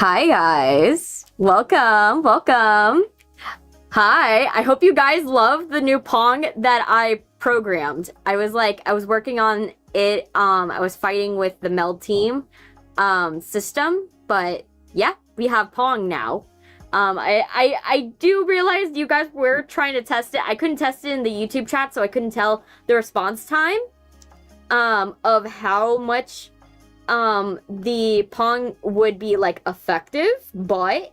Hi guys, welcome. Hi, I hope you guys love the new Pong that I programmed. I was working on it, I was fighting with the meld team system, but yeah, we have Pong now. I do realize you guys were trying to test it. I couldn't test it in the YouTube chat, so I couldn't tell the response time of how much the Pong would be like effective, but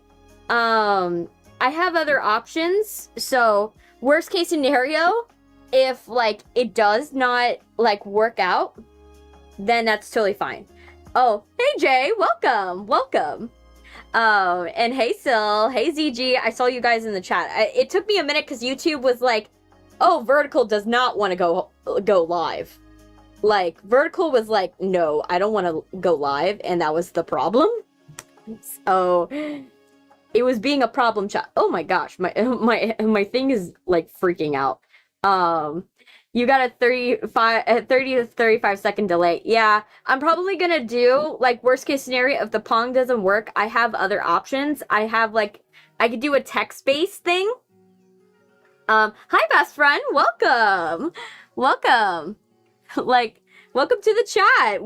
I have other options. So worst case scenario, if like it does not like work out, then that's totally fine. Oh, hey Jay, welcome. And hey Sil, hey ZG, I saw you guys in the chat. It took me a minute because YouTube was like, oh, Vertical does not want to go live. Like, Vertical was like, no, I don't want to go live, and that was the problem. So, it was being a problem chat. Oh my gosh, my thing is, like, freaking out. You got a 30 to 35 second delay. Yeah, I'm probably gonna do, like, worst case scenario, if the Pong doesn't work, I have other options. I have, like, I could do a text-based thing. Hi, best friend, welcome. Like, welcome to the chat.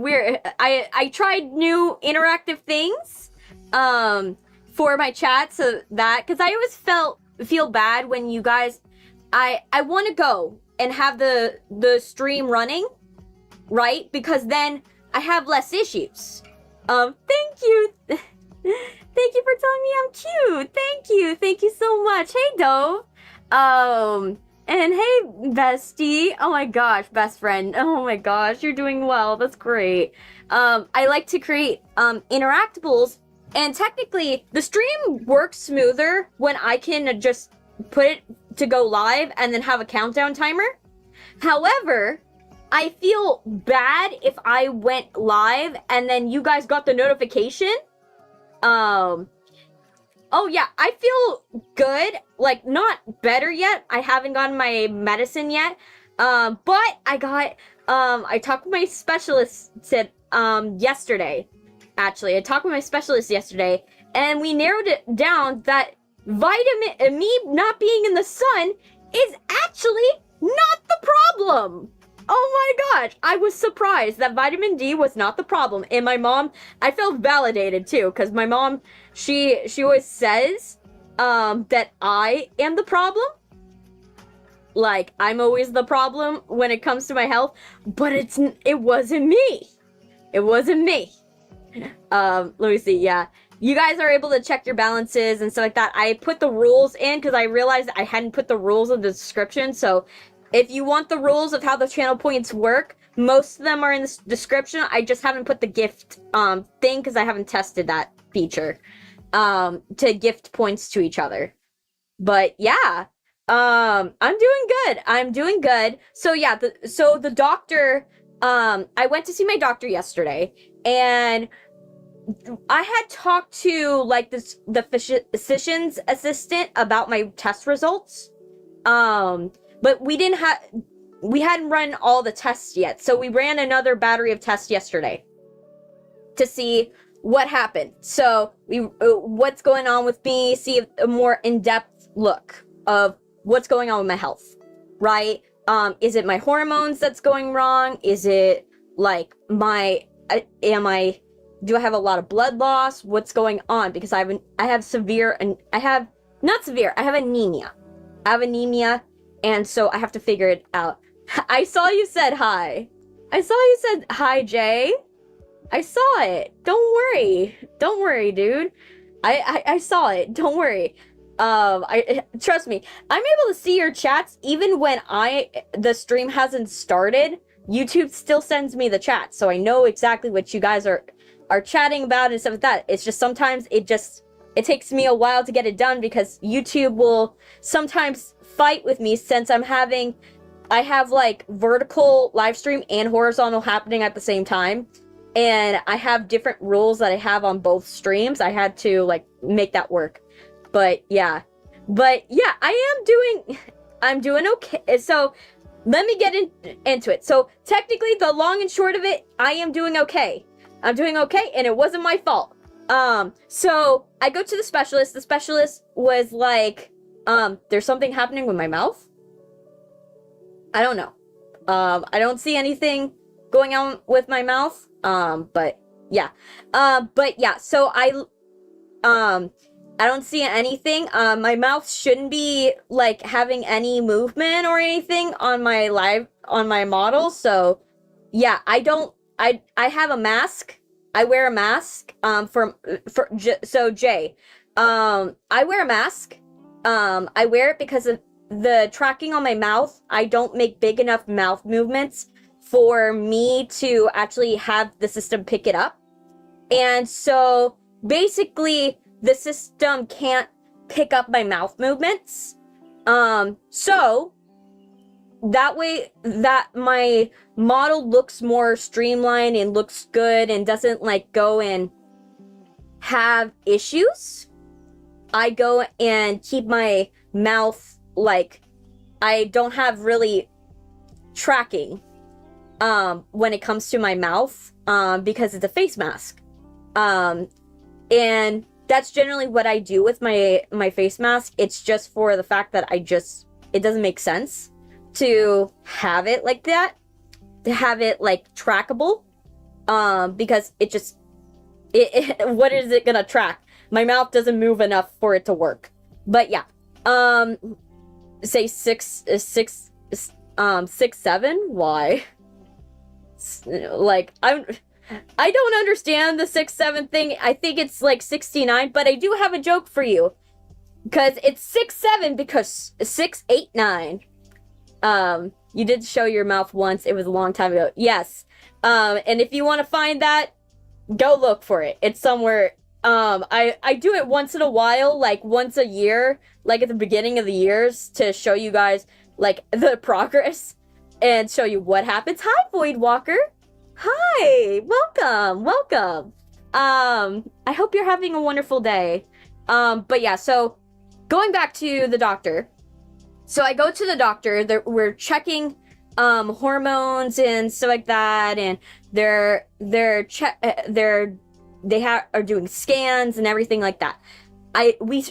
I tried new interactive things for my chat, so that, because I always feel bad when you guys, I want to go and have the stream running, right? Because then I have less issues. Thank you. Thank you for telling me I'm cute. Thank you so much. Hey Dove. And hey, bestie. Oh my gosh, best friend. Oh my gosh, you're doing well. That's great. I like to create interactables, and technically the stream works smoother when I can just put it to go live and then have a countdown timer. However, I feel bad if I went live and then you guys got the notification. Oh yeah, I feel good. Like, not better yet. I haven't gotten my medicine yet. But I talked with my specialist yesterday. Actually, I talked with my specialist yesterday, and we narrowed it down that me not being in the sun is actually not the problem. Oh my gosh, I was surprised that vitamin D was not the problem. And my mom, I felt validated too, because my mom, she always says that I am the problem. Like, I'm always the problem when it comes to my health, but it wasn't me. It wasn't me. Let me see, yeah. You guys are able to check your balances and stuff like that. I put the rules in because I realized I hadn't put the rules in the description, so if you want the rules of how the channel points work, most of them are in the description. I just haven't put the gift thing because I haven't tested that feature to gift points to each other. But yeah, I'm doing good. So yeah, the doctor, I went to see my doctor yesterday, and I had talked to like the physician's assistant about my test results. But we hadn't run all the tests yet. So we ran another battery of tests yesterday to see what happened. So what's going on with me, see a more in-depth look of what's going on with my health, right? Is it my hormones that's going wrong? Is it like do I have a lot of blood loss? What's going on? Because I have anemia. And so I have to figure it out. I saw you said hi. I saw you said hi, Jay. I saw it. Don't worry, dude. I saw it. Don't worry. Trust me. I'm able to see your chats even when the stream hasn't started. YouTube still sends me the chat, so I know exactly what you guys are chatting about and stuff like that. It's just sometimes it takes me a while to get it done because YouTube will sometimes fight with me since I have like vertical live stream and horizontal happening at the same time, and I have different rules that I have on both streams. I had to like make that work. But yeah, I'm doing okay. So let me get into it. So technically, the long and short of it, I am doing okay. I'm doing okay, and it wasn't my fault. So I go to the specialist. The specialist was like, there's something happening with my mouth. I don't know. I don't see anything going on with my mouth. But yeah. So I don't see anything. My mouth shouldn't be like having any movement or anything on my model. So yeah, I have a mask. I wear a mask. So Jay, I wear a mask. I wear it because of the tracking on my mouth. I don't make big enough mouth movements for me to actually have the system pick it up. And so basically the system can't pick up my mouth movements. So that way that my model looks more streamlined and looks good and doesn't like go and have issues, I go and keep my mouth like I don't have really tracking when it comes to my mouth because it's a face mask. And that's generally what I do with my face mask. It's just for the fact that it doesn't make sense to have it like that, to have it like trackable, because what is it gonna track? My mouth doesn't move enough for it to work. But yeah, say 6'7". Why? Like I don't understand the 6'7" thing. I think it's like 69, but I do have a joke for you. Because it's 6'7" because 6, 8, 9. You did show your mouth once. It was a long time ago. Yes. And if you want to find that, go look for it. It's somewhere. I do it once in a while, like once a year, like at the beginning of the years, to show you guys like the progress and show you what happens. Hi, Void Walker. Hi, welcome. I hope you're having a wonderful day. But yeah, so going back to the doctor. So I go to the doctor. We're checking hormones and stuff like that, and are doing scans and everything like that.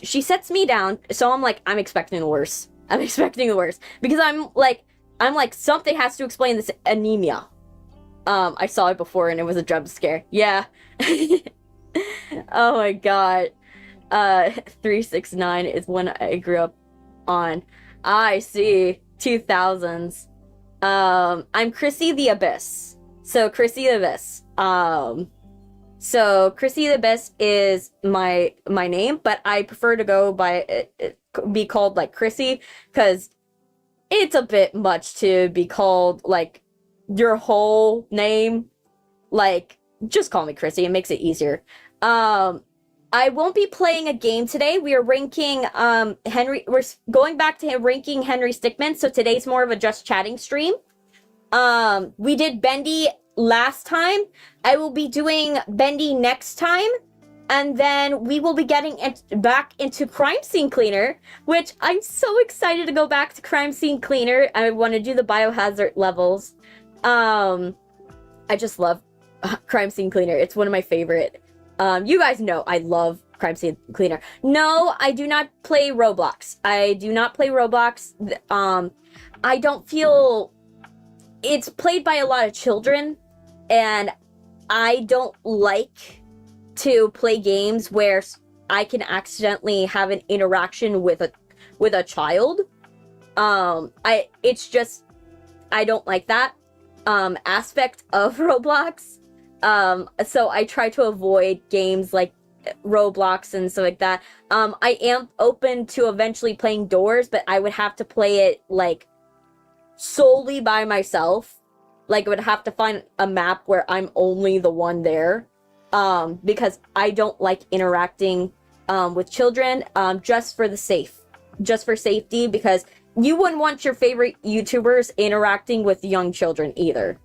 She sets me down, so I'm like, I'm expecting the worst. Because I'm like something has to explain this anemia. I saw it before and it was a jump scare. Yeah. Oh my god. 369 is when I grew up on. I see. 2000s. I'm Chrise The Abyss. So Chrise The Abyss. So Chrise The Abyss is my name, but I prefer to go by be called like Chrissy, because it's a bit much to be called like your whole name. Like, just call me Chrissy. It makes it easier. I won't be playing a game today. We are ranking we're going back to ranking Henry Stickmin, so today's more of a just chatting stream. We did Bendy last time. I will be doing Bendy next time, and then we will be getting back into Crime Scene Cleaner, which I'm so excited to go back to Crime Scene Cleaner. I want to do the biohazard levels. I just love Crime Scene Cleaner. It's one of my favorite. You guys know I love Crime Scene Cleaner. No, I do not play Roblox. I don't feel it's played by a lot of children, and I don't like to play games where I can accidentally have an interaction with a child. It's just, I don't like that aspect of Roblox. So I try to avoid games like Roblox and stuff like that. I am open to eventually playing Doors, but I would have to play it like solely by myself. Like, I would have to find a map where I'm only the one there. Because I don't like interacting with children, just for safety, because you wouldn't want your favorite YouTubers interacting with young children either.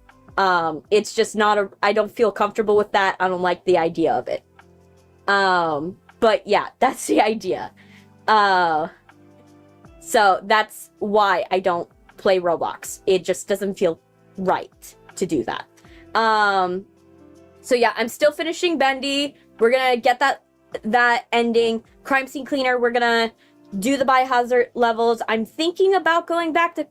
It's just not I don't feel comfortable with that. I don't like the idea of it. But yeah, that's the idea. So that's why I don't play Roblox. It just doesn't feel right to do that. So yeah, I'm still finishing Bendy. we're gonna get that ending. Crime Scene Cleaner, we're gonna do the biohazard levels. I'm thinking about going back to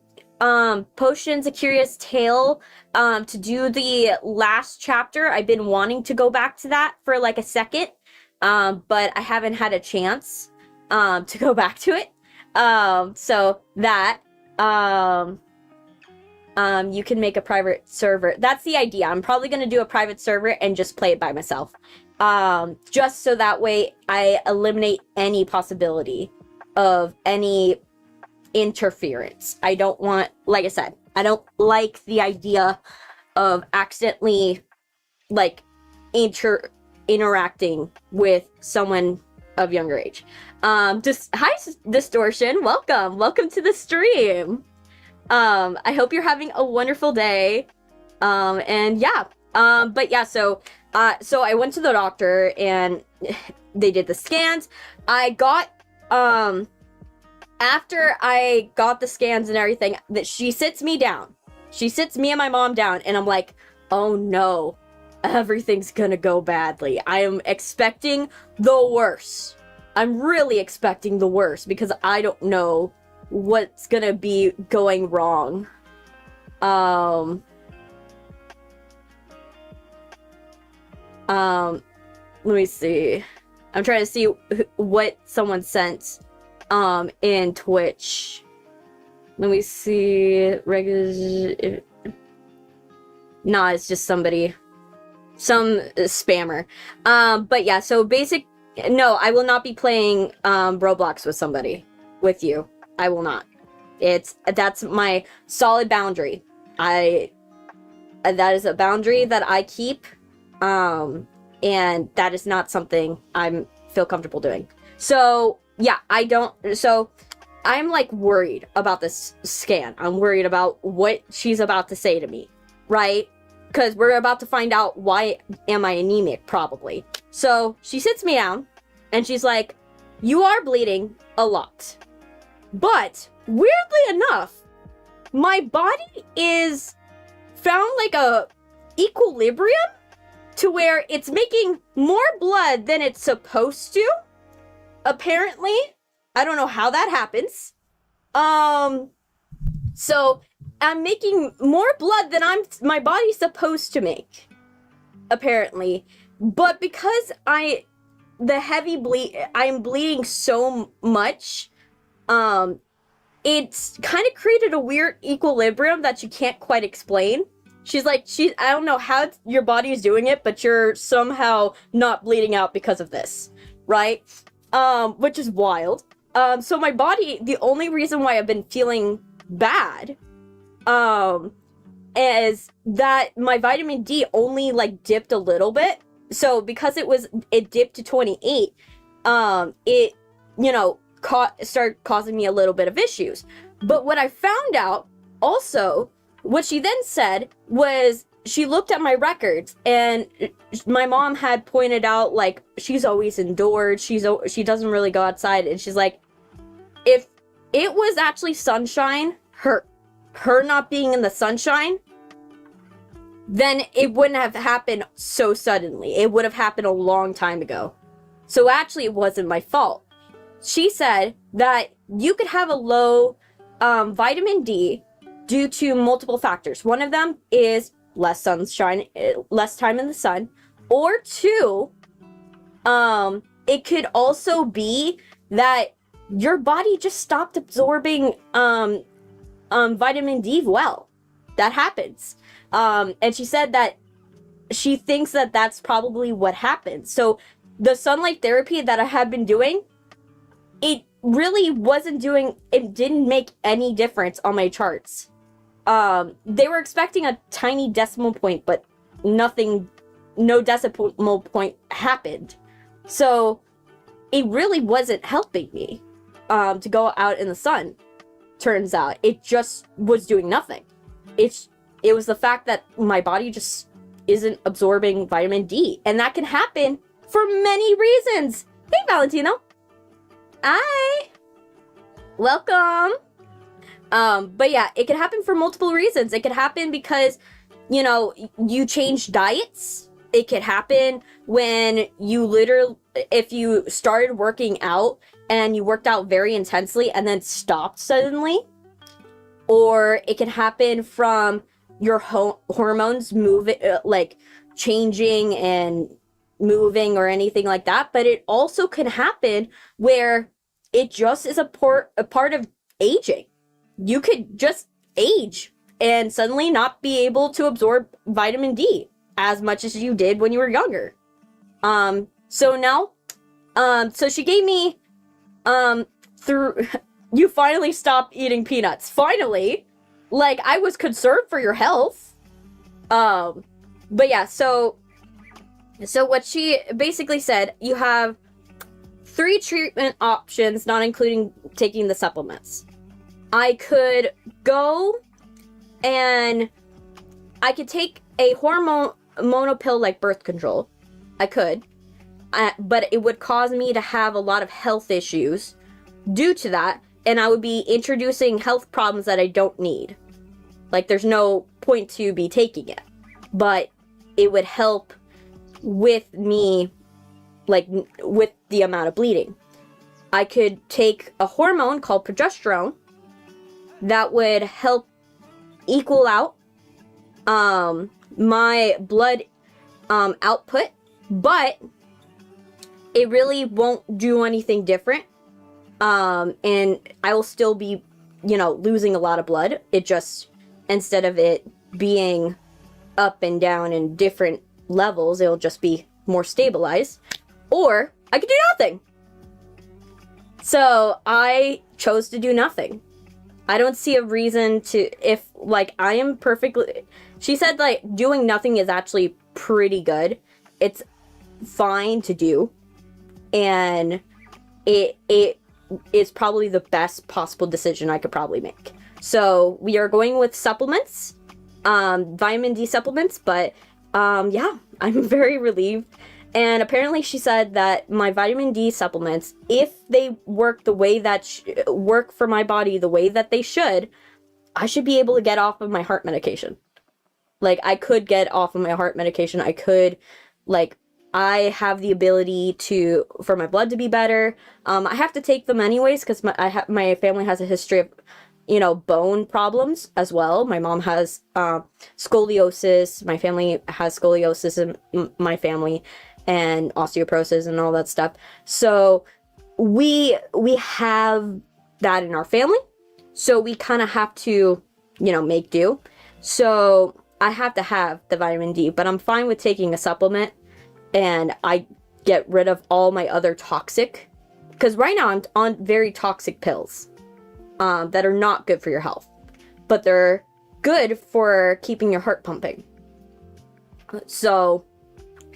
Potions, A Curious Tale to do the last chapter. I've been wanting to go back to that for like a second, but I haven't had a chance to go back to it. So that you can make a private server. That's the idea. I'm probably going to do a private server and just play it by myself. Just so that way I eliminate any possibility of any interference. I don't want, like I said, I don't like the idea of accidentally like interacting with someone of younger age. Hi Distortion, welcome to the stream. I hope you're having a wonderful day. And yeah, but yeah, so I went to the doctor and they did the scans. I got after I got the scans and everything, that she sits me down. She sits me and my mom down, and I'm like, oh no, everything's gonna go badly. I am expecting the worst. I'm really expecting the worst because I don't know what's gonna be going wrong. Let me see. I'm trying to see what someone sent in Twitch. Let me see. Nah, it's just somebody. Some spammer. But yeah, so no, I will not be playing Roblox with somebody. With you. I will not. That's my solid boundary. That is a boundary that I keep. And that is not something I feel comfortable doing. So yeah, I'm like worried about this scan. I'm worried about what she's about to say to me, right? Because we're about to find out why am I anemic, probably. So she sits me down and she's like, you are bleeding a lot. But weirdly enough, my body is found like a equilibrium to where it's making more blood than it's supposed to. Apparently, I don't know how that happens. So I'm making more blood than my body's supposed to make. Apparently, but because I'm bleeding so much, it's kind of created a weird equilibrium that you can't quite explain. She's like, I don't know how your body is doing it, but you're somehow not bleeding out because of this, right? Which is wild. So my body, the only reason why I've been feeling bad, is that my vitamin D only like dipped a little bit. So because it dipped to 28, it, started causing me a little bit of issues. But what I found out also, what she then said was she looked at my records and my mom had pointed out like she's always indoors, she doesn't really go outside, and she's like, if it was actually sunshine, her not being in the sunshine, then it wouldn't have happened so suddenly. It would have happened a long time ago. So actually it wasn't my fault. She said that you could have a low vitamin D due to multiple factors. One of them is less sunshine, less time in the sun, or two, it could also be that your body just stopped absorbing vitamin D well. That happens. And she said that she thinks that that's probably what happened. So the sunlight therapy that I had been doing, it really it didn't make any difference on my charts. They were expecting a tiny decimal point, but no decimal point happened. So it really wasn't helping me to go out in the sun. Turns out it just was doing nothing. It was the fact that my body just isn't absorbing vitamin D, and that can happen for many reasons. Hey, Valentino. Hi. Welcome. But yeah, it can happen for multiple reasons. It could happen because, you change diets. it could happen when you literally, if you started working out and you worked out very intensely and then stopped suddenly. Or it can happen from your hormones moving, like changing and moving or anything like that. But it also can happen where it just is a part of aging. You could just age and suddenly not be able to absorb vitamin D as much as you did when you were younger. So now, so she gave me, through, you finally stopped eating peanuts. Finally! Like, I was concerned for your health. But yeah, so what she basically said, you have 3 treatment options, not including taking the supplements. I could go and I could take a hormonal pill like birth control. I could. But it would cause me to have a lot of health issues due to that, and I would be introducing health problems that I don't need. Like, there's no point to be taking it. But it would help with me, like, with the amount of bleeding. I could take a hormone called progesterone that would help equal out my blood output, but it really won't do anything different. And I will still be, you know, losing a lot of blood. It just, instead of it being up and down in different levels, it'll just be more stabilized. Or I could do nothing. So I chose to do nothing. I don't see a reason to, if, like, I am perfectly, she said, like, doing nothing is actually pretty good. It's fine to do. And it is probably the best possible decision I could probably make. So we are going with supplements, vitamin D supplements, but yeah, I'm very relieved. And apparently she said that my vitamin D supplements, if they work the way that work for my body the way that they should, I should be able to get off of my heart medication. Like, I could get off of my heart medication. I could, like, I have the ability for my blood to be better. I have to take them anyways because my family has a history of, you know, bone problems as well. My mom has scoliosis. My family has scoliosis in my family, and osteoporosis and all that stuff. So we have that in our family. So we kind of have to, you know, make do. So I have to have the vitamin D, but I'm fine with taking a supplement. And I get rid of all my other toxic, because right now I'm on very toxic pills that are not good for your health, but they're good for keeping your heart pumping. So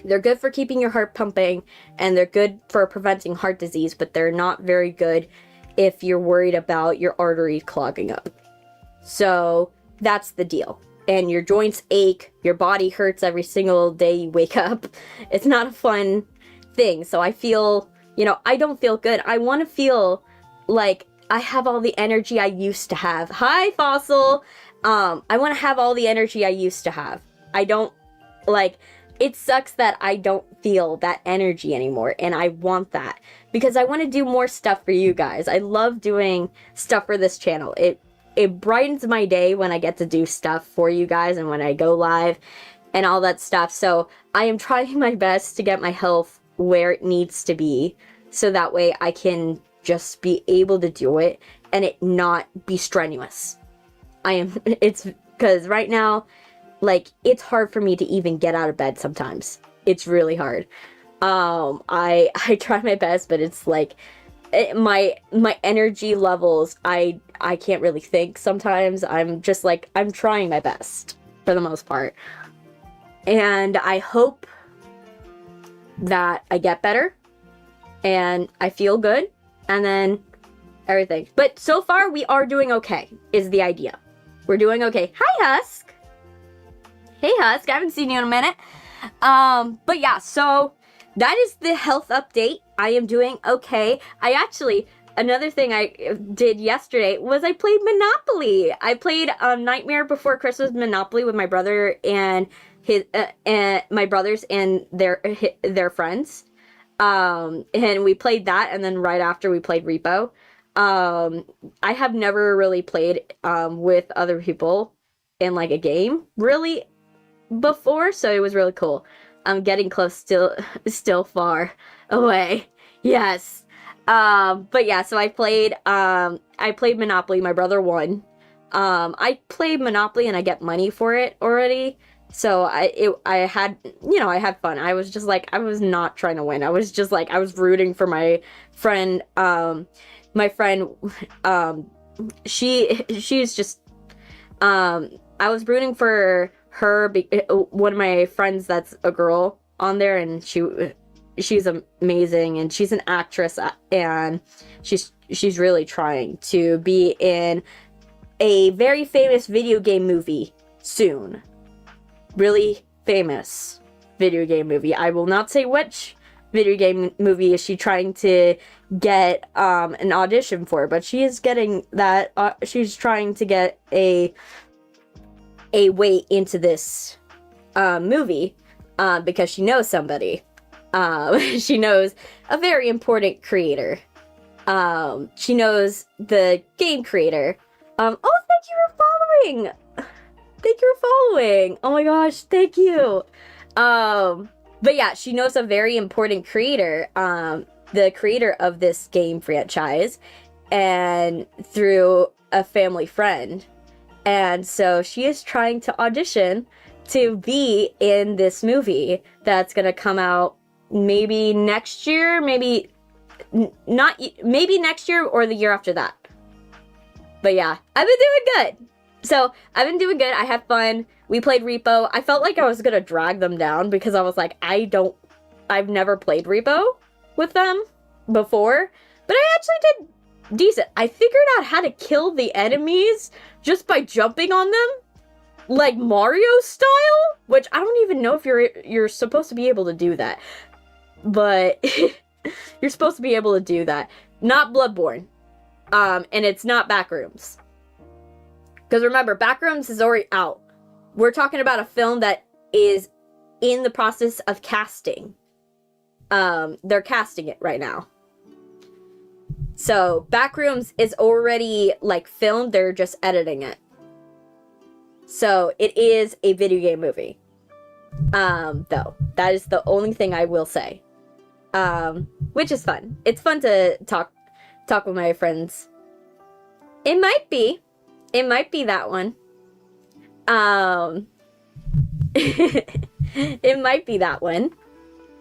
they're good for keeping your heart pumping, and they're good for preventing heart disease, but they're not very good if you're worried about your arteries clogging up. So that's the deal. And your joints ache, your body hurts every single day you wake up. It's not a fun thing. So I feel, you know, I don't feel good. I want to feel like I have all the energy I used to have. Hi, Fossil! I want to have all the energy I used to have. I don't, like, it sucks that I don't feel that energy anymore. And I want that. Because I want to do more stuff for you guys. I love doing stuff for this channel. It brightens my day when I get to do stuff for you guys and when I go live and all that stuff. So I am trying my best to get my health where it needs to be, so that way I can just be able to do it and it not be strenuous. It's because right now, like, it's hard for me to even get out of bed sometimes. It's really hard. I try my best, but it's like, my energy levels, I can't really think sometimes. I'm just like, I'm trying my best for the most part. And I hope that I get better and I feel good and then everything. But so far we are doing okay, is the idea. We're doing okay. Hi, Husk. Hey, Husk. I haven't seen you in a minute. But yeah, so that is the health update. I am doing okay. Another thing I did yesterday was I played Monopoly. I played Nightmare Before Christmas Monopoly with my brother and his and my brothers and their friends. And we played that, and then right after we played Repo. I have never really played with other people in like a game really before, so it was really cool. I'm getting close, still far away. Yes. But yeah, so I played Monopoly. My brother won. I played Monopoly and I get money for it already. So I had, I had fun. I was just like, I was not trying to win. I was just like, I was rooting for my friend. My friend, she's just, I was rooting for her, one of my friends that's a girl on there, and she's amazing, and she's an actress, and she's really trying to be in a very famous video game movie soon. Really famous video game movie. I will not say which video game movie is she trying to get an audition for, but she is getting that. She's trying to get a way into this movie because she knows somebody. She knows a very important creator. She knows the game creator. Oh, thank you for following. Thank you for following. Oh my gosh, thank you. But yeah, she knows a very important creator, the creator of this game franchise, and through a family friend. And so she is trying to audition to be in this movie that's gonna come out maybe next year, maybe next year or the year after that. But yeah, I've been doing good. So I've been doing good. I had fun. We played Repo. I felt like I was gonna drag them down because I was like, I've never played Repo with them before, but I actually did decent. I figured out how to kill the enemies just by jumping on them, like Mario style, which I don't even know if you're supposed to be able to do that, but you're supposed to be able to do that. Not Bloodborne, and it's not Backrooms. Because remember, Backrooms is already out. We're talking about a film that is in the process of casting. They're casting it right now. So, Backrooms is already, like, filmed. They're just editing it. So, it is a video game movie. Though. That is the only thing I will say. Which is fun. It's fun to talk with my friends. It might be that one. It might be that one.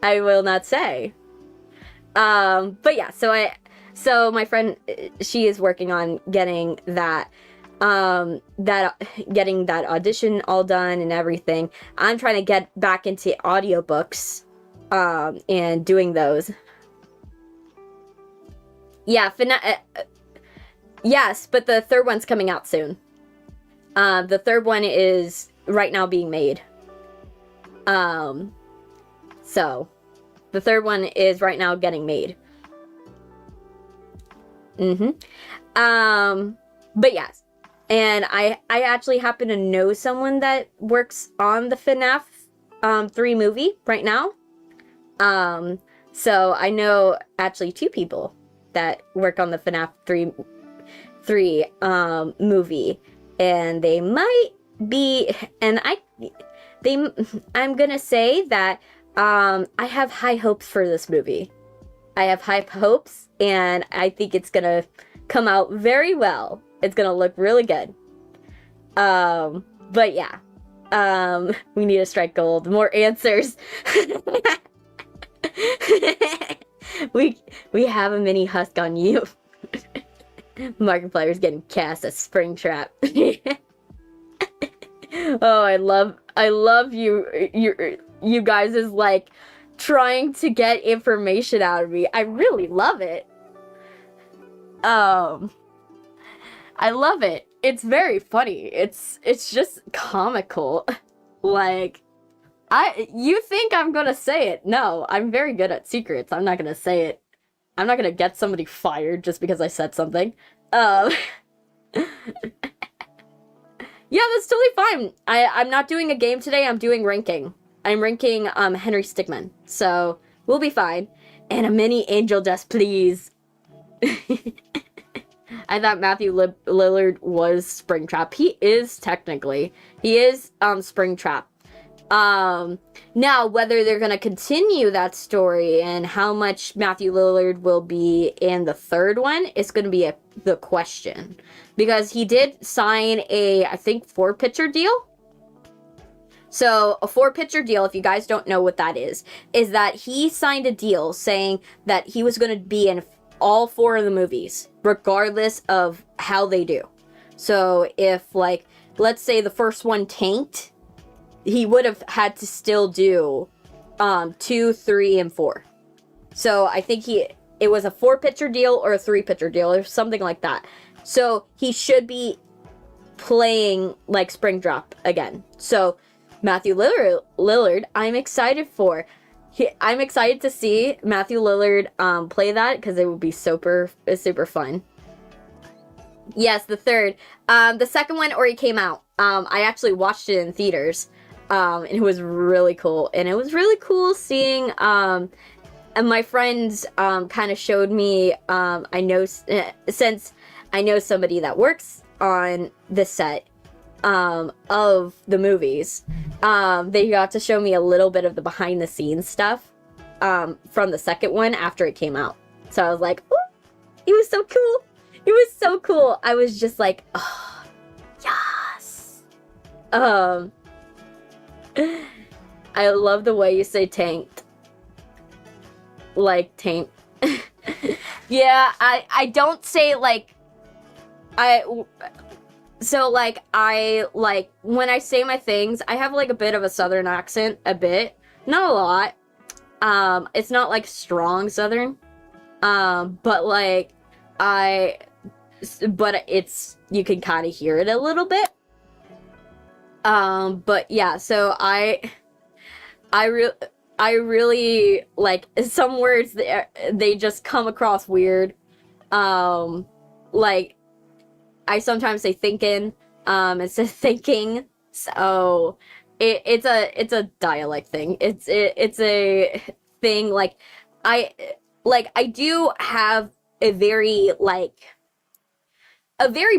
I will not say. But yeah, so my friend, she is working on getting that audition all done and everything. I'm trying to get back into audiobooks, and doing those. Yeah, yes, but the third one's coming out soon. The third one is right now being made. So, the third one is right now getting made. But yes. And I actually happen to know someone that works on the FNAF 3 movie right now. So I know actually 2 people that work on the FNAF 3 movie, and they might be, and I'm gonna say that I have high hopes for this movie. I have high hopes, and I think it's gonna come out very well. It's gonna look really good. But yeah. We need to strike gold. More answers. We have a mini husk on you. Markiplier's getting cast as Springtrap. Oh, I love you guys is like trying to get information out of me. I really love it. I love it. It's very funny. It's just comical. Like, you think I'm gonna say it. No, I'm very good at secrets. I'm not gonna say it. I'm not gonna get somebody fired just because I said something. Yeah, that's totally fine. I'm not doing a game today. I'm doing ranking. I'm ranking Henry Stickmin, so we'll be fine. And a mini angel dust, please. I thought Matthew Lillard was Springtrap. He is technically. He is Springtrap. Now whether they're gonna continue that story and how much Matthew Lillard will be in the third one is gonna be the question, because he did sign a, I think, 4-pitcher deal. So a 4-pitcher deal, if you guys don't know what that is that he signed a deal saying that he was going to be in all 4 of the movies, regardless of how they do. So if, like, let's say the first one tanked, he would have had to still do 2, 3, and 4. So I think it was a 4-pitcher deal or a 3-pitcher deal or something like that. So he should be playing like Springtrap again. So Matthew Lillard, I'm excited for. I'm excited to see Matthew Lillard play that, because it would be super fun. Yes, the third. The second one already came out. I actually watched it in theaters, and it was really cool. And it was really cool seeing, and my friends kind of showed me, I know, since I know somebody that works on the set of the movies, they got to show me a little bit of the behind the scenes stuff from the second one after it came out. So I was like, ooh, it was so cool. It was so cool. I was just like, oh, yes. I love the way you say tanked. Like tanked. Yeah, I don't say like, so, like, when I say my things, I have, like, a bit of a southern accent, a bit. Not a lot. It's not, like, strong southern. But, like, but it's, you can kind of hear it a little bit. But, yeah, so I really, like, some words, they just come across weird. Like, I sometimes say thinking, instead of thinking, so it's a dialect thing. It's a thing, like, I do have a very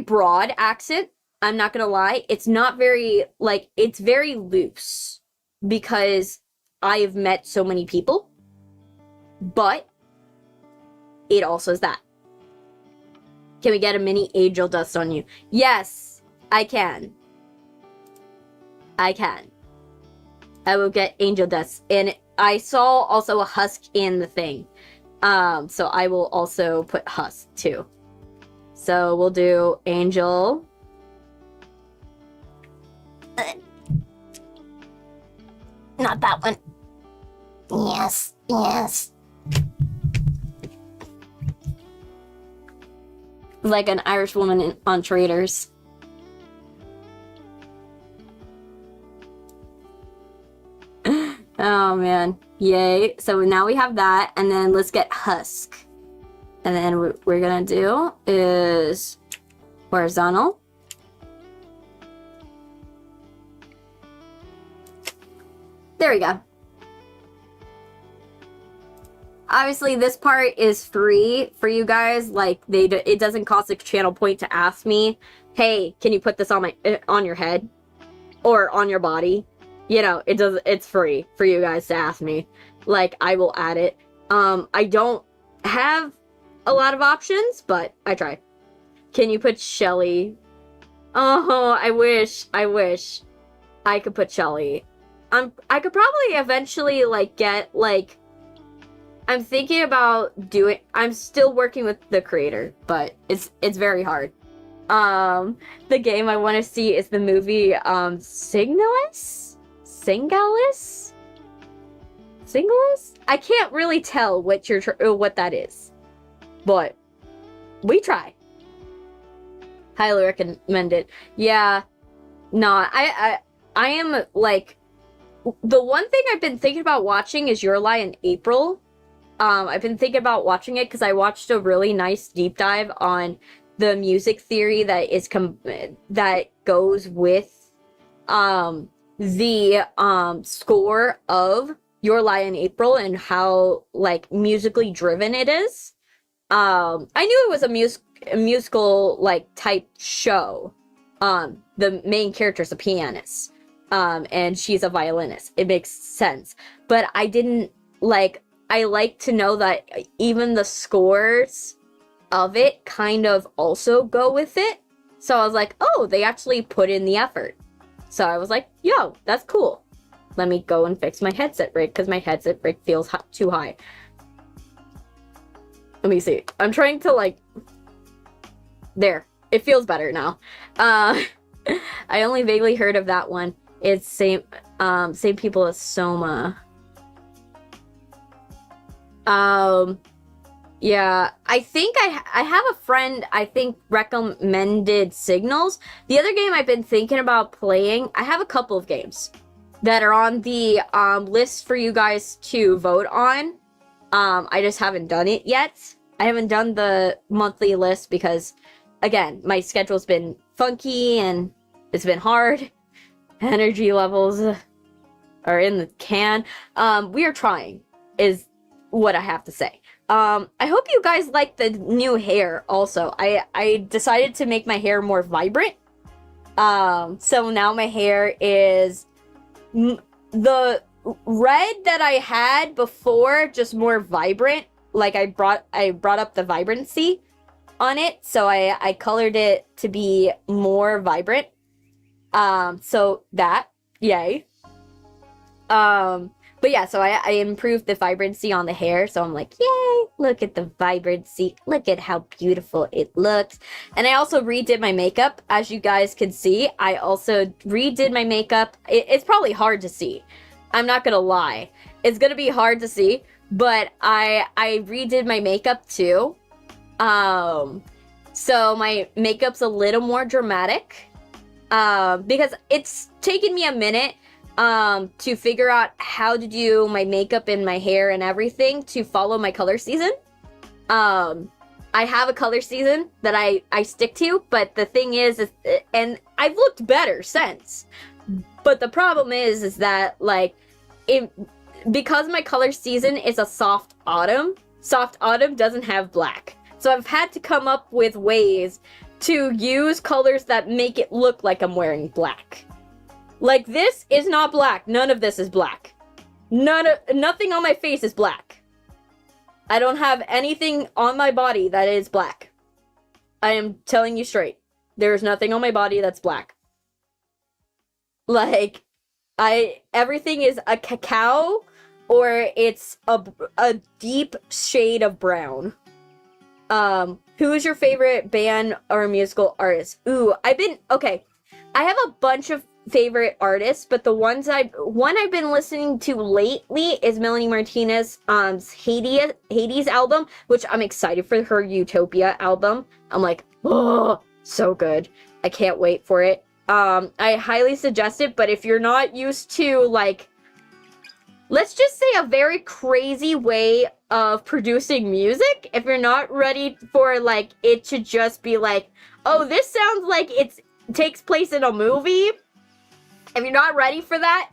broad accent, I'm not gonna lie. It's not very, like, it's very loose, because I have met so many people, but it also is that. Can we get a mini angel dust on you? Yes, I can. I can. I will get angel dust. And I saw also a husk in the thing. So I will also put husk too. So we'll do angel. Not that one. Yes, yes. Like an Irish woman on Traders. Oh man, yay. So now we have that, and then let's get husk. And then what we're gonna do is horizontal. There we go. Obviously, this part is free for you guys. Like, it doesn't cost a channel point to ask me, hey, can you put this on your head or on your body? You know, it's free for you guys to ask me. Like, I will add it. I don't have a lot of options, but I try. Can you put Shelly? Oh, I wish I could put Shelly. I could probably eventually, like, get, like, I'm thinking about doing, I'm still working with the creator, but it's very hard. The game I want to see is the movie, Signalis? Singalis? Singalis? I can't really tell what that is, but we try. Highly recommend it. Yeah, no, I am, like, the one thing I've been thinking about watching is Your Lie in April. I've been thinking about watching it because I watched a really nice deep dive on the music theory that is that goes with the score of Your Lie in April and how like musically driven it is. I knew it was a musical like type show. The main character's a pianist, and she's a violinist. It makes sense, but I didn't like. I like to know that even the scores of it kind of also go with it. So I was like, oh, they actually put in the effort. So I was like, yo, that's cool. Let me go and fix my headset rig because my headset rig feels too high. Let me see. I'm trying to like... There. It feels better now. I only vaguely heard of that one. It's same people as Soma. Yeah, I think I have a friend, I think, recommended Signals. The other game I've been thinking about playing, I have a couple of games that are on the list for you guys to vote on. I just haven't done it yet. I haven't done the monthly list because, again, my schedule's been funky and it's been hard. Energy levels are in the can. We are trying, is what I have to say. I hope you guys like the new hair also. I decided to make my hair more vibrant. So now my hair is the red that I had before, just more vibrant. Like I brought up the vibrancy on it, so I colored it to be more vibrant. So that, yay. But yeah, so I improved the vibrancy on the hair, so I'm like, yay, look at the vibrancy, look at how beautiful it looks. And I also redid my makeup, as you guys can see. I also redid my makeup. It's probably hard to see. I'm not gonna lie. It's gonna be hard to see, but I redid my makeup too. So my makeup's a little more dramatic, because it's taken me a minute to figure out how to do my makeup and my hair and everything to follow my color season. I have a color season that I stick to, but the thing is and I've looked better since. But the problem is that, like, because my color season is a soft autumn doesn't have black. So I've had to come up with ways to use colors that make it look like I'm wearing black. Like, this is not black. None of this is black. Nothing on my face is black. I don't have anything on my body that is black. I am telling you straight. There is nothing on my body that's black. Like, everything is a cacao or it's a deep shade of brown. Who is your favorite band or musical artist? Ooh, okay. I have a bunch of favorite artists, but the one I've been listening to lately is Melanie Martinez's Hades album, which I'm excited for her Utopia album. I'm like, oh, so good. I can't wait for it. I highly suggest it, but if you're not used to, like, let's just say a very crazy way of producing music, if you're not ready for, like, it to just be like, oh, this sounds like it takes place in a movie. If you're not ready for that,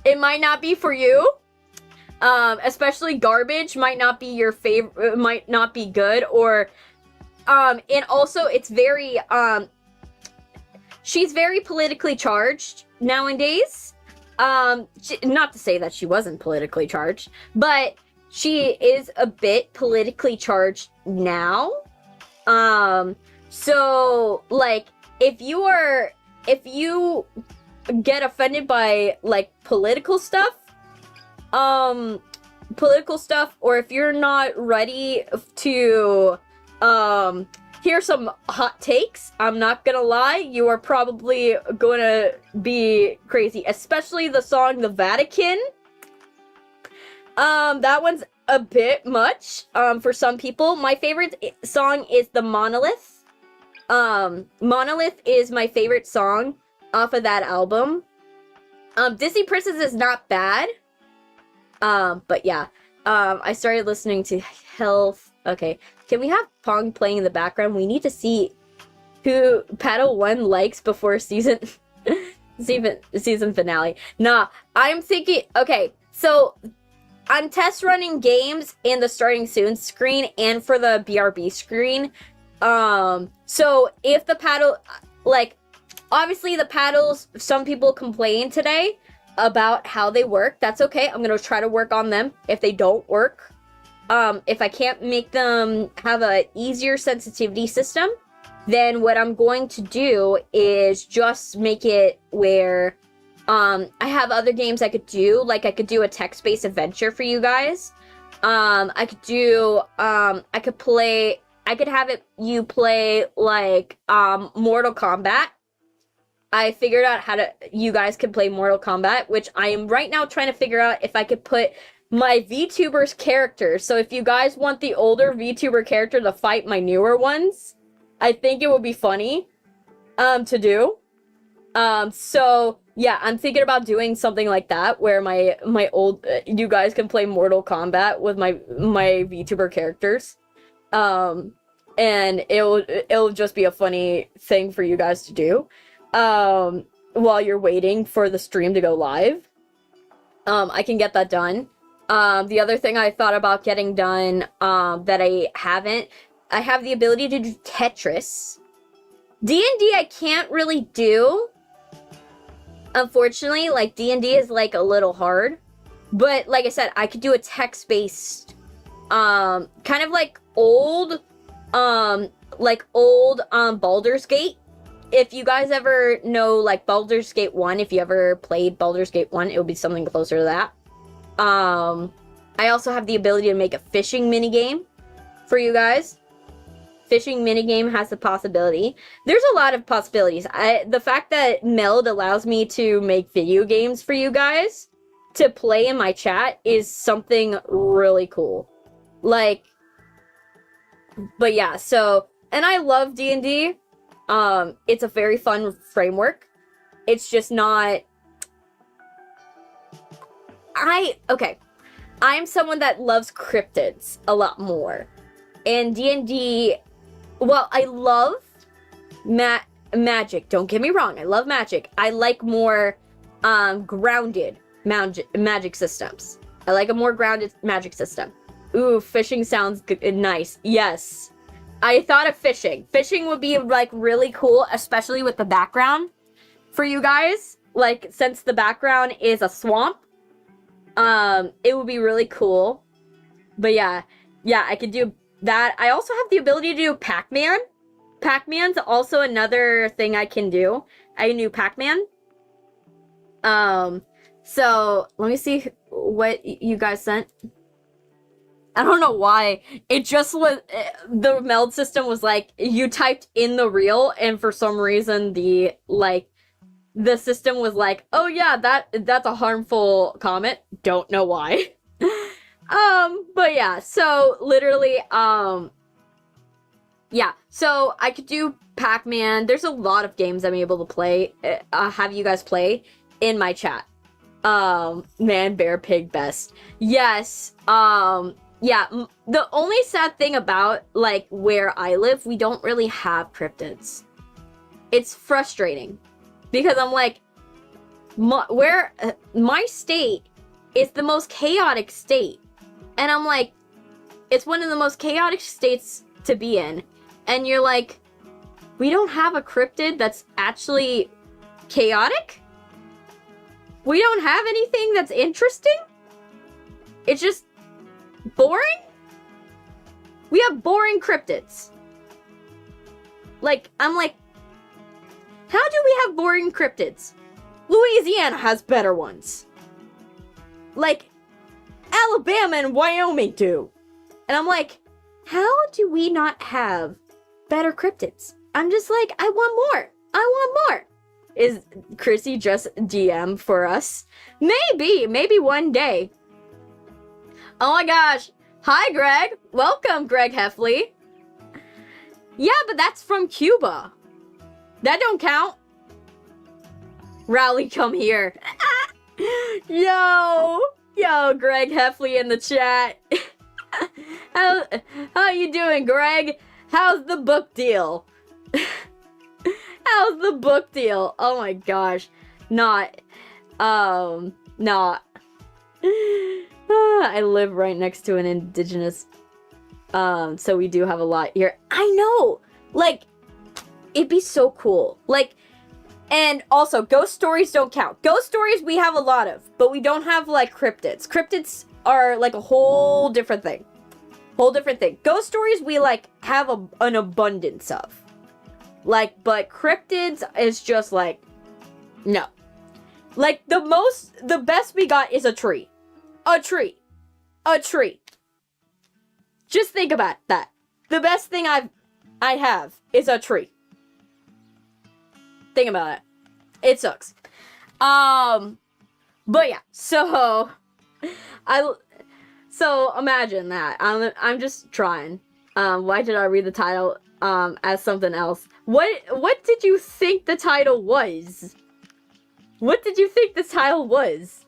it might not be for you. Especially garbage might not be your favorite, might not be good, or, and also it's very, she's very politically charged nowadays. Not to say that she wasn't politically charged, but she is a bit politically charged now. So, like, if you get offended by, like, political stuff, or if you're not ready to, hear some hot takes, I'm not gonna lie, you are probably gonna be crazy, especially the song The Vatican. That one's a bit much, for some people. My favorite song is The Monolith. Monolith is my favorite song off of that album. Disney Princess is not bad. But yeah. I started listening to Health. Okay. Can we have Pong playing in the background? We need to see who Paddle 1 likes before season finale. Nah, I'm thinking, okay, so I'm test running games in the starting soon screen and for the BRB screen. So if the paddle, like, obviously the paddles, some people complain today about how they work. That's okay. I'm gonna try to work on them if they don't work. If I can't make them have a easier sensitivity system, then what I'm going to do is just make it where I have other games I could do. Like I could do a text-based adventure for you guys. I could do I could have you play like Mortal Kombat. I figured out how you guys can play Mortal Kombat, which I am right now trying to figure out if I could put my VTubers characters. So if you guys want the older VTuber character to fight my newer ones, I think it would be funny to do. So yeah, I'm thinking about doing something like that where my old you guys can play Mortal Kombat with my VTuber characters. And it'll just be a funny thing for you guys to do. While you're waiting for the stream to go live. I can get that done. The other thing I thought about getting done, that I haven't, I have the ability to do Tetris. D&D I can't really do. Unfortunately, like, D&D is, like, a little hard. But, like I said, I could do a text-based, kind of like old Baldur's Gate. If you guys ever know, like, Baldur's Gate 1, if you ever played Baldur's Gate 1, it would be something closer to that. I also have the ability to make a fishing minigame for you guys. Fishing minigame has the possibility. There's a lot of possibilities. The fact that Meld allows me to make video games for you guys to play in my chat is something really cool. Like, but yeah, so, and I love D&D. It's a very fun framework. It's just not... I'm someone that loves cryptids a lot more. And D&D... Well, I love magic. Don't get me wrong. I love magic. I like more grounded magic systems. I like a more grounded magic system. Ooh, fishing sounds good, nice. Yes. I thought of fishing. Fishing would be, like, really cool, especially with the background for you guys. Like, since the background is a swamp, it would be really cool. But yeah, I could do that. I also have the ability to do Pac-Man. Pac-Man's also another thing I can do. I can do Pac-Man. So, let me see what you guys sent. I don't know why. It just was... The meld system was like, you typed in the reel, and for some reason, the system was like, oh yeah, that's a harmful comment. Don't know why. But yeah, so literally, yeah, so I could do Pac-Man. There's a lot of games I'm able to play, have you guys play in my chat. Man, bear, pig, best. Yes, yeah, the only sad thing about, like, where I live, we don't really have cryptids. It's frustrating. Because I'm like, my state is the most chaotic state. And I'm like, it's one of the most chaotic states to be in. And you're like, we don't have a cryptid that's actually chaotic? We don't have anything that's interesting? It's just boring? We have boring cryptids. Like, I'm like, how do we have boring cryptids? Louisiana has better ones. Like, Alabama and Wyoming do. And I'm like, how do we not have better cryptids? I'm just like, I want more. I want more. Is Chrissy just DM for us? Maybe one day. Oh my gosh. Hi, Greg. Welcome, Greg Heffley. Yeah, but that's from Cuba. That don't count. Rowley, come here. Yo, Greg Heffley in the chat. How you doing, Greg? How's the book deal? How's the book deal? Oh my gosh. Not. Not. I live right next to an indigenous. So we do have a lot here. I know! Like, it'd be so cool. Like, and also, ghost stories don't count. Ghost stories we have a lot of, but we don't have, like, cryptids. Cryptids are, like, a whole different thing. Whole different thing. Ghost stories we, like, have an abundance of. Like, but cryptids is just, like, no. Like, the best we got is a tree. A tree. A tree. Just think about that. The best thing I have is a tree. Think about it. It sucks. But yeah, so imagine that. I'm just trying. Why did I read the title as something else? What did you think the title was? What did you think the title was?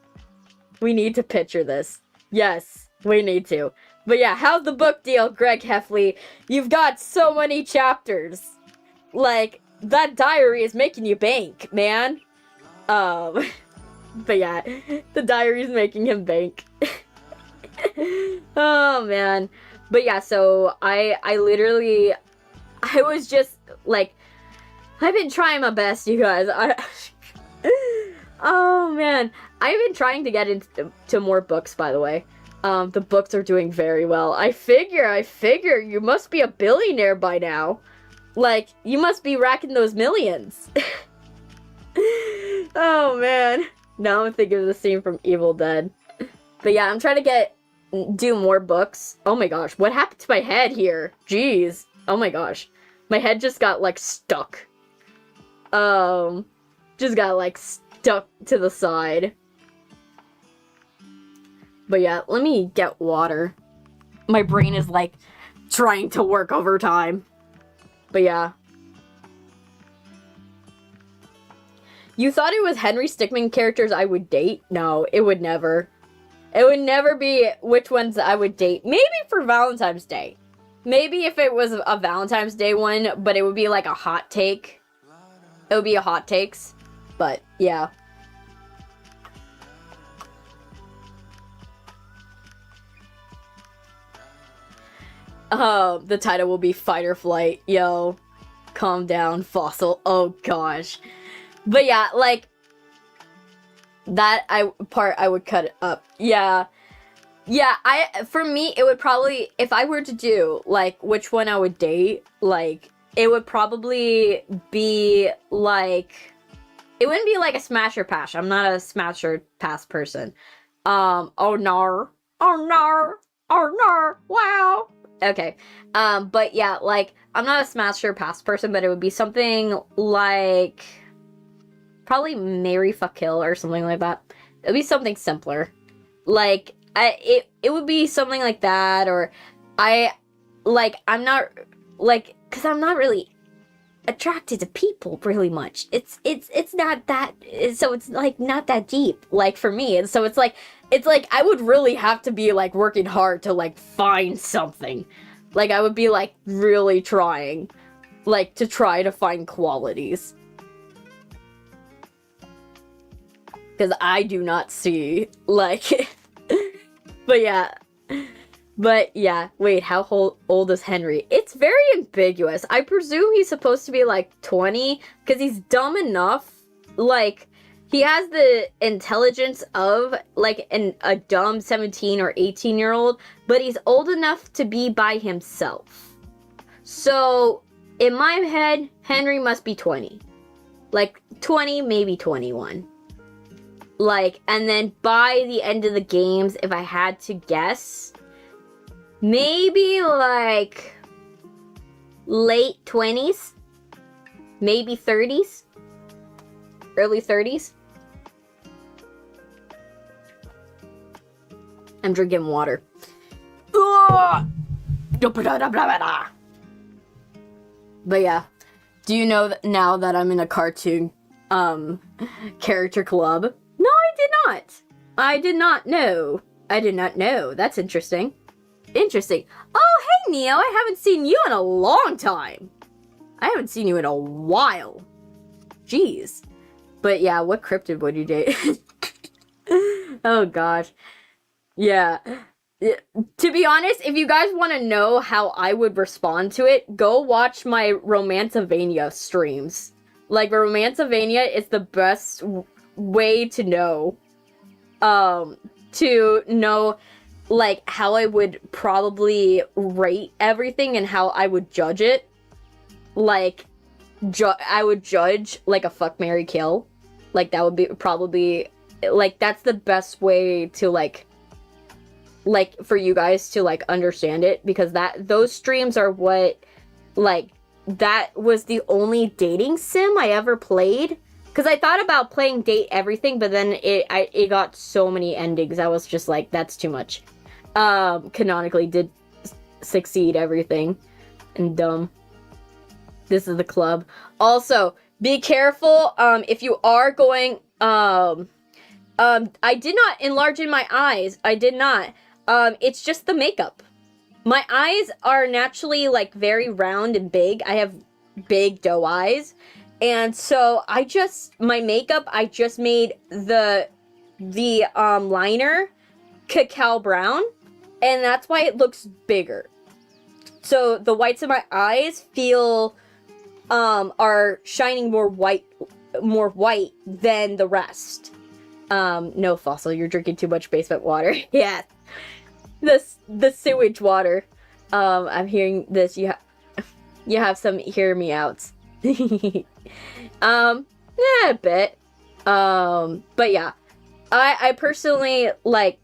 We need to picture this. Yes, we need to. But yeah, how's the book deal, Greg Heffley? You've got so many chapters. Like, that diary is making you bank, man. But yeah, the diary is making him bank. Oh, man. But yeah, so I was just, like, I've been trying my best, you guys. Oh, man. I've been trying to get into more books, by the way. The books are doing very well. I figure you must be a billionaire by now. Like, you must be racking those millions. Oh, man. Now I'm thinking of the scene from Evil Dead. But yeah, I'm trying to do more books. Oh my gosh, what happened to my head here? Jeez. Oh my gosh. My head just got, like, stuck. Just got, like, stuck to the side. But yeah, let me get water. My brain is, like, trying to work overtime. But yeah. You thought it was Henry Stickmin characters I would date? No, it would never. It would never be which ones I would date. Maybe for Valentine's Day. Maybe if it was a Valentine's Day one, but it would be like a hot take. It would be a hot takes. But, yeah. The title will be Fight or Flight. Yo, calm down, Fossil. Oh gosh. But yeah, like, that part I would cut it up. Yeah. Yeah, for me, it would probably, if I were to do, like, which one I would date, like, it would probably be, like, it wouldn't be like a smash or pass. I'm not a smash or pass person. Oh no. Oh no. Oh no. Wow. Okay. But yeah, like, I'm not a smash or pass person, but it would be something like, probably marry, fuck, kill, or something like that. It would be something simpler. Like, it would be something like that, or I'm not, like, because I'm not really attracted to people really much. It's not that, so it's, like, not that deep, like, for me. And so it's like I would really have to be, like, working hard to, like, find something. Like, I would be, like, really trying, like, to try to find qualities. Because I do not see, like, but yeah, wait, how old is Henry? It's very ambiguous. I presume he's supposed to be, like, 20, because he's dumb enough, like, he has the intelligence of, like, a dumb 17 or 18-year-old, but he's old enough to be by himself. So, in my head, Henry must be 20. Like, 20, maybe 21. Like, and then by the end of the games, if I had to guess, maybe, like, late 20s? Maybe 30s? Early 30s? I'm drinking water. But yeah, do you know that now that I'm in a cartoon character club? No, I did not. I did not know. I did not know. That's interesting. Interesting. Oh, hey, Neo. I haven't seen you in a long time. I haven't seen you in a while. Jeez. But yeah, what cryptid would you date? Oh gosh. Yeah. To be honest, if you guys want to know how I would respond to it, go watch my Romancevania streams. Like, Romancevania is the best way to know, like, how I would probably rate everything and how I would judge it. Like, I would judge, like, a fuck, marry, kill. Like, that would be probably, like, that's the best way to, like, for you guys to, like, understand it, because those streams are what, like, that was the only dating sim I ever played. Because I thought about playing Date Everything, but then it got so many endings, I was just like, that's too much. Canonically did Succeed Everything. And this is the club. Also, be careful, if you are going, I did not enlarge in my eyes. I did not. It's just the makeup. My eyes are naturally, like, very round and big. I have big doe eyes. And so my makeup, I just made the liner cacao brown. And that's why it looks bigger. So the whites of my eyes are shining more white than the rest. No, Fossil, you're drinking too much basement water. Yeah. The sewage water. I'm hearing this. You have some hear me outs. Yeah, a bit. But yeah, I personally like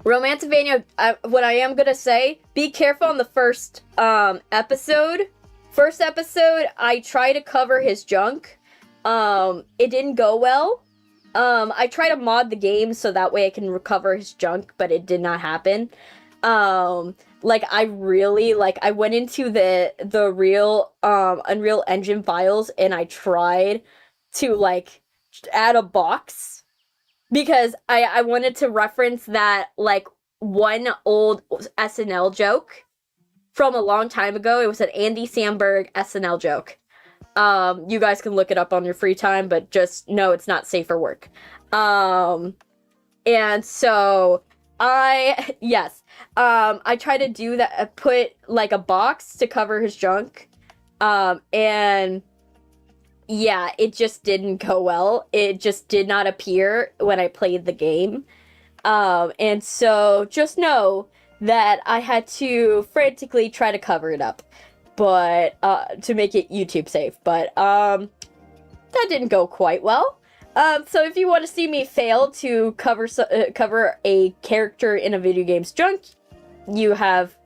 Romancevania. What I am gonna say: be careful on the first episode. First episode, I try to cover his junk. It didn't go well. I try to mod the game so that way I can recover his junk, but it did not happen. Like, I went into the real, Unreal Engine files, and I tried to, like, add a box, because I wanted to reference that, like, one old SNL joke from a long time ago. It was an Andy Samberg SNL joke. You guys can look it up on your free time, but just know it's not safe for work. And so I try to do that, put, like, a box to cover his junk. And yeah, it just didn't go well. It just did not appear when I played the game. And so just know that I had to frantically try to cover it up. But, to make it YouTube safe, but, that didn't go quite well. So if you want to see me fail to cover a character in a video game's junk, you have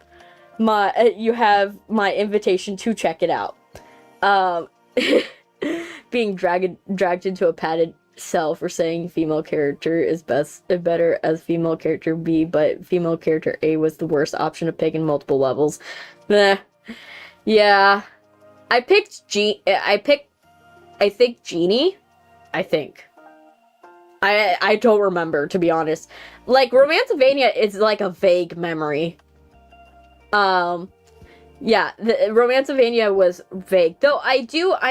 my invitation to check it out. Being dragged into a padded cell for saying female character is better as female character B, but female character A was the worst option to pick in multiple levels. Meh. Yeah, I think Genie. I think. I don't remember, to be honest. Like, Romancevania is like a vague memory. Yeah, the Romancevania was vague. Though I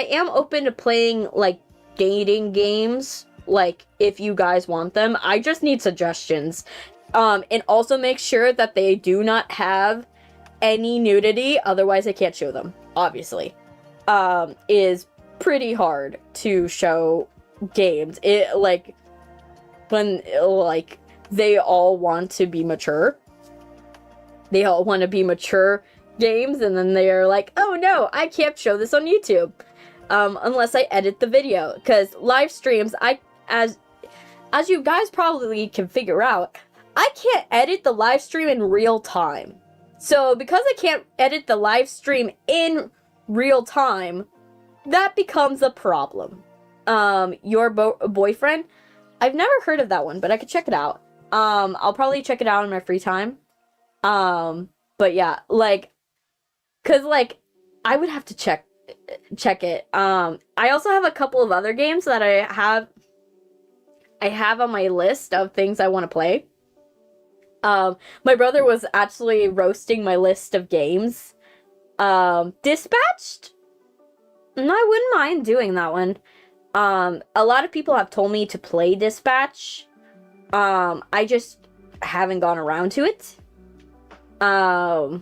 am open to playing, like, dating games, like, if you guys want them. I just need suggestions. And also make sure that they do not have any nudity, otherwise I can't show them, obviously. Is pretty hard to show games. It, like, when, like, they all want to be mature. They all want to be mature games, and then they're like, oh no, I can't show this on YouTube. Unless I edit the video. Because live streams, as you guys probably can figure out, I can't edit the live stream in real time. So, because I can't edit the live stream in real time, that becomes a problem. Your boyfriend? I've never heard of that one, but I could check it out. I'll probably check it out in my free time. But yeah, like, cause, like, I would have to check it. I also have a couple of other games that I have on my list of things I want to play. My brother was actually roasting my list of games. Dispatched? No, I wouldn't mind doing that one. A lot of people have told me to play Dispatch. I just haven't gone around to it. I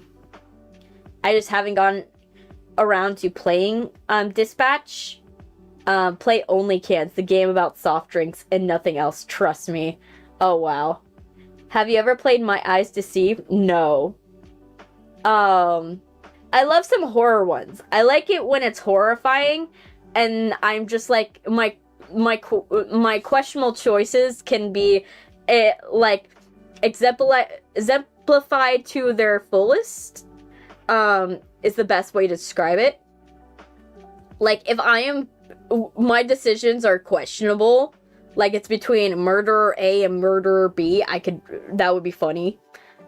just haven't gone around to playing Dispatch. Play Only Cans, the game about soft drinks and nothing else, trust me. Oh wow. Have you ever played My Eyes Deceive? No. I love some horror ones. I like it when it's horrifying and I'm just like my questionable choices can be like exemplified to their fullest. Is the best way to describe it. Like, if my decisions are questionable, like it's between murderer A and murderer B, that would be funny.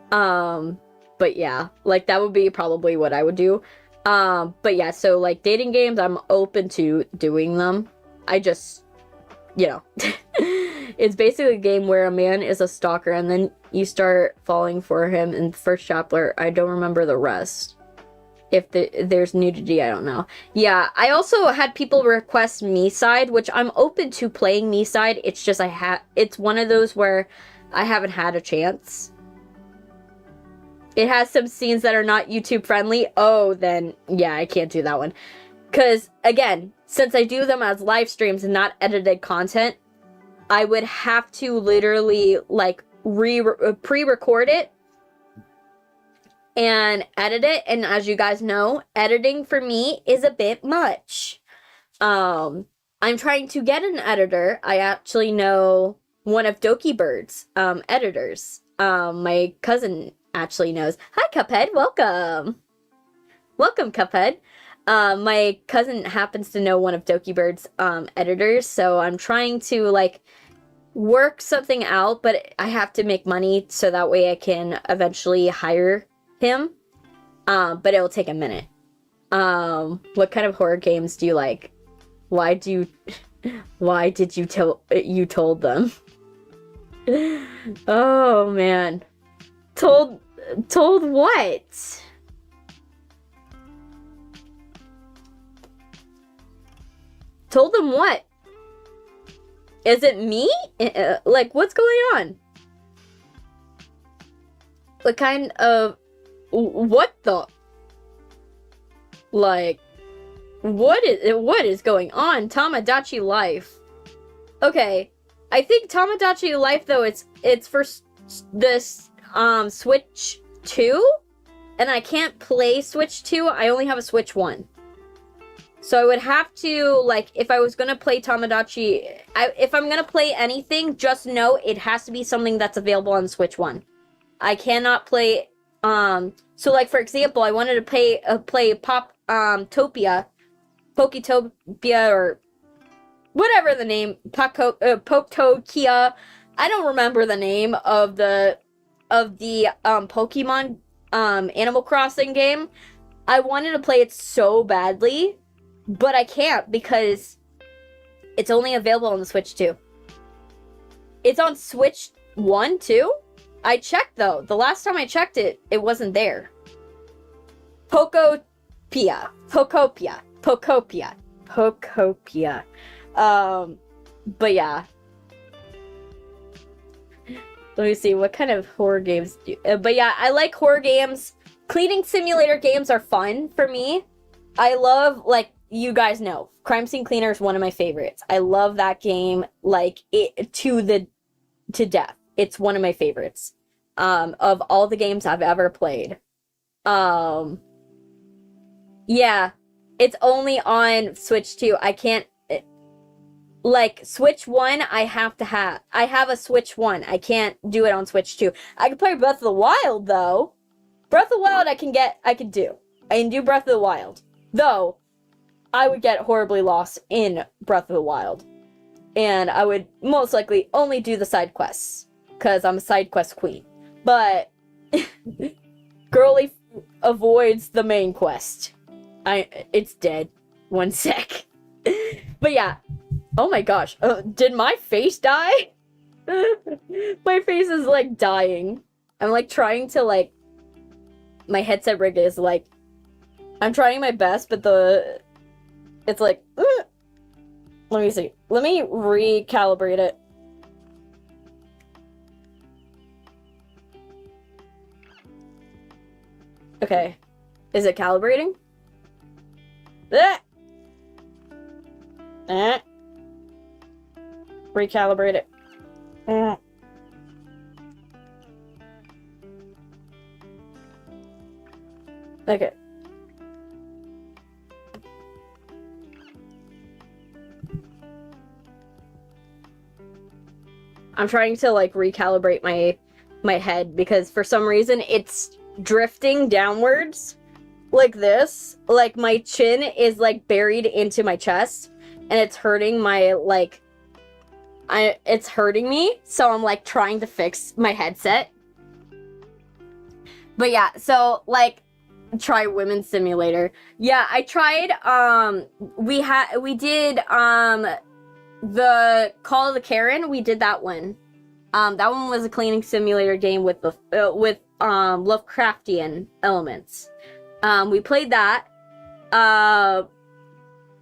But yeah, like that would be probably what I would do. But yeah, so like dating games, I'm open to doing them. I just, it's basically a game where a man is a stalker and then you start falling for him in the first chapter. I don't remember the rest. If there's nudity, I don't know. Yeah, I also had people request Me-Side, which I'm open to playing Me-Side. It's just it's one of those where I haven't had a chance. It has some scenes that are not YouTube friendly. Oh, then yeah, I can't do that one. Because again, since I do them as live streams and not edited content, I would have to literally like pre-record it and edit it, and as you guys know, editing for me is a bit much. I'm trying to get an editor. I actually know one of Doki Bird's editors. My cousin actually knows. Hi, Cuphead. Welcome. Welcome, Cuphead. My cousin happens to know one of Doki Bird's editors, so I'm trying to like work something out, but I have to make money so that way I can eventually hire him, but it'll take a minute. What kind of horror games do you like? Why did you told them? Oh man. Told what? Told them what? Is it me? Like, what's going on? What kind of... What the... Like... What is going on? Tamagotchi Life. Okay. I think Tamagotchi Life, though, it's for this, Switch 2? And I can't play Switch 2. I only have a Switch 1. So I would have to, like, if I was gonna play Tamagotchi... if I'm gonna play anything, just know it has to be something that's available on Switch 1. I cannot play... So, like, for example, I wanted to play Poketopia, or whatever the name, Poketokia. I don't remember the name of the Pokemon, Animal Crossing game. I wanted to play it so badly, but I can't because it's only available on the Switch 2. It's on Switch 1, too? I checked, though. The last time I checked it, it wasn't there. Pokopia. But yeah. Let me see, what kind of horror games do you... but yeah, I like horror games. Cleaning simulator games are fun for me. I love, like, you guys know, Crime Scene Cleaner is one of my favorites. I love that game, like, to death. It's one of my favorites. Of all the games I've ever played. Yeah. It's only on Switch 2. I can't... Like, Switch 1, I have a Switch 1. I can't do it on Switch 2. I can play Breath of the Wild, though. Breath of the Wild I can do. I can do Breath of the Wild. Though, I would get horribly lost in Breath of the Wild. And I would most likely only do the side quests. Because I'm a side quest queen. But, Girly avoids the main quest. It's dead. One sec. But yeah. Oh my gosh. Did my face die? My face is, like, dying. I'm, like, trying to, like... My headset rig is, like... I'm trying my best, but it's like, let me see. Let me recalibrate it. Okay. Is it calibrating? Recalibrate it. Okay. I'm trying to like recalibrate my head because for some reason it's drifting downwards like this. Like my chin is like buried into my chest and it's hurting my like it's hurting me, so I'm like trying to fix my headset. But yeah, so like try Women's Simulator. Yeah, I tried we did the Call of the Karen. We did that one. That one was a cleaning simulator game with the Lovecraftian elements. We played that.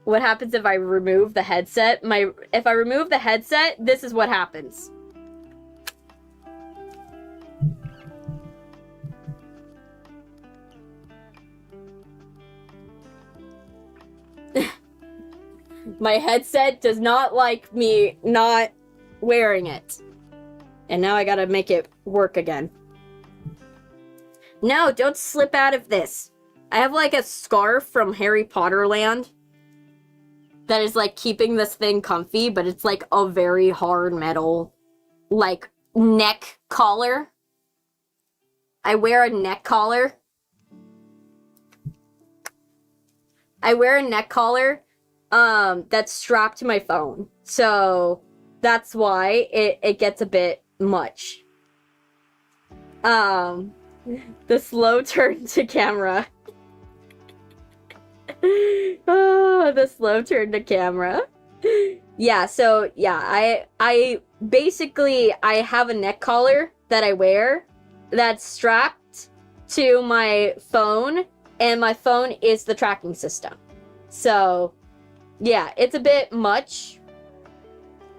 What happens if I remove the headset? If I remove the headset, this is what happens. My headset does not like me not wearing it. And now I gotta make it work again. No, don't slip out of this. I have like a scarf from Harry Potter Land that is like keeping this thing comfy, but it's like a very hard metal, like neck collar. I wear a neck collar. That's strapped to my phone. So that's why it gets a bit much. The slow turn to camera. Oh, the slow turn to camera. Yeah, so yeah, I basically I have a neck collar that I wear that's strapped to my phone, and my phone is the tracking system. So yeah, it's a bit much,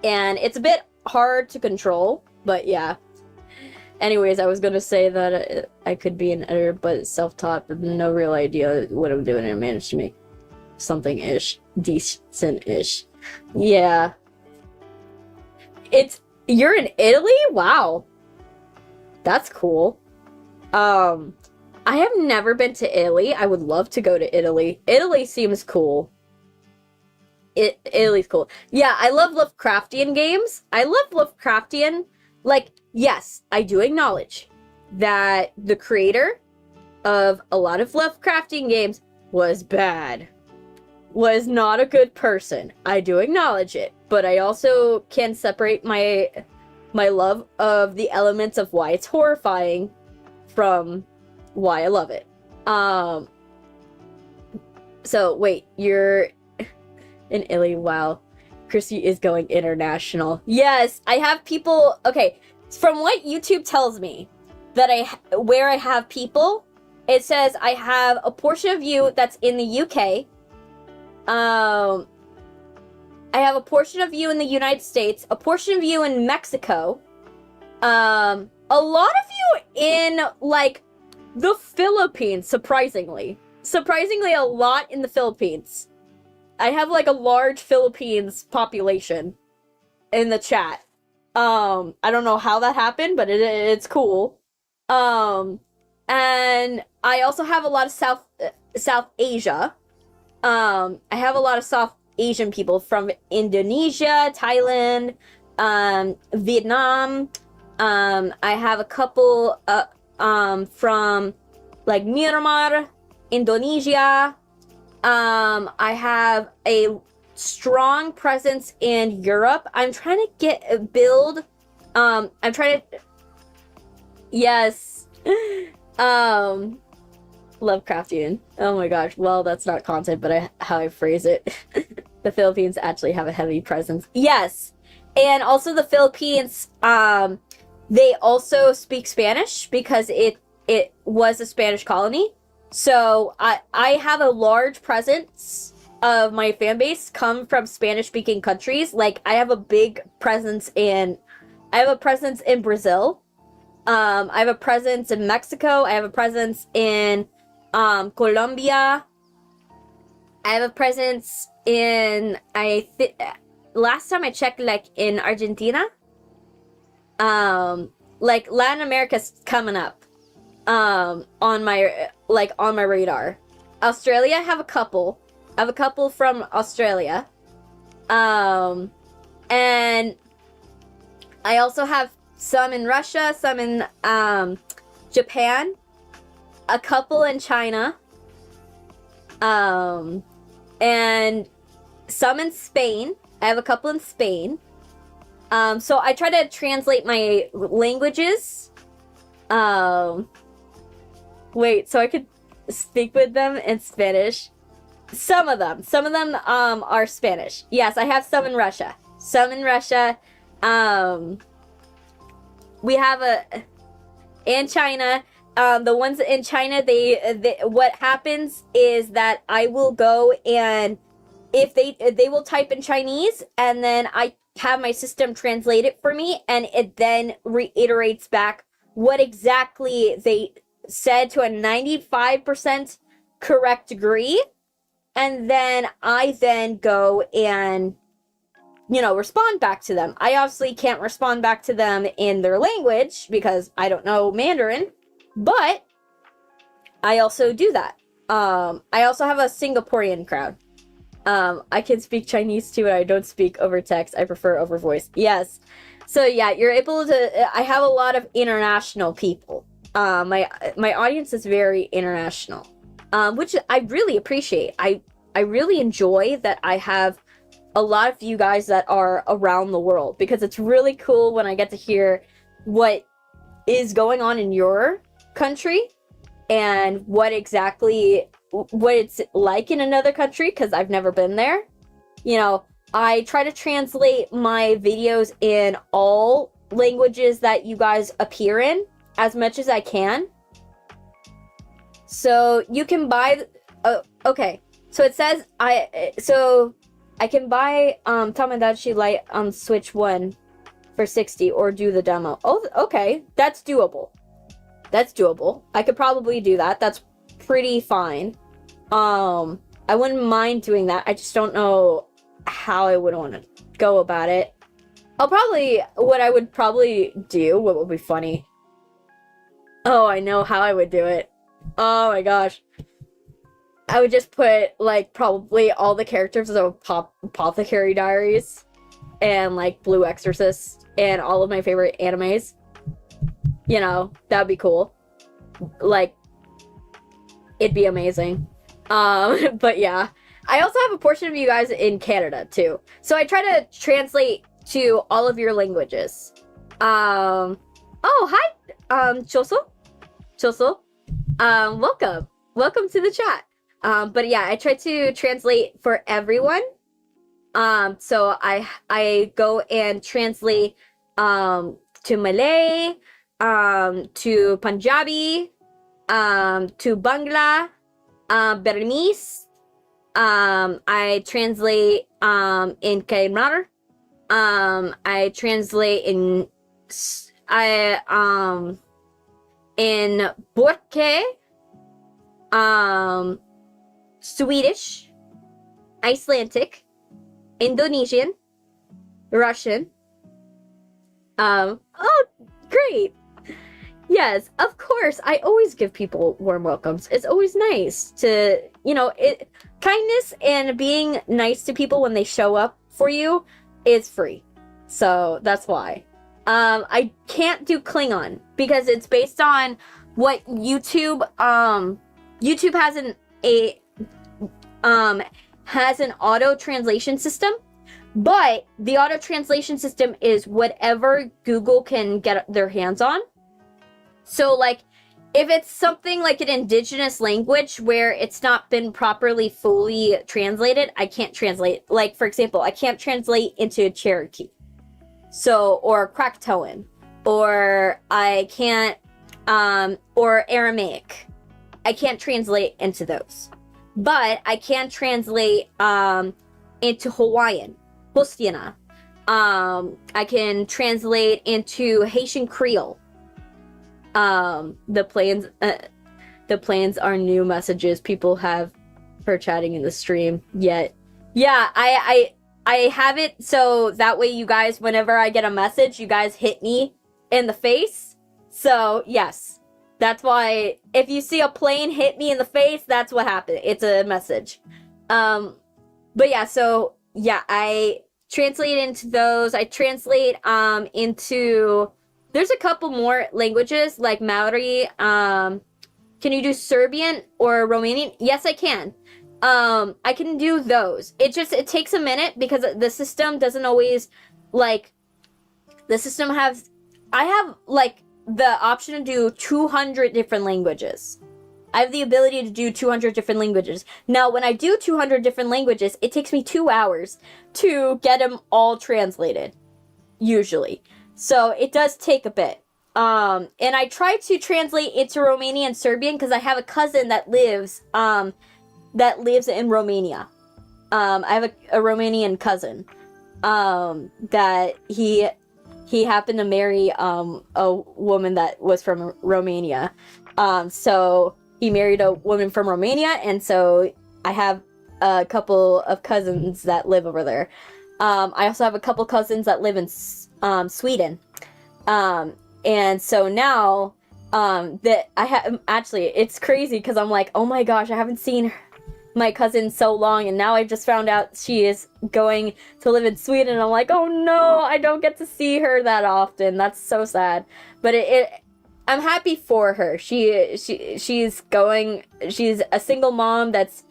and it's a bit hard to control, but yeah. Anyways, I was gonna say that I could be an editor, but self-taught, but no real idea what I'm doing, and I managed to make something-ish, decent-ish. Yeah. You're in Italy? Wow. That's cool. I have never been to Italy. I would love to go to Italy. Italy seems cool. Italy's cool. Yeah, I love Lovecraftian games. I love Lovecraftian. Like, yes, I do acknowledge that the creator of a lot of Lovecraftian games was bad. Was not a good person. I do acknowledge it. But I also can separate my love of the elements of why it's horrifying from why I love it. So, wait, you're in Italy, wow. Chrissy is going international. Yes, I have people, okay, from what YouTube tells me, that where I have people, it says I have a portion of you that's in the UK, I have a portion of you in the United States, a portion of you in Mexico, a lot of you in, like, the Philippines, surprisingly. Surprisingly, a lot in the Philippines. I have, like, a large Philippines population in the chat. I don't know how that happened, but it's cool. And I also have a lot of South Asia. I have a lot of South Asian people from Indonesia, Thailand, Vietnam. I have a couple from, like, Myanmar, Indonesia. I have a strong presence in Europe. I'm trying to build, I'm trying to, yes, Lovecraftian. Oh my gosh, well, that's not content, but how I phrase it. The Philippines actually have a heavy presence. Yes, and also the Philippines, they also speak Spanish because it was a Spanish colony. So I have a large presence of my fan base come from Spanish-speaking countries. Like, I have a big presence in Brazil. I have a presence in Mexico. I have a presence in Colombia. I have a presence in last time I checked, like, in Argentina. Like, Latin America's coming up on my radar. Australia, I have a couple. I have a couple from Australia. And I also have some in Russia, some in Japan, a couple in China, and some in Spain. I have a couple in Spain. So I try to translate my languages. Wait, so I could speak with them in Spanish. Some of them are Spanish. Yes, I have some in Russia. Some in Russia. We have in China. The ones in China, they what happens is that I will go, and if they will type in Chinese, and then I have my system translate it for me, and it then reiterates back what exactly they said to a 95% correct degree. And then I then go and, respond back to them. I obviously can't respond back to them in their language because I don't know Mandarin, but I also do that. I also have a Singaporean crowd. I can speak Chinese too, and I don't speak over text. I prefer over voice. Yes. So yeah, you're able to, I have a lot of international people. My audience is very international. Which I really appreciate. I really enjoy that I have a lot of you guys that are around the world, because it's really cool when I get to hear what is going on in your country and what it's like in another country, because I've never been there. I try to translate my videos in all languages that you guys appear in as much as I can. So you can buy, okay. So it says I can buy Tamagotchi Lite on Switch 1 for $60 or do the demo. Oh, okay. That's doable. That's doable. I could probably do that. That's pretty fine. I wouldn't mind doing that. I just don't know how I would want to go about it. What I would probably do, what would be funny. Oh, I know how I would do it. Oh my gosh. I would just put, like, probably all the characters of Apothecary Diaries and, like, Blue Exorcist and all of my favorite animes. That'd be cool. Like, it'd be amazing. But yeah. I also have a portion of you guys in Canada, too. So I try to translate to all of your languages. Oh, hi, Choso. Welcome. Welcome to the chat. But yeah, I try to translate for everyone. So I go and translate, to Malay, to Punjabi, to Bangla, Burmese. I translate, in Khmer. I translate in Burke, Swedish, Icelandic, Indonesian, Russian. Oh, great. Yes, of course. I always give people warm welcomes. It's always nice to, kindness and being nice to people when they show up for you is free. So that's why. I can't do Klingon because it's based on what YouTube has an auto translation system, but the auto translation system is whatever Google can get their hands on. So, like, if it's something like an indigenous language where it's not been properly fully translated, I can't translate. Like, for example, I can't translate into Cherokee. So, or Krakatoan. Or I can't, or Aramaic. I can't translate into those. but I can translate into Hawaiian, Hostiana. I can translate into Haitian Creole. The plans are new messages people have for chatting in the stream. Yet, yeah, I have it so that way you guys, whenever I get a message, you guys hit me in the face. So yes, that's why if you see a plane hit me in the face, that's what happened. It's a message. But yeah, so yeah, I translate into those. I translate into, there's a couple more languages like Maori. Can you do Serbian or Romanian? Yes, I can. I can do those. It takes a minute because the system doesn't always, like, the system has, I have, like, the option to do 200 different languages. I have the ability to do 200 different languages. Now, when I do 200 different languages, it takes me 2 hours to get them all translated, usually. So it does take a bit. And I try to translate into Romanian and Serbian because I have a cousin that lives in Romania. I have a Romanian cousin that he happened to marry a woman that was from Romania. So he married a woman from Romania, and so I have a couple of cousins that live over there. I also have a couple cousins that live in Sweden. And so now that I have, actually, it's crazy because I'm like, oh my gosh, I haven't seen my cousin so long, and now I just found out she is going to live in Sweden, and I'm like, oh no, I don't get to see her that often. That's so sad. But I'm happy for her. She's a single mom that's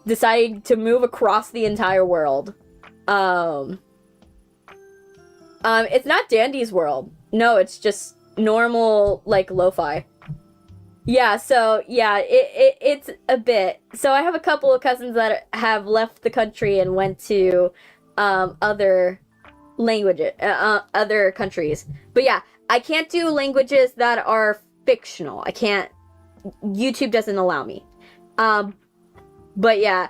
deciding to move across the entire world. It's not Dandy's world. No, it's just normal, like, lo-fi. Yeah, so, yeah, it's a bit. So I have a couple of cousins that have left the country and went to, other languages, other countries. But yeah, I can't do languages that are fictional. I can't, YouTube doesn't allow me. But yeah,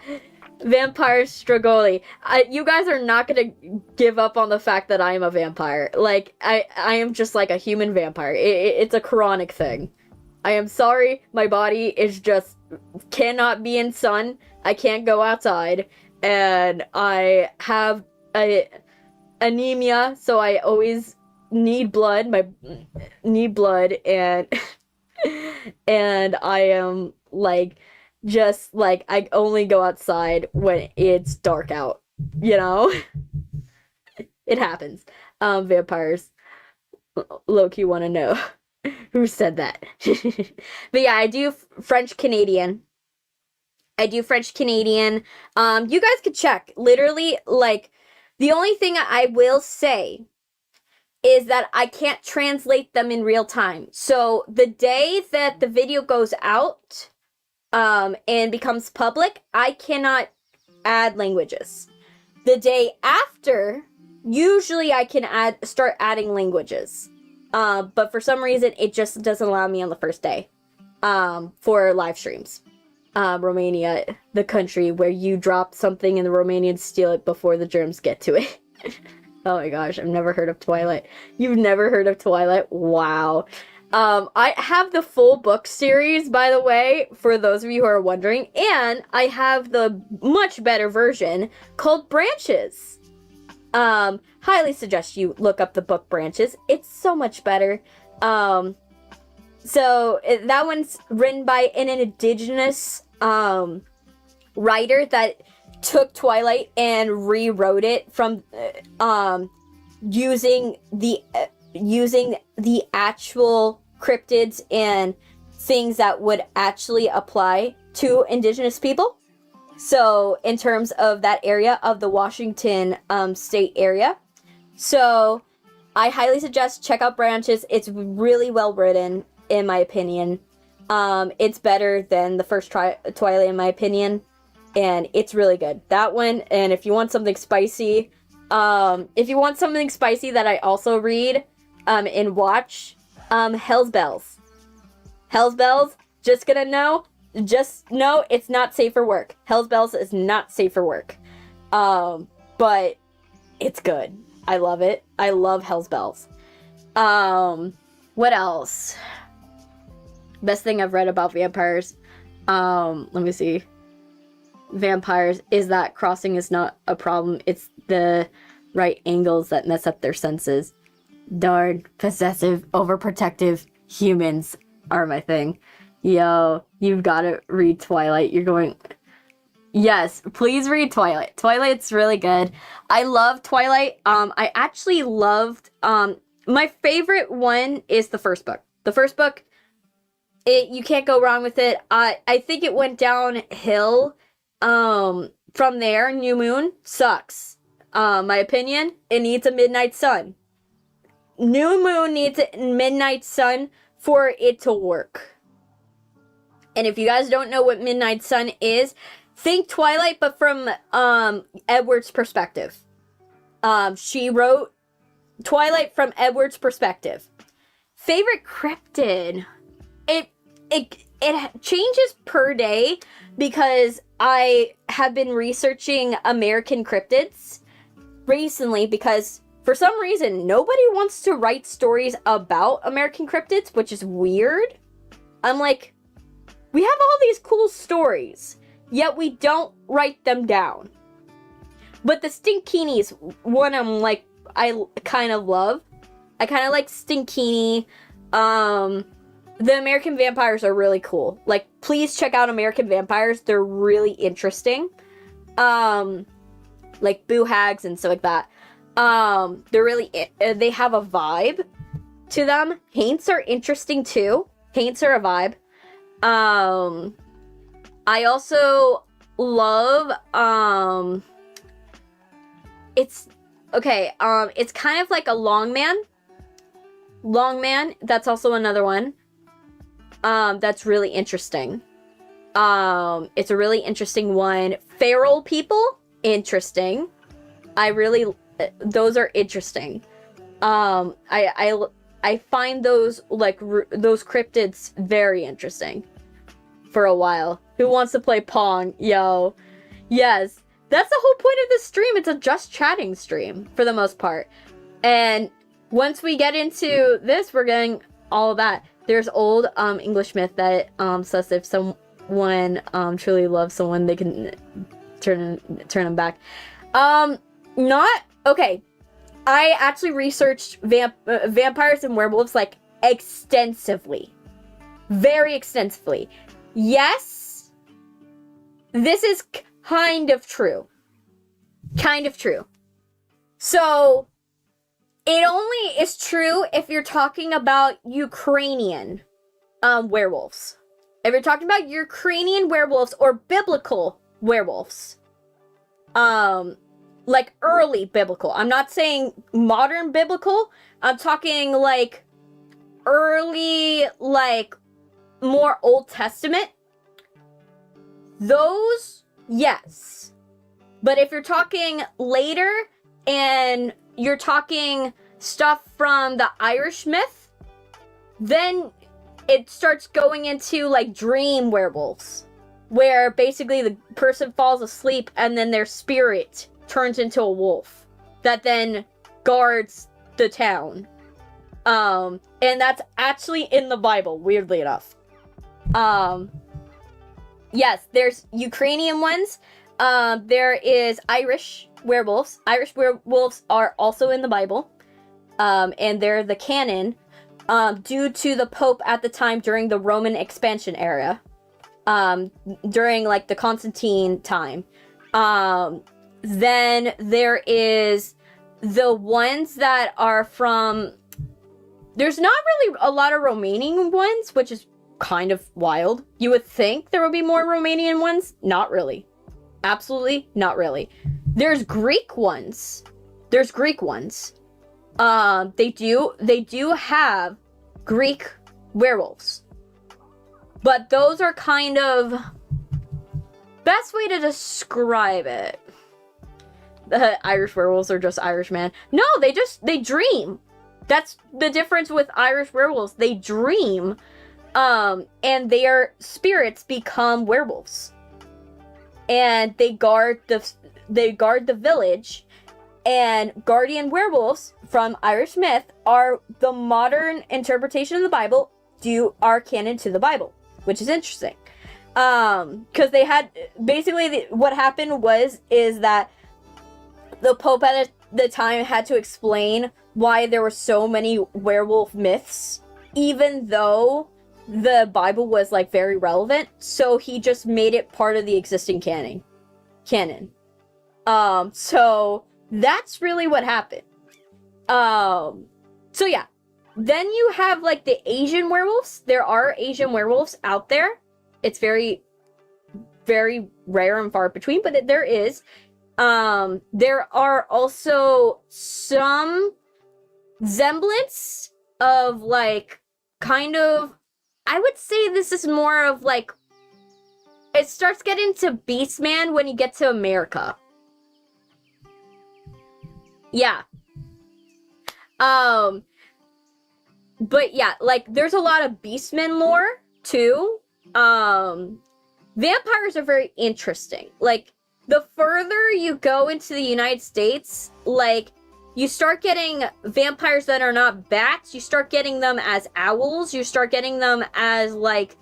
Vampire Stragoli. You guys are not gonna give up on the fact that I am a vampire. Like, I am just like a human vampire. It's a chronic thing. I am sorry, my body is just cannot be in sun. I can't go outside, and I have anemia, so I always need blood. And and I am like, just like, I only go outside when it's dark out. You know, it happens. Vampires low-key want to know. Who said that? But yeah, I do French Canadian. You guys could check. Literally, like, the only thing I will say is that I can't translate them in real time. So the day that the video goes out, and becomes public, I cannot add languages. The day after, usually I can start adding languages. But for some reason, it just doesn't allow me on the first day, for live streams. Romania, the country where you drop something and the Romanians steal it before the germs get to it. Oh my gosh, I've never heard of Twilight. You've never heard of Twilight? Wow. I have the full book series, by the way, for those of you who are wondering, and I have the much better version called Branches. Highly suggest you look up the book Branches. It's so much better. So that one's written by an indigenous writer that took Twilight and rewrote it from using the actual cryptids and things that would actually apply to indigenous people. So in terms of that area of the Washington state area. So I highly suggest check out Branches. It's really well written, in my opinion. It's better than the first Twilight, in my opinion. And it's really good. That one, and if you want something spicy, that I also read and watch, Hell's Bells. Hell's Bells, just gonna know, just know it's not safe for work. Hell's Bells is not safe for work. But it's good. I love it. I love Hell's Bells. What else? Best thing I've read about vampires. Let me see. Vampires is that crossing is not a problem. It's the right angles that mess up their senses. Darn, possessive, overprotective humans are my thing. Yo, you've got to read Twilight. You're going... Yes, please read Twilight. Twilight's really good. I love Twilight. I actually loved... my favorite one is the first book. The first book, you can't go wrong with it. I think it went downhill from there. New Moon sucks. My opinion, it needs a Midnight Sun. New Moon needs a Midnight Sun for it to work. And if you guys don't know what Midnight Sun is, think Twilight, but from Edward's perspective. She wrote Twilight from Edward's perspective. Favorite cryptid? It changes per day because I have been researching American cryptids recently because for some reason nobody wants to write stories about American cryptids, which is weird. I'm like, we have all these cool stories, yet we don't write them down. But the Stinkinis one I kind of love. I kind of like Stinkini. The American vampires are really cool. Like, please check out American vampires. They're really interesting. Like Boo Hags and stuff like that. They're really, they have a vibe to them. Haints are interesting too. Haints are a vibe. I also love, it's kind of like a Longman. Longman, that's also another one. That's really interesting. It's a really interesting one. Feral people, interesting. Those are interesting. I find those, those cryptids very interesting. For a while. Who wants to play Pong? Yo. Yes. That's the whole point of this stream. It's a just chatting stream, for the most part. And once we get into this, we're getting all of that. There's old English myth that says if someone truly loves someone, they can turn them back. Okay. I actually researched vampires and werewolves extensively. Very extensively. Yes, this is kind of true. Kind of true. So, it only is true if you're talking about Ukrainian werewolves. If you're talking about Ukrainian werewolves or biblical werewolves. Like early biblical. I'm not saying modern biblical. I'm talking early, more Old Testament. Those, yes. But if you're talking later and you're talking stuff from the Irish myth, then it starts going into dream werewolves, where basically the person falls asleep and then their spirit turns into a wolf that then guards the town. And that's actually in the Bible, weirdly enough. Yes, there's Ukrainian ones. There is Irish werewolves. Irish werewolves are also in the Bible. And they're the canon, due to the Pope at the time during the Roman expansion era. During the Constantine time. Then there is the ones that are from... There's not really a lot of Romanian ones, which is kind of wild. You would think there would be more Romanian ones. Not really. Absolutely not really. There's Greek ones. They do have Greek werewolves. But those are kind of... Best way to describe it. The Irish werewolves are just Irish, man. No, they dream. That's the difference with Irish werewolves. They dream. And their spirits become werewolves. And they guard the village. And guardian werewolves from Irish myth are the modern interpretation of the Bible, are canon to the Bible, which is interesting. Because they had, basically what happened is that the Pope at the time had to explain why there were so many werewolf myths, even though the Bible was like very relevant. So he just made it part of the existing canon. So that's really what happened. So yeah. Then you have like the Asian werewolves. There are Asian werewolves out there. It's very, very rare and far between, but there is. There are also some semblance of like kind of, I would say this is more of like, it starts getting to Beastman when you get to America. Yeah. But yeah, like there's a lot of Beastman lore too. Vampires are very interesting. Like the further you go into the United States, like you start getting vampires that are not bats. You start getting them as owls. You start getting them as like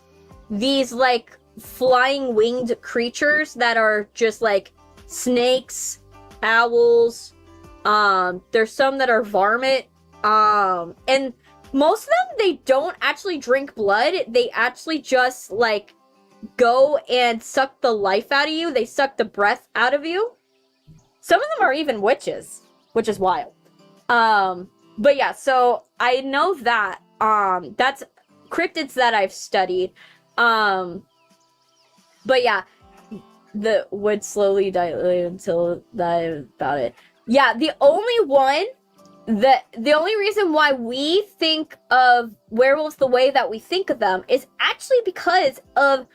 these like flying winged creatures that are just like snakes, owls. There's some that are varmint. And most of them, they don't actually drink blood. They actually just like go and suck the life out of you. They suck the breath out of you. Some of them are even witches, which is wild. But yeah, so I know that, that's cryptids that I've studied. But yeah, the would slowly dilate until that about it. Yeah, the only reason why we think of werewolves the way that we think of them is actually because of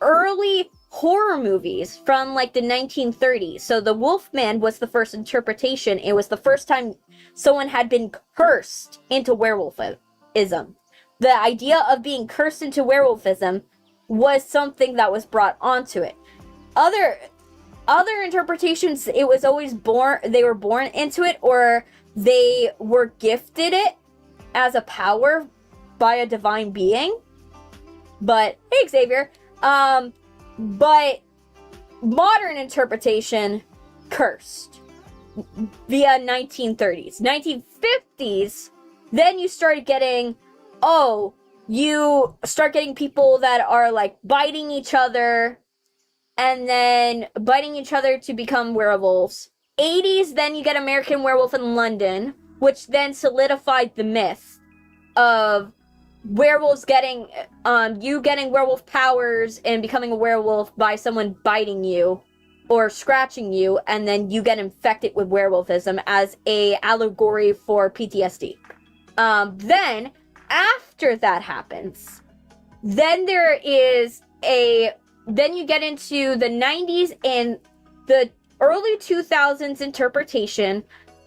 early horror movies from like the 1930s. So the Wolfman was the first interpretation. It was the first time someone had been cursed into werewolfism. The idea of being cursed into werewolfism was something that was brought onto it. Other interpretations, it was always they were born into it, or they were gifted it as a power by a divine being. But, hey Xavier, but modern interpretation, cursed via 1930s. 1950s, then you started getting, you start getting people that are like biting each other and then biting each other to become werewolves. 80s, then you get American Werewolf in London, which then solidified the myth of werewolves getting, you getting werewolf powers and becoming a werewolf by someone biting you or scratching you, and then you get infected with werewolfism as a allegory for PTSD. Then, after that happens, then then you get into the 90s and the early 2000s interpretation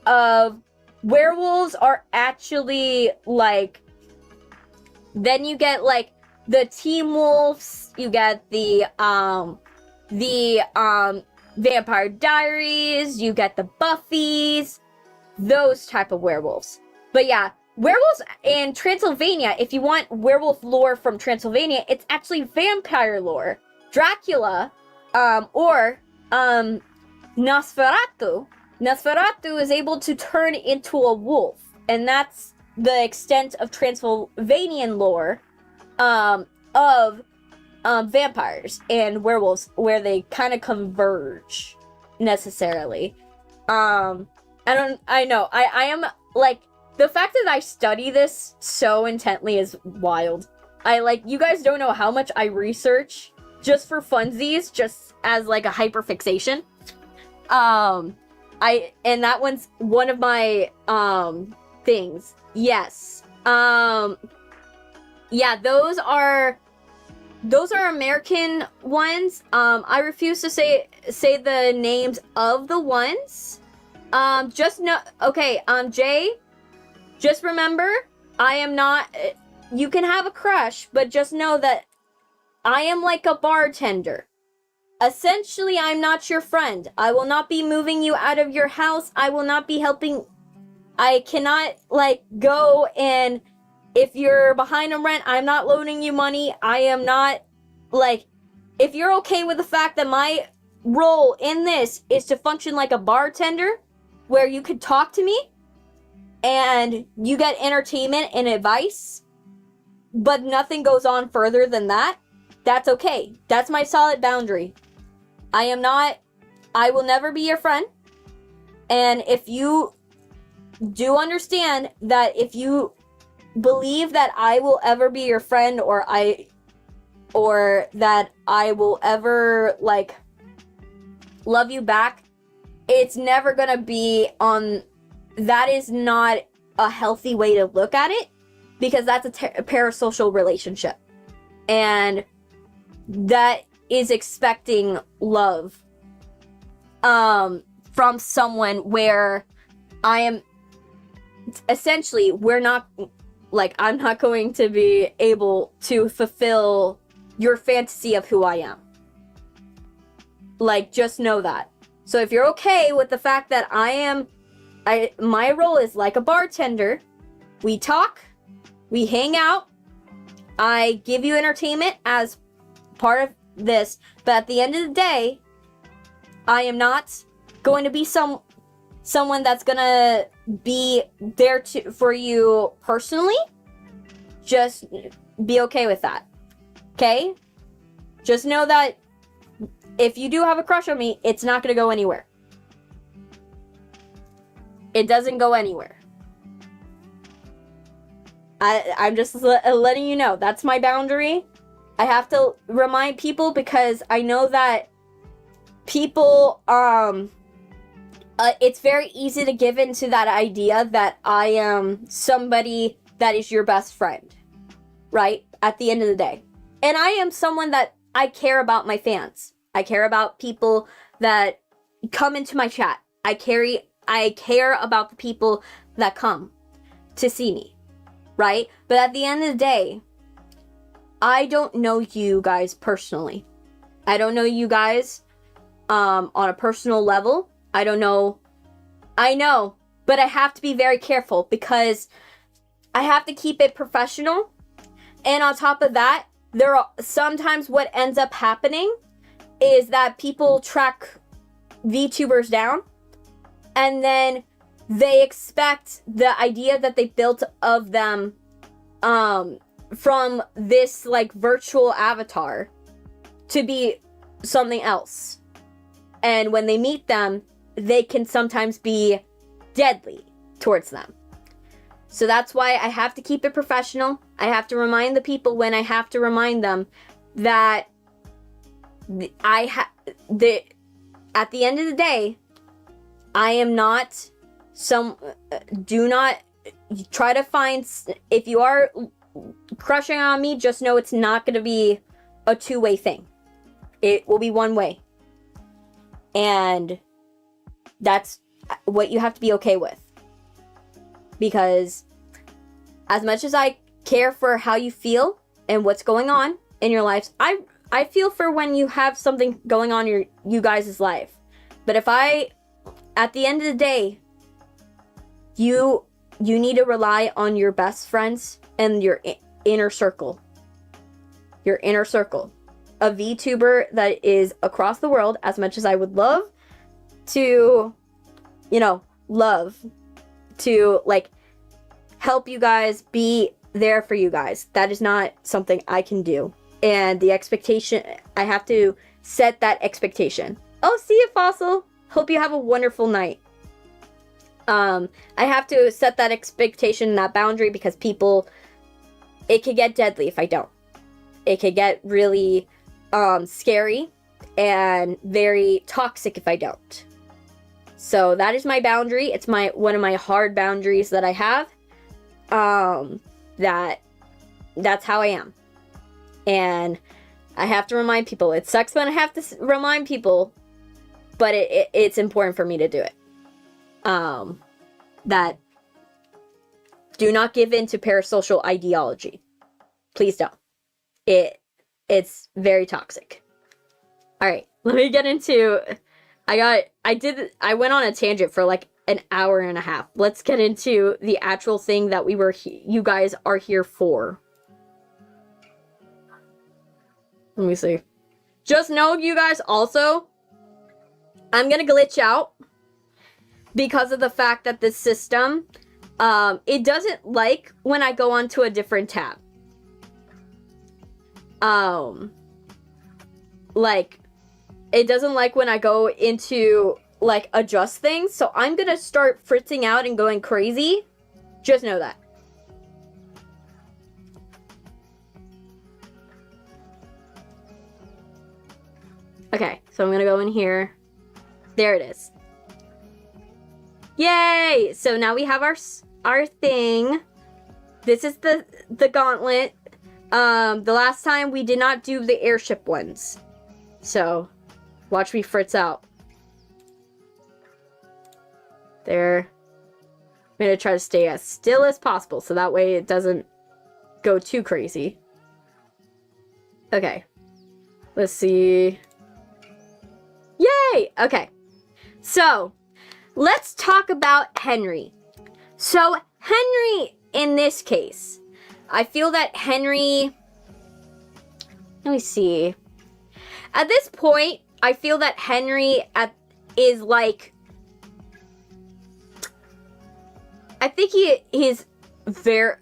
of werewolves are actually like, then you get like the Teen Wolves, you get the Vampire Diaries, you get the Buffys, those type of werewolves. But yeah, werewolves in Transylvania, if you want werewolf lore from Transylvania, it's actually vampire lore. Dracula, or Nosferatu. Nosferatu is able to turn into a wolf, and that's the extent of Transylvanian lore of vampires and werewolves, where they kind of converge necessarily. I am like, the fact that I study this so intently is wild. You guys don't know how much I research just for funsies, just as like a hyperfixation. And that one's one of my things. Yes. Yeah, those are American ones. I refuse to say the names of the ones. Jay, just remember, I am not you can have a crush, but just know that I am like a bartender. Essentially, I'm not your friend. I will not be moving you out of your house. I will not be helping. I cannot, like, go and if you're behind on rent, I'm not loaning you money. I am not, like, if you're okay with the fact that my role in this is to function like a bartender, where you could talk to me, and you get entertainment and advice, but nothing goes on further than that, that's okay. That's my solid boundary. I will never be your friend. And if you do understand that if you believe that I will ever be your friend or that I will ever, like, love you back, it's never gonna be on, that is not a healthy way to look at it, because that's a parasocial relationship. And that is expecting love from someone where I am essentially, we're not, like, I'm not going to be able to fulfill your fantasy of who I am. Like, just know that. So if you're okay with the fact that my role is like a bartender, we talk, we hang out, I give you entertainment as part of this, but at the end of the day, I am not going to be someone that's gonna be there for you personally. Just be okay with that. Okay? Just know that if you do have a crush on me, it's not gonna go anywhere. It doesn't go anywhere. I'm just letting you know, that's my boundary. I have to remind people because I know that people, it's very easy to give into that idea that I am somebody that is your best friend, right? At the end of the day. And I am someone that I care about my fans. I care about people that come into my chat. I care about the people that come to see me, right? But at the end of the day, I don't know you guys personally. I don't know you guys on a personal level. I know, but I have to be very careful because I have to keep it professional. And on top of that, there are sometimes what ends up happening is that people track VTubers down and then they expect the idea that they built of them from this, like, virtual avatar to be something else. And when they meet them, they can sometimes be deadly towards them. So that's why I have to keep it professional. I have to remind the people when I have to remind them that at the end of the day, I am not do not try to find, if you are crushing on me, just know it's not going to be a two-way thing. It will be one way. And that's what you have to be okay with. Because as much as I care for how you feel and what's going on in your lives, I feel for when you have something going on in you guys' life. But if at the end of the day, you need to rely on your best friends and your inner circle. Your inner circle. A VTuber that is across the world, as much as I would love to, like, help you guys, be there for you guys. That is not something I can do. And the expectation, I have to set that expectation. Oh, see you, Fossil. Hope you have a wonderful night. I have to set that expectation, that boundary, because it could get deadly if I don't. It could get really scary and very toxic if I don't. So that is my boundary. It's one of my hard boundaries that I have. That's how I am. And I have to remind people. It sucks when I have to remind people, but it's important for me to do it. That do not give in to parasocial ideology. Please don't. It's very toxic. All right, let me get into. I went on a tangent for like an hour and a half. Let's get into the actual thing that you guys are here for. Let me see. Just know, you guys, also, I'm gonna glitch out because of the fact that this system, it doesn't like when I go onto a different tab. Like, it doesn't like when I go into, like, adjust things. So I'm gonna start fritzing out and going crazy. Just know that. Okay, so I'm gonna go in here. There it is. Yay! So now we have our thing. This is the gauntlet. The last time we did not do the airship ones. So, watch me fritz out. There. I'm gonna try to stay as still as possible so that way it doesn't go too crazy. Okay. Let's see. Yay! Okay. So, let's talk about Henry. So, Henry, in this case, I feel that Henry... Let me see. At this point, I feel that Henry is like... I think he's very...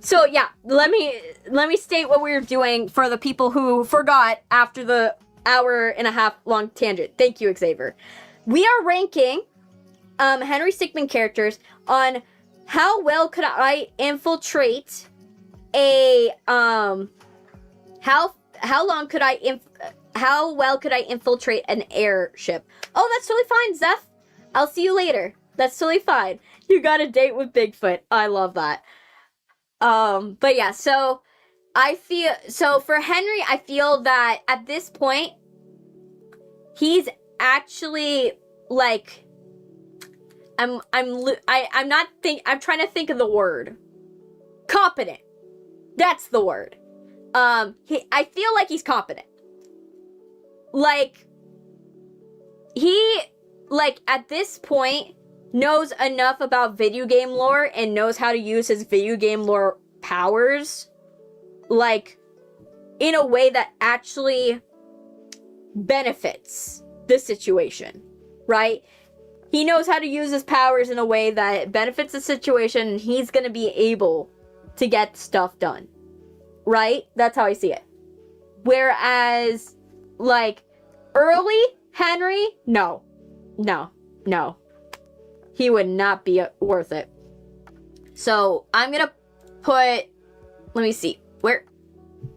So, yeah, let me state what we were doing for the people who forgot after the hour-and-a-half long tangent. Thank you, Xavier. We are ranking Henry Stickmin Characters on how well could I infiltrate a how well could I infiltrate an airship? Oh, that's totally fine, Zeph. I'll see you later. That's totally fine. You got a date with Bigfoot. I love that. But yeah, so for Henry, I feel that at this point, he's actually like, I'm trying to think of the word. Competent. That's the word. I feel like he's competent. Like, he, like, at this point, knows enough about video game lore and knows how to use his video game lore powers, like, in a way that actually benefits the situation, right? He knows how to use his powers in a way that benefits the situation, and he's gonna be able to get stuff done, right? That's how I see it. Whereas, like, early Henry, no. He would not be worth it. So, I'm gonna put, let me see,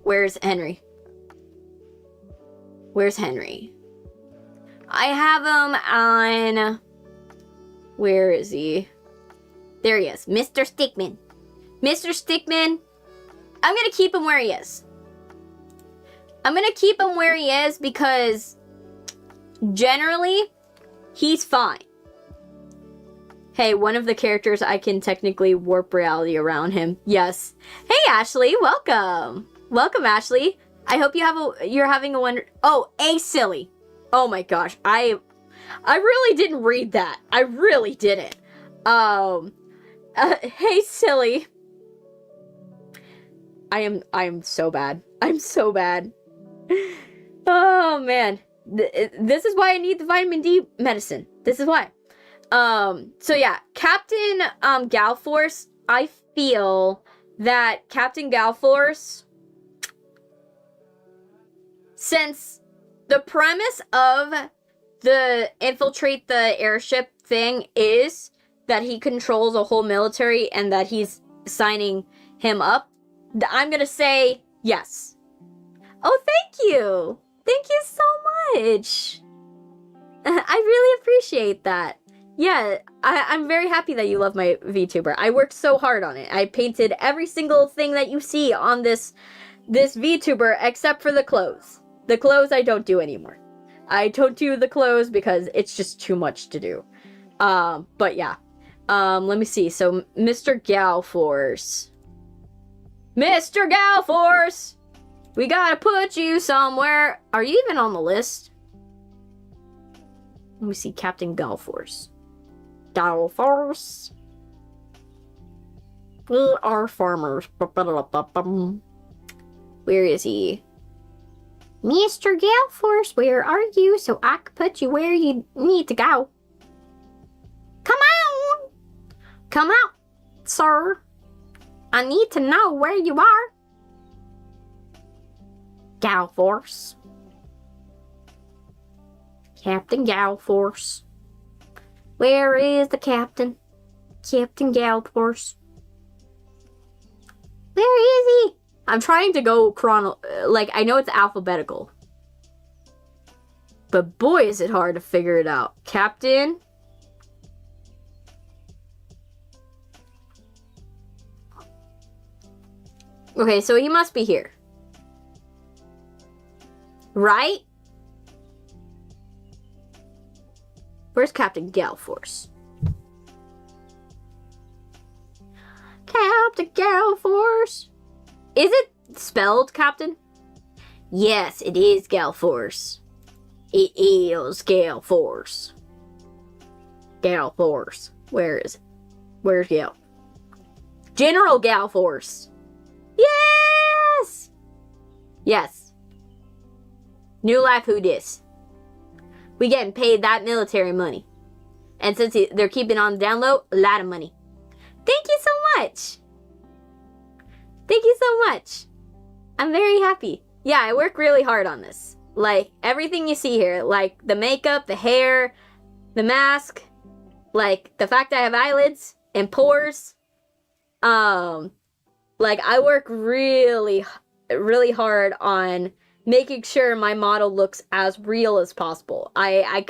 where's Henry? Where's Henry? I have him on, where is he? There he is, Mr. Stickmin. Mr. Stickmin, I'm gonna keep him where he is. I'm gonna keep him where he is because generally, he's fine. Hey, one of the characters I can technically warp reality around him. Yes. Hey, Ashley, welcome. Welcome, Ashley. I hope you're having a wonder. Oh, A silly. Oh my gosh, I really didn't read that. I really didn't. Hey, silly. I am so bad. I'm so bad. Oh man, this is why I need the vitamin D medicine. This is why. So yeah, Captain Galforce, I feel that Captain Galforce, since the premise of the infiltrate the airship thing is that he controls a whole military and that he's signing him up, I'm gonna say yes. Oh, thank you. Thank you so much. I really appreciate that. Yeah, I'm very happy that you love my VTuber. I worked so hard on it. I painted every single thing that you see on this VTuber except for the clothes. The clothes I don't do anymore. I don't do the clothes because it's just too much to do. But yeah. Let me see. So, Mr. Galforce. Mr. Galforce! We gotta put you somewhere. Are you even on the list? Let me see, Captain Galforce. Galforce. We are farmers. Where is he? Mr. Galforce, where are you? So I can put you where you need to go. Come on! Come out, sir. I need to know where you are. Galforce. Captain Galforce. Where is the captain? Captain Galforce. Where is he? I'm trying to go like, I know it's alphabetical. But boy, is it hard to figure it out. Captain. Okay, so he must be here. Right? Where's Captain Galforce? Captain Galforce. Is it spelled Captain? Yes, it is Galforce. It is Galforce. Galforce. Where is it? Where's Gal? General Galforce. Yes! Yes. New life, who dis? We getting paid that military money. And since they're keeping on the down low, a lot of money. Thank you so much. Thank you so much. I'm very happy. Yeah, I work really hard on this. Like, everything you see here. Like, the makeup, the hair, the mask. Like, the fact I have eyelids and pores. Like, I work really, really hard on making sure my model looks as real as possible. I'm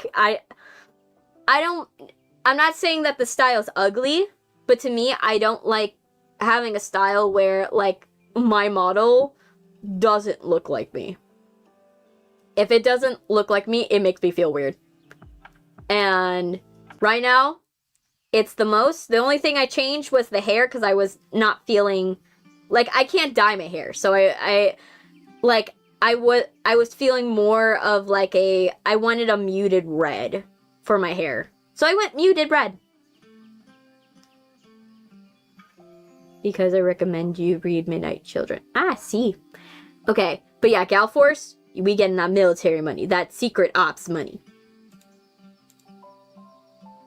not saying that the style is ugly, but to me, I don't like having a style where, like, my model doesn't look like me. If it doesn't look like me, it makes me feel weird. And right now, it's the most. The only thing I changed was the hair, because I was not feeling, like, I can't dye my hair. So I was feeling more of like I wanted a muted red for my hair. So I went muted red. Because I recommend you read Midnight Children. Ah, see. Okay, but yeah, Galforce, we getting that military money. That secret ops money.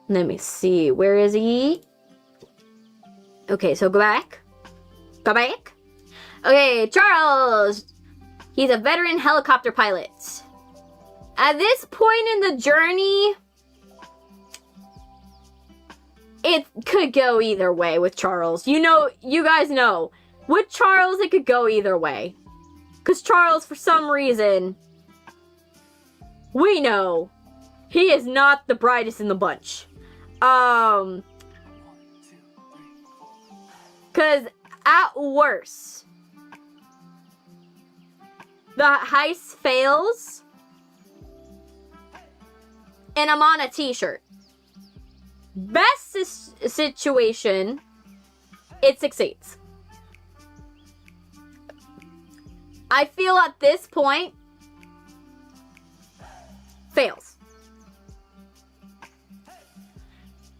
Let me see. Where is he? Okay, so go back. Go back. Okay, Charles. He's a veteran helicopter pilot. At this point in the journey, it could go either way with Charles. You know, you guys know. With Charles, it could go either way. Because Charles, for some reason, we know he is not the brightest in the bunch. Because at worst, the heist fails, and I'm on a t-shirt. Best situation, it succeeds. I feel at this point, fails.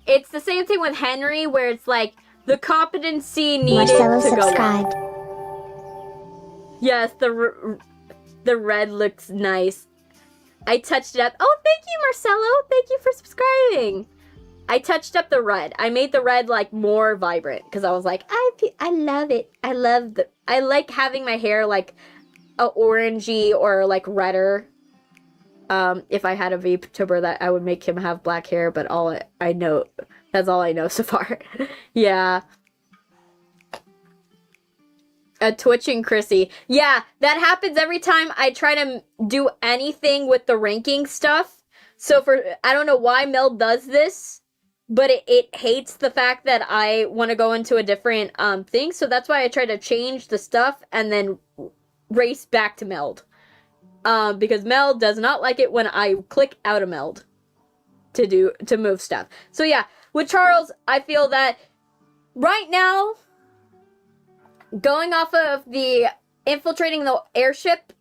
It's the same thing with Henry, where it's like, the competency needed to go up. Yes, the red looks nice. I touched it up. Oh, thank you, Marcelo. Thank you for subscribing. I touched up the red. I made the red, like, more vibrant. Because I was like, I love it. I like having my hair, like, a orangey or, like, redder. If I had a VTuber, that I would make him have black hair. But all I know, that's all I know so far. Yeah. A twitching Chrissy. Yeah, that happens every time I try to do anything with the ranking stuff. So I don't know why Mel does this, but it hates the fact that I want to go into a different thing. So that's why I try to change the stuff and then race back to meld. Because Meld does not like it when I click out of Meld to move stuff. So yeah, with Charles, I feel that right now, Going off of the infiltrating the airship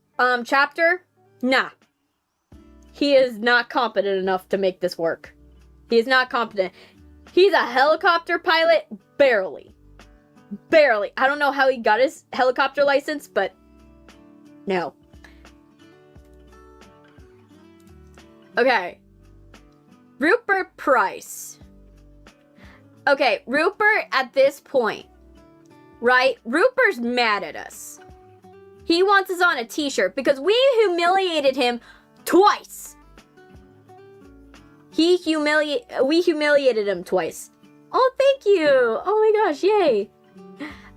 chapter, nah. He is not competent enough to make this work. He is not competent. He's a helicopter pilot, barely. Barely. I don't know how he got his helicopter license, but no. Okay. Rupert Price. Okay, Rupert at this point, right? Rupert's mad at us. He wants us on a t-shirt because we humiliated him twice. We humiliated him twice. Oh, thank you. Oh my gosh, yay.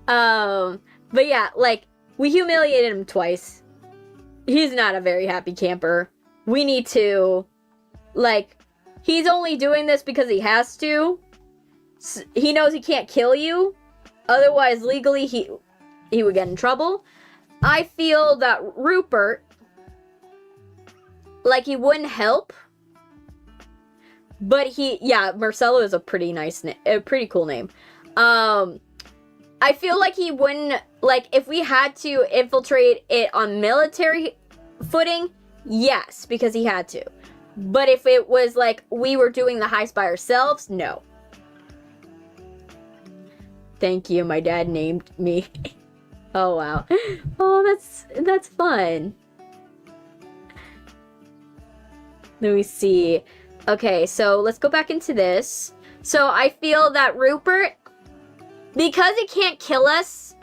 But yeah, like, we humiliated him twice. He's not a very happy camper. We need to, like, he's only doing this because he has to. He knows he can't kill you. Otherwise, legally, he would get in trouble. I feel that Rupert, like, he wouldn't help. But yeah, Marcelo is a pretty nice name, a pretty cool name. I feel like he wouldn't, like, if we had to infiltrate it on military footing, yes, because he had to. But if it was like we were doing the heist by ourselves, no. Thank you, my dad named me. Oh, wow. Oh, that's fun. Let me see. Okay, so let's go back into this. So I feel that Rupert, because he can't kill us,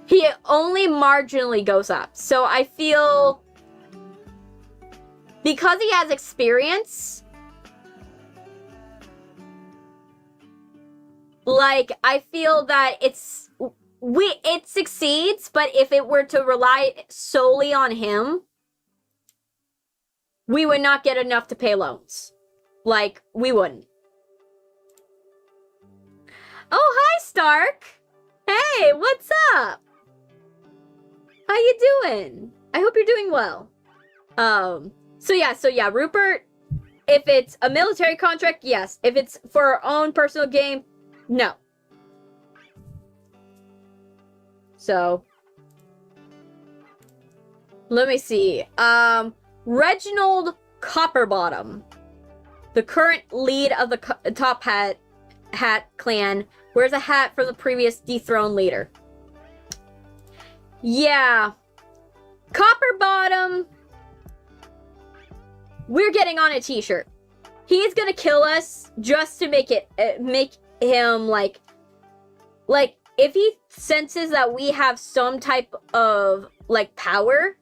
he only marginally goes up. So I feel, because he has experience, like, I feel that it succeeds, but if it were to rely solely on him, we would not get enough to pay loans. Like, we wouldn't. Oh, hi, Stark! Hey, what's up? How you doing? I hope you're doing well. So yeah, Rupert, if it's a military contract, yes. If it's for our own personal game, no. So, let me see. Reginald Copperbottom, the current lead of the Top Hat clan, wears a hat from the previous dethroned leader. Yeah. Copperbottom, we're getting on a t-shirt. He's gonna kill us just to make him like if he senses that we have some type of like power,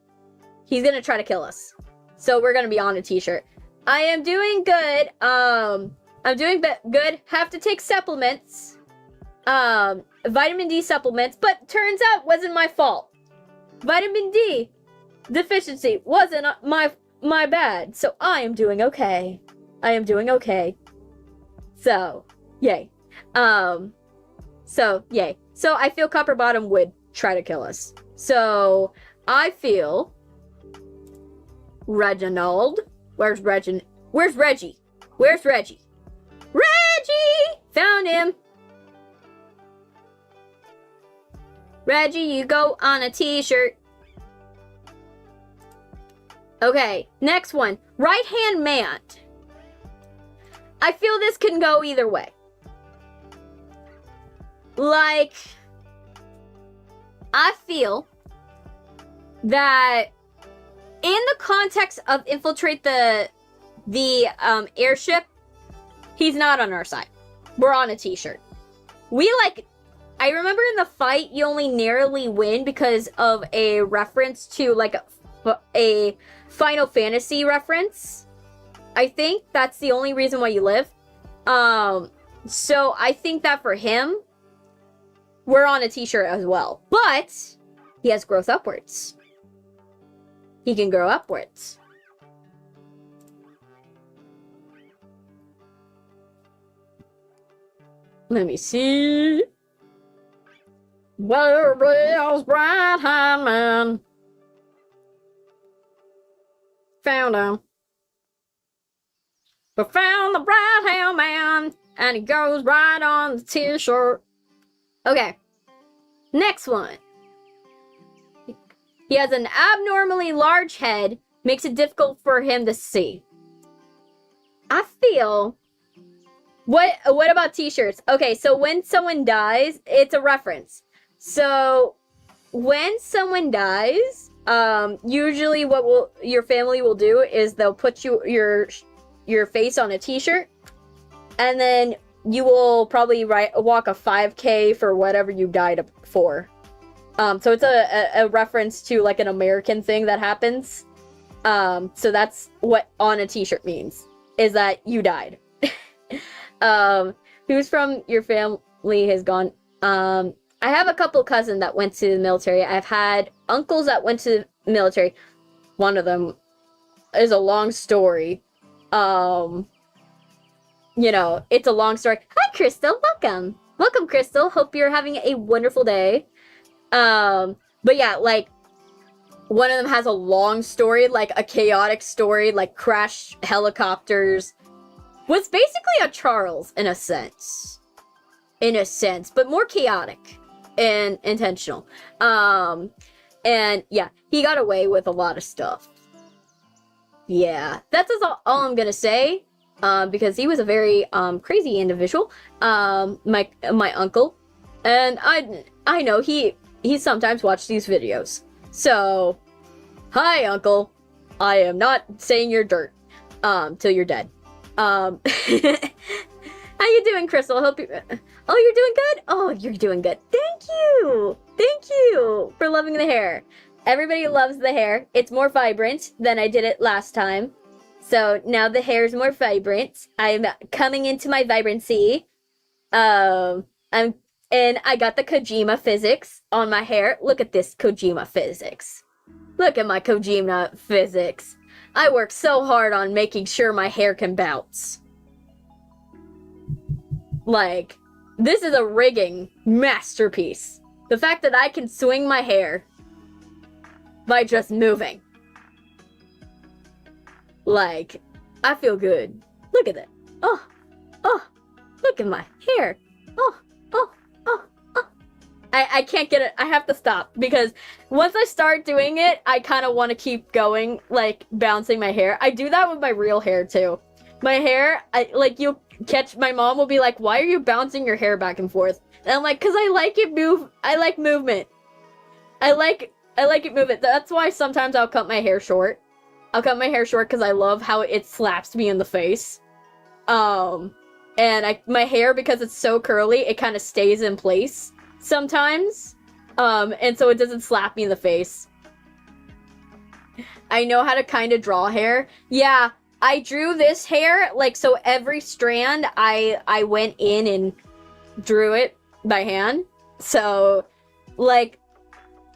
he's gonna try to kill us. So we're gonna be on a t-shirt. I am doing good. I'm doing good. Have to take supplements. Vitamin D supplements, but turns out wasn't my fault. Vitamin D deficiency wasn't my bad. So I am doing okay. I am doing okay. So, yay. So, yay. So I feel Copperbottom would try to kill us. So I feel Reginald. Where's Reggie? Where's Reggie? Where's Reggie? Reggie! Found him. Reggie, you go on a t-shirt. Okay, next one. Right-hand man. I feel this can go either way. Like, I feel that in the context of infiltrate the airship, he's not on our side. We're on a t-shirt. I remember in the fight, you only narrowly win because of a reference to, like, a Final Fantasy reference. I think that's the only reason why you live. So I think that for him, we're on a t-shirt as well. But he has growth upwards. He can grow upwards. Let me see. Where is right-hand man? Found him. We found the right-hand man, and he goes right on the t-shirt. Okay. Next one. He has an abnormally large head, makes it difficult for him to see. I feel... What about t-shirts? Okay, so when someone dies, it's a reference. So when someone dies, usually what your family will do is they'll put your face on a t-shirt, and then you will probably walk a 5K for whatever you died for. So it's a reference to like an American thing that happens. So that's what on a t-shirt means, is that you died. Who's from your family has gone? I have a couple cousins that went to the military. I've had uncles that went to the military. One of them is a long story. You know, it's a long story. Hi, Crystal. Welcome. Welcome, Crystal. Hope you're having a wonderful day. But yeah, like, one of them has a long story, like a chaotic story, like crash helicopters. Was basically a Charles in a sense, but more chaotic and intentional. And yeah, he got away with a lot of stuff. Yeah, that's all I'm gonna say. Because he was a very crazy individual. My uncle, and I know he sometimes watched these videos. So, hi, Uncle. I am not saying you're dirt till you're dead. How you doing, Crystal? I hope you... Oh, you're doing good? Oh, you're doing good. Thank you! Thank you for loving the hair. Everybody loves the hair. It's more vibrant than I did it last time. So now the hair is more vibrant. I'm coming into my vibrancy. And I got the Kojima physics on my hair. Look at this Kojima physics. Look at my Kojima physics. I work so hard on making sure my hair can bounce. Like, this is a rigging masterpiece. The fact that I can swing my hair by just moving. Like, I feel good. Look at it. Oh, look at my hair. Oh. I can't get it. I have to stop because once I start doing it, I kind of want to keep going, like bouncing my hair. I do that with my real hair too. My hair, you'll catch, my mom will be like, why are you bouncing your hair back and forth? And I'm like, cause I like it I like movement. I like it movement. That's why sometimes I'll cut my hair short. I'll cut my hair short because I love how it slaps me in the face. And my hair, because it's so curly, it kind of stays in place sometimes. And so it doesn't slap me in the face. I know how to kind of draw hair. Yeah, I drew this hair, like, so every strand, I went in and drew it by hand. So, like,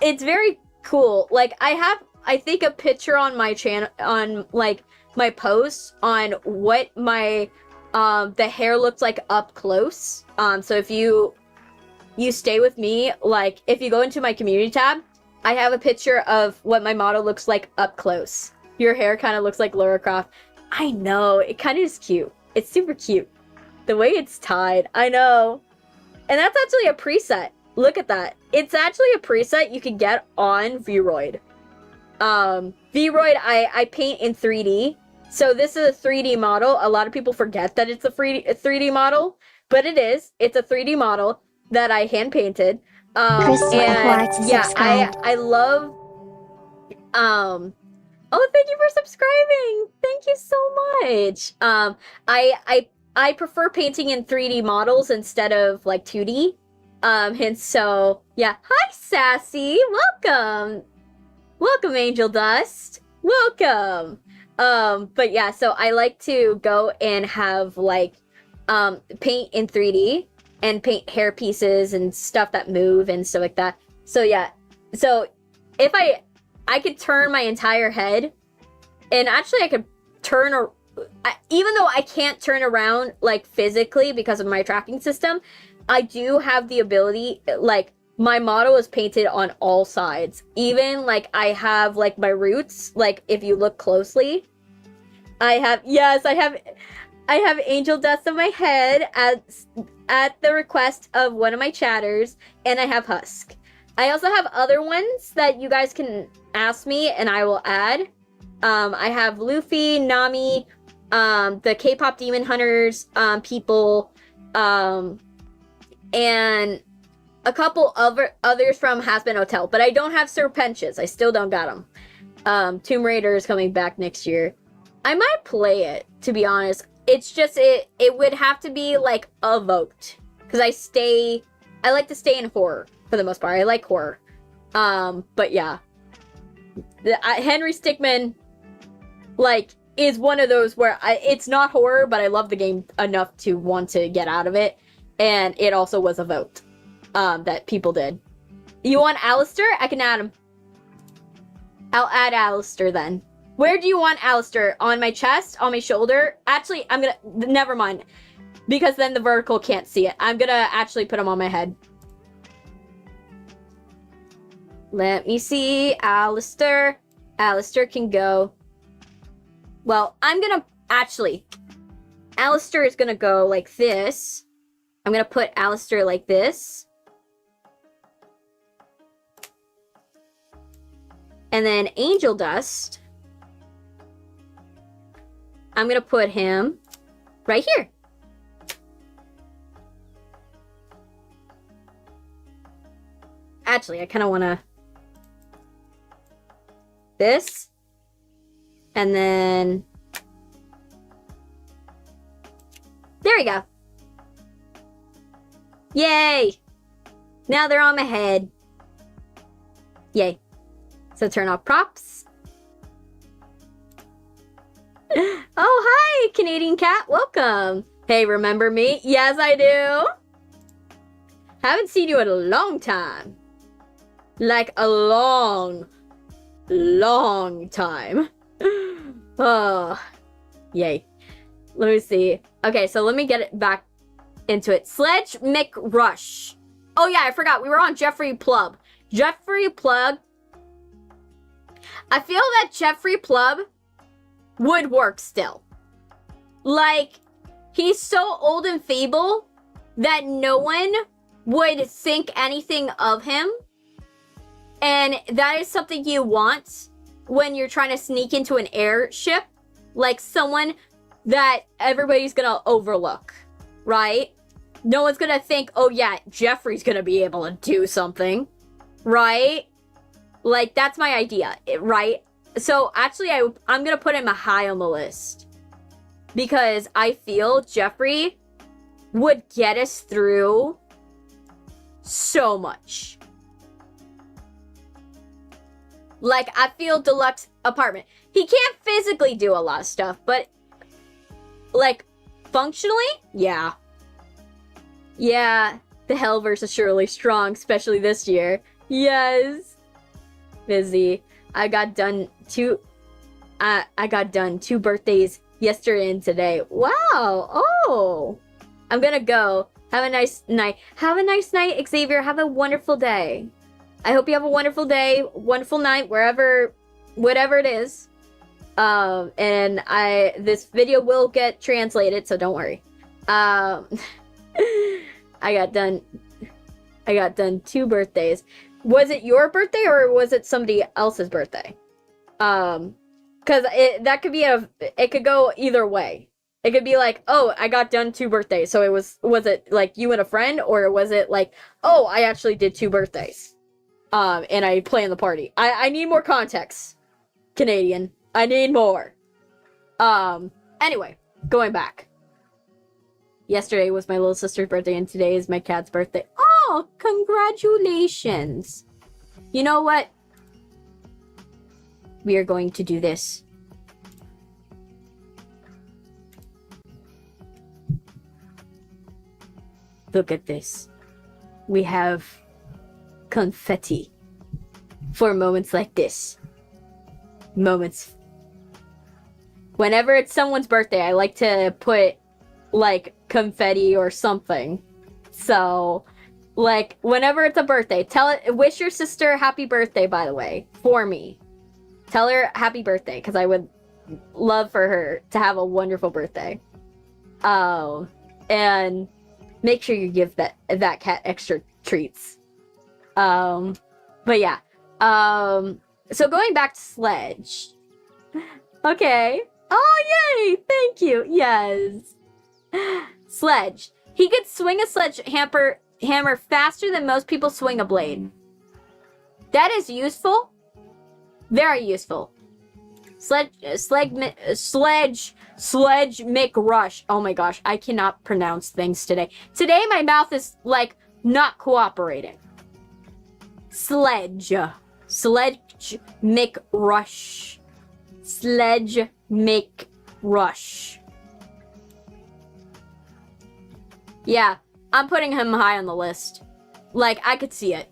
it's very cool. Like, I think a picture on my channel, on, like, my posts on what my, the hair looks like up close. So if you stay with me, like, if you go into my community tab, I have a picture of what my model looks like up close. Your hair kind of looks like Lara Croft. I know, it kind of is cute. It's super cute. The way it's tied, I know. And that's actually a preset. Look at that. It's actually a preset you can get on Vroid. Vroid, I paint in 3D. So this is a 3D model. A lot of people forget that it's a 3D model, but it is. It's a 3D model that I hand painted. And yeah, I love, oh, thank you for subscribing. Thank you so much. I prefer painting in 3D models instead of like 2D. And so, yeah. Hi, Sassy. Welcome. Welcome, Angel Dust. Welcome. But yeah, so I like to go and have like, paint in 3D and paint hair pieces and stuff that move and stuff like that. So yeah, so if I could turn my entire head, and actually I could turn, even though I can't turn around like physically because of my tracking system, I do have the ability, like, my model is painted on all sides. Even, like, I have, like, my roots, like, if you look closely, I have angel dust on my head at the request of one of my chatters, and I have husk. I also have other ones that you guys can ask me and I will add. I have Luffy, Nami, the K-pop Demon Hunters people, and a couple others from Hazbin Hotel, but I don't have Serpentious. I still don't got them. Tomb Raider is coming back next year. I might play it, to be honest. It's just, it would have to be, like, a vote. Because I like to stay in horror, for the most part. I like horror. But yeah. Henry Stickmin, like, is one of those where it's not horror, but I love the game enough to want to get out of it. And it also was a vote. That people did. You want Alistair? I can add him. I'll add Alistair then. Where do you want Alistair? On my chest? On my shoulder? Actually, I'm gonna... Never mind. Because then the vertical can't see it. I'm gonna actually put him on my head. Let me see. Alistair. Alistair can go. Well, I'm gonna... Actually, Alistair is gonna go like this. I'm gonna put Alistair like this. And then Angel Dust, I'm gonna put him right here. Actually, I kind of want to... This. And then... There we go. Yay! Now they're on my head. Yay. So turn off props. Oh, hi, Canadian Cat. Welcome. Hey, remember me? Yes, I do. Haven't seen you in a long time. Like a long time. Oh, yay. Let me see. Okay, so let me get it back into it. Sledge McRush. Oh yeah, I forgot. We were on Jeffrey Plub. Jeffrey Plub. I feel that Jeffrey Plub would work still. Like, he's so old and feeble that no one would think anything of him. And that is something you want when you're trying to sneak into an airship. Like someone that everybody's gonna overlook, right? No one's gonna think, oh yeah, Jeffrey's gonna be able to do something, right? Like, that's my idea, right? So, actually, I'm gonna put him high on the list. Because I feel Jeffrey would get us through so much. Like, I feel deluxe apartment. He can't physically do a lot of stuff, but... Like, functionally? Yeah. Yeah, the Hellverse is surely strong, especially this year. Yes. Busy. I got done two birthdays yesterday and today. Wow. Oh. I'm gonna go. Have a nice night. Have a nice night, Xavier. Have a wonderful day. I hope you have a wonderful day, wonderful night, whatever it is. And this video will get translated, so don't worry. I got done 2 birthdays. Was it your birthday or was it somebody else's birthday? Cause that could be it could go either way. It could be like, oh, I got done 2 birthdays. So was it like you and a friend, or was it like, oh, I actually did 2 birthdays. And I planned the party. I need more context, Canadian. I need more. Anyway, going back. Yesterday was my little sister's birthday and today is my cat's birthday. Oh, congratulations. You know what? We are going to do this. Look at this. We have confetti for moments like this. Moments. Whenever it's someone's birthday, I like to put like confetti or something. So, like, whenever it's a birthday, wish your sister happy birthday, by the way, for me. Tell her happy birthday, because I would love for her to have a wonderful birthday. And make sure you give that cat extra treats. But yeah. So going back to Sledge. Okay. Oh, yay! Thank you. Yes. Sledge. He could swing a hammer faster than most people swing a blade. That is useful. Very useful. Sledge make rush. Oh my gosh, I cannot pronounce things today. Today my mouth is like not cooperating. Sledge make rush. Sledge make rush. Yeah, I'm putting him high on the list. Like, I could see it.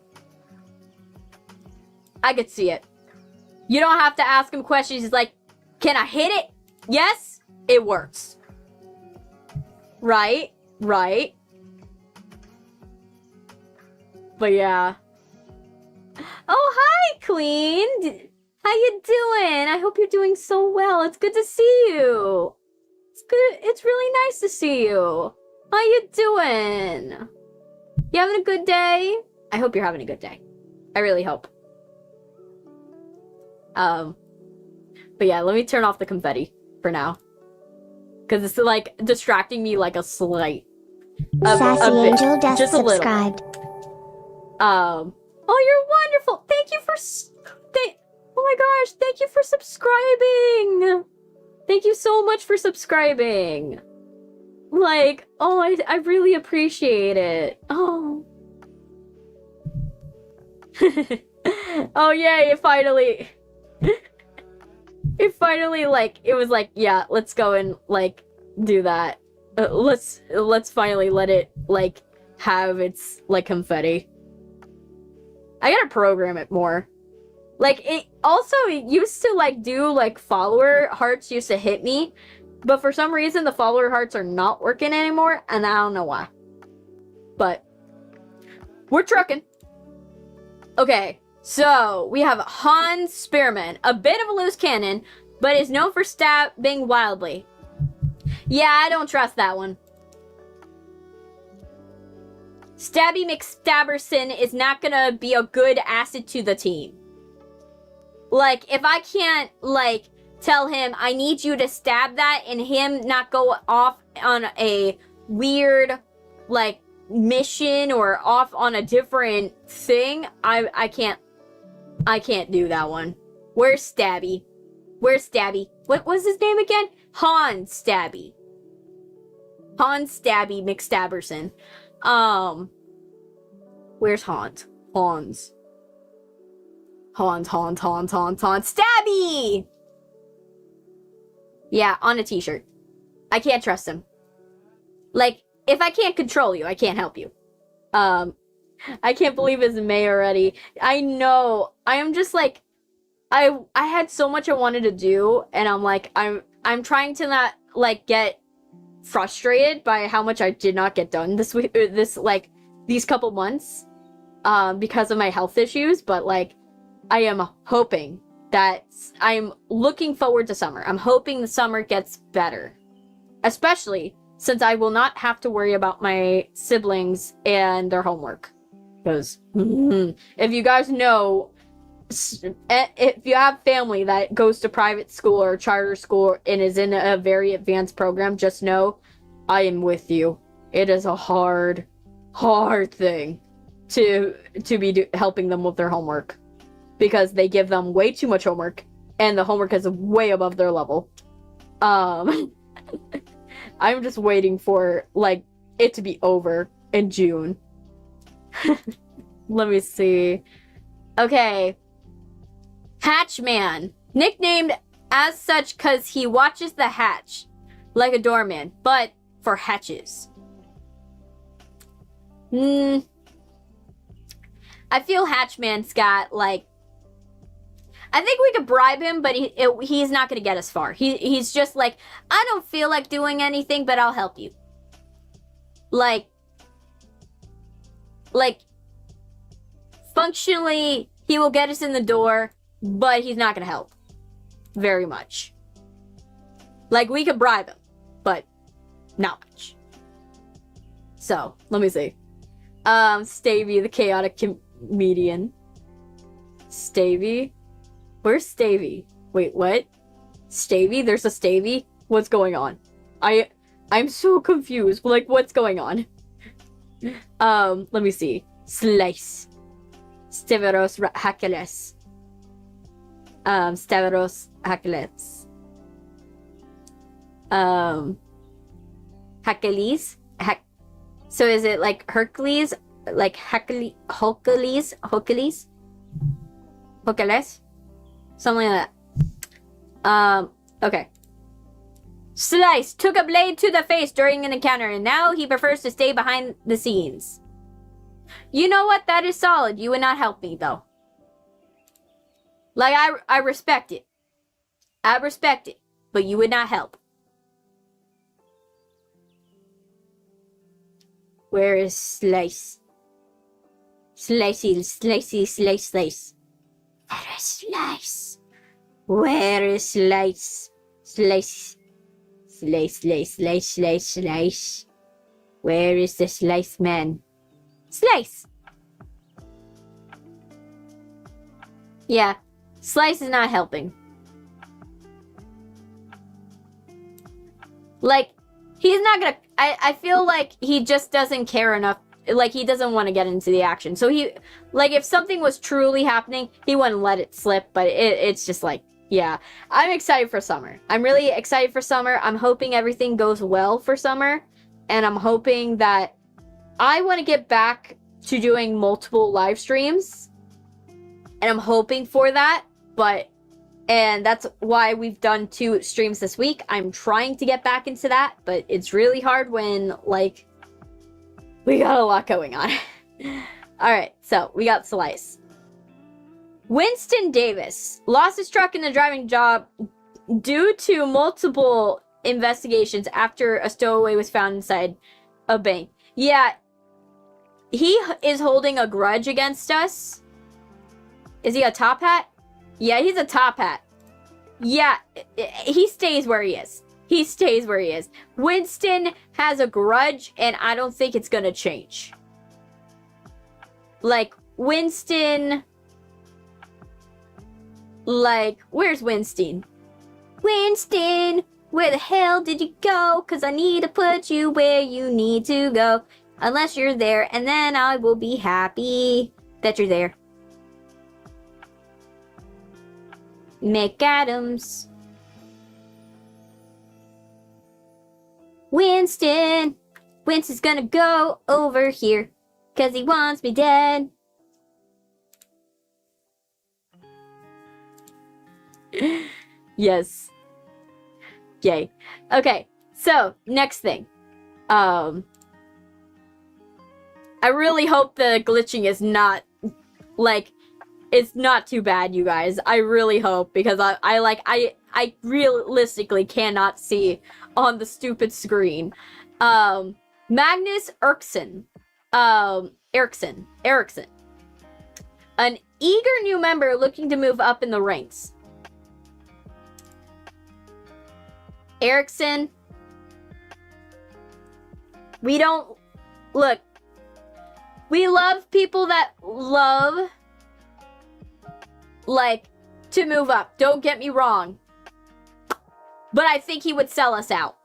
I could see it. You don't have to ask him questions. He's like, can I hit it? Yes, it works. Right? Right? But yeah. Oh, hi, Queen! How you doing? I hope you're doing so well. It's good to see you. It's good. It's really nice to see you. How you doing? You having a good day? I hope you're having a good day. I really hope. But yeah, let me turn off the confetti for now. Because it's like distracting me like a slight. Sassy Angel just subscribed. Oh, you're wonderful. Thank you for oh my gosh, thank you for subscribing. Thank you so much for subscribing. Like, oh, I really appreciate it. Oh. Oh yay, it finally like it was like, yeah, let's go and like do that. Let's finally let it like have its like confetti. I gotta program it more. Like, it used to like do like follower hearts used to hit me, but for some reason the follower hearts are not working anymore, and I don't know why. But we're trucking. Okay, so we have Hans Spearman, a bit of a loose cannon, but is known for stabbing wildly. Yeah, I don't trust that one. Stabby McStabberson is not gonna be a good asset to the team. Like, if I can't, like, tell him, I need you to stab that, and him not go off on a weird, like, mission or off on a different thing, I can't do that one. Where's Stabby? Where's Stabby? What was his name again? Hans Stabby. Hans Stabby McStabberson. Where's Hans? Hans, Stabby! Yeah, on a t-shirt. I can't trust him. Like, if I can't control you, I can't help you. I can't believe it's May already. I know. I am just like, I had so much I wanted to do, and I'm like, I'm trying to not like get frustrated by how much I did not get done this week, these couple months, because of my health issues. But like, I am hoping that I'm looking forward to summer. I'm hoping the summer gets better, especially since I will not have to worry about my siblings and their homework. Because if you guys know, if you have family that goes to private school or charter school and is in a very advanced program, just know I am with you. It is a hard thing to be helping them with their homework, because they give them way too much homework and the homework is way above their level. I'm just waiting for like it to be over in June. Let me see. Okay. Hatchman. Nicknamed as such because he watches the hatch like a doorman, but for hatches. I feel Hatchman's got like, I think we could bribe him, but he's not going to get us far. He's just like, I don't feel like doing anything, but I'll help you. Like, functionally, he will get us in the door, but he's not going to help very much. Like, we could bribe him, but not much. So, let me see. Stavey, the chaotic comedian. Stavy? Where's Stavy? Wait, what? Stavy? There's a Stavy? What's going on? I'm so confused. Like, what's going on? Let me see. Slice. Steveros Hakeles. Steveros Hakeles. Hakeles? So is it like Hercules? Like Hercules? Hercules? Something like that. Okay. Slice took a blade to the face during an encounter, and now he prefers to stay behind the scenes. You know what? That is solid. You would not help me, though. Like, I respect it. I respect it. But you would not help. Where is Slice? Slicey, slicey, slice, slice. Where is Slice? Where is Slice? Slice. Slice, slice, slice, slice, slice. Where is the Slice man? Slice! Yeah, Slice is not helping. Like, he's not gonna... I feel like he just doesn't care enough. Like, he doesn't want to get into the action. So he... Like, if something was truly happening, he wouldn't let it slip. But it's just like, yeah. I'm excited for summer. I'm really excited for summer. I'm hoping everything goes well for summer. And I'm hoping that... I want to get back to doing multiple live streams. And I'm hoping for that. And that's why we've done 2 streams this week. I'm trying to get back into that, but it's really hard when, like, we got a lot going on. Alright, so we got Slice. Winston Davis lost his truck in the driving job due to multiple investigations after a stowaway was found inside a bank. Yeah, he is holding a grudge against us. Is he a top hat? Yeah, he's a top hat. Yeah, he stays where he is. He stays where he is. Winston has a grudge, and I don't think it's gonna change. Like, Winston... Like, where's Winston? Winston, where the hell did you go? 'Cause I need to put you where you need to go. Unless you're there, and then I will be happy that you're there. McAdams. Winston. Winston's gonna go over here. 'Cause he wants me dead. Yes. Yay. Okay, so, next thing. I really hope the glitching is not, like... It's not too bad, you guys. I really hope, because I realistically cannot see on the stupid screen. Magnus Eriksson. Eriksson. An eager new member looking to move up in the ranks. Eriksson. We don't... Look. We love people that love... like, to move up. Don't get me wrong. But I think he would sell us out.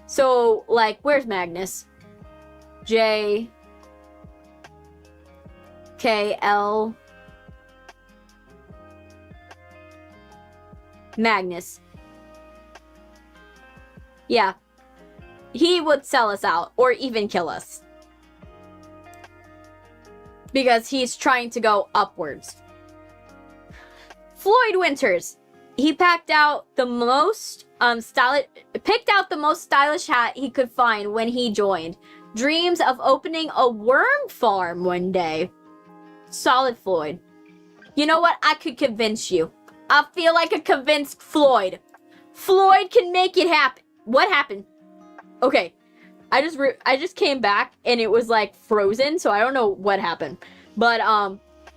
So, like, where's Magnus? J... K... L... Magnus. Yeah. He would sell us out, or even kill us. Because he's trying to go upwards. Floyd Winters. He picked out the most stylish hat he could find when he joined. Dreams of opening a worm farm one day. Solid, Floyd. You know what? I could convince you. I feel like I convinced Floyd. Floyd can make it happen. What happened? Okay. I just came back and it was like frozen, so I don't know what happened. But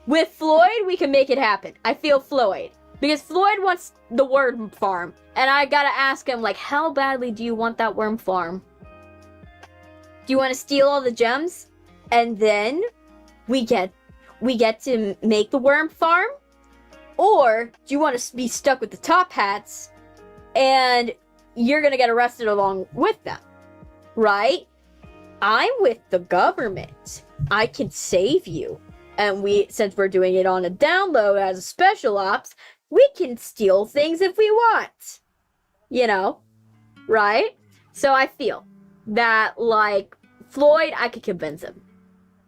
with Floyd, we can make it happen. I feel Floyd. Because Floyd wants the worm farm. And I gotta ask him, like, how badly do you want that worm farm? Do you want to steal all the gems? And then we get we get to make the worm farm? Or do you want to be stuck with the top hats and you're gonna get arrested along with them? Right? I'm with the government. I can save you. And since we're doing it on a download as a special ops, we can steal things if we want. You know? Right? So I feel that, like, Floyd, I could convince him.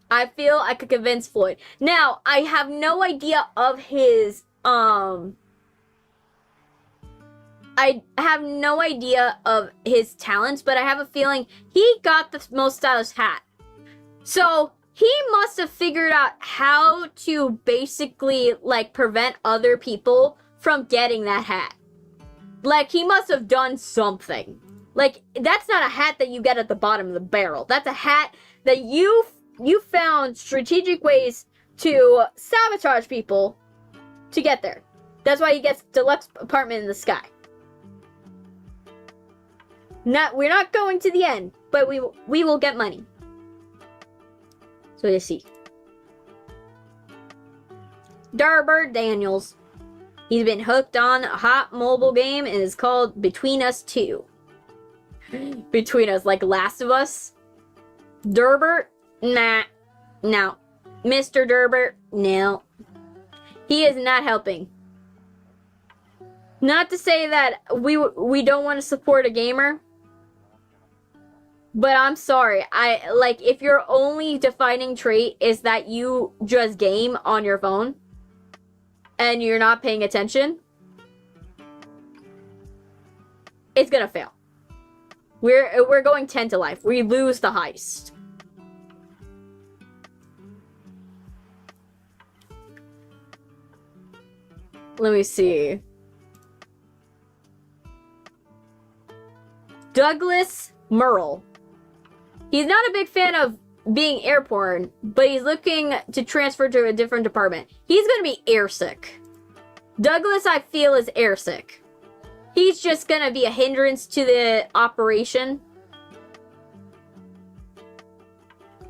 I feel I could convince Floyd. Now, I have no idea of his, I have no idea of his talents, but I have a feeling he got the most stylish hat. So, he must have figured out how to basically, like, prevent other people from getting that hat. Like, he must have done something. Like, that's not a hat that you get at the bottom of the barrel. That's a hat that you found strategic ways to sabotage people to get there. That's why he gets deluxe apartment in the sky. We're not going to the end, but we will get money. So let's see. Darbird Daniels. He's been hooked on a hot mobile game and it's called Between Us 2. Between Us, like Last of Us. Durbert? Nah. No. Mr. Durbert? No. He is not helping. Not to say that we don't want to support a gamer. But I'm sorry. If your only defining trait is that you just game on your phone and you're not paying attention, it's gonna fail. We're going 10 to life. We lose the heist. Let me see. Douglas Merle. He's not a big fan of being airborne, but he's looking to transfer to a different department. He's gonna be airsick. Douglas, I feel, is airsick. He's just gonna be a hindrance to the operation.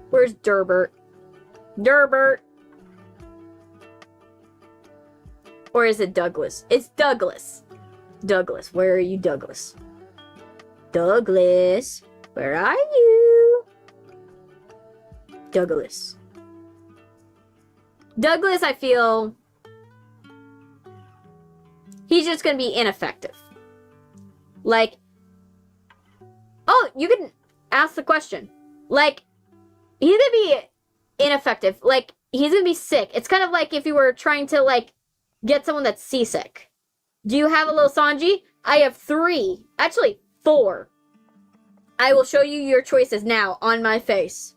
Where's Durbert? Durbert. Or is it Douglas? It's Douglas. Douglas, where are you, Douglas? Douglas, where are you? Douglas. Douglas, I feel... he's just gonna be ineffective. Like... oh, you can ask the question. Like, he's gonna be ineffective. Like, he's gonna be sick. It's kind of like if you were trying to, like, get someone that's seasick. Do you have a little Sanji? I have 3. Actually, 4. I will show you your choices now on my face.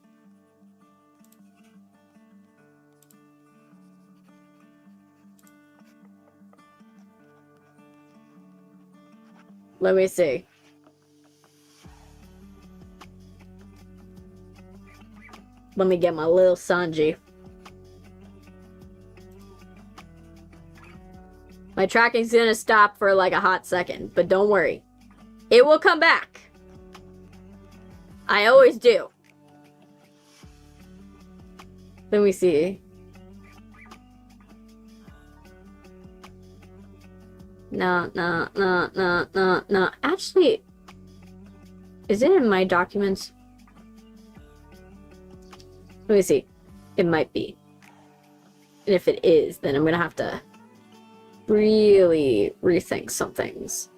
Let me see. Let me get my little Sanji. My tracking's gonna stop for like a hot second, but don't worry. It will come back. I always do. Let me see. No. Actually, is it in my documents? Let me see. It might be. And if it is, then I'm gonna have to really rethink some things.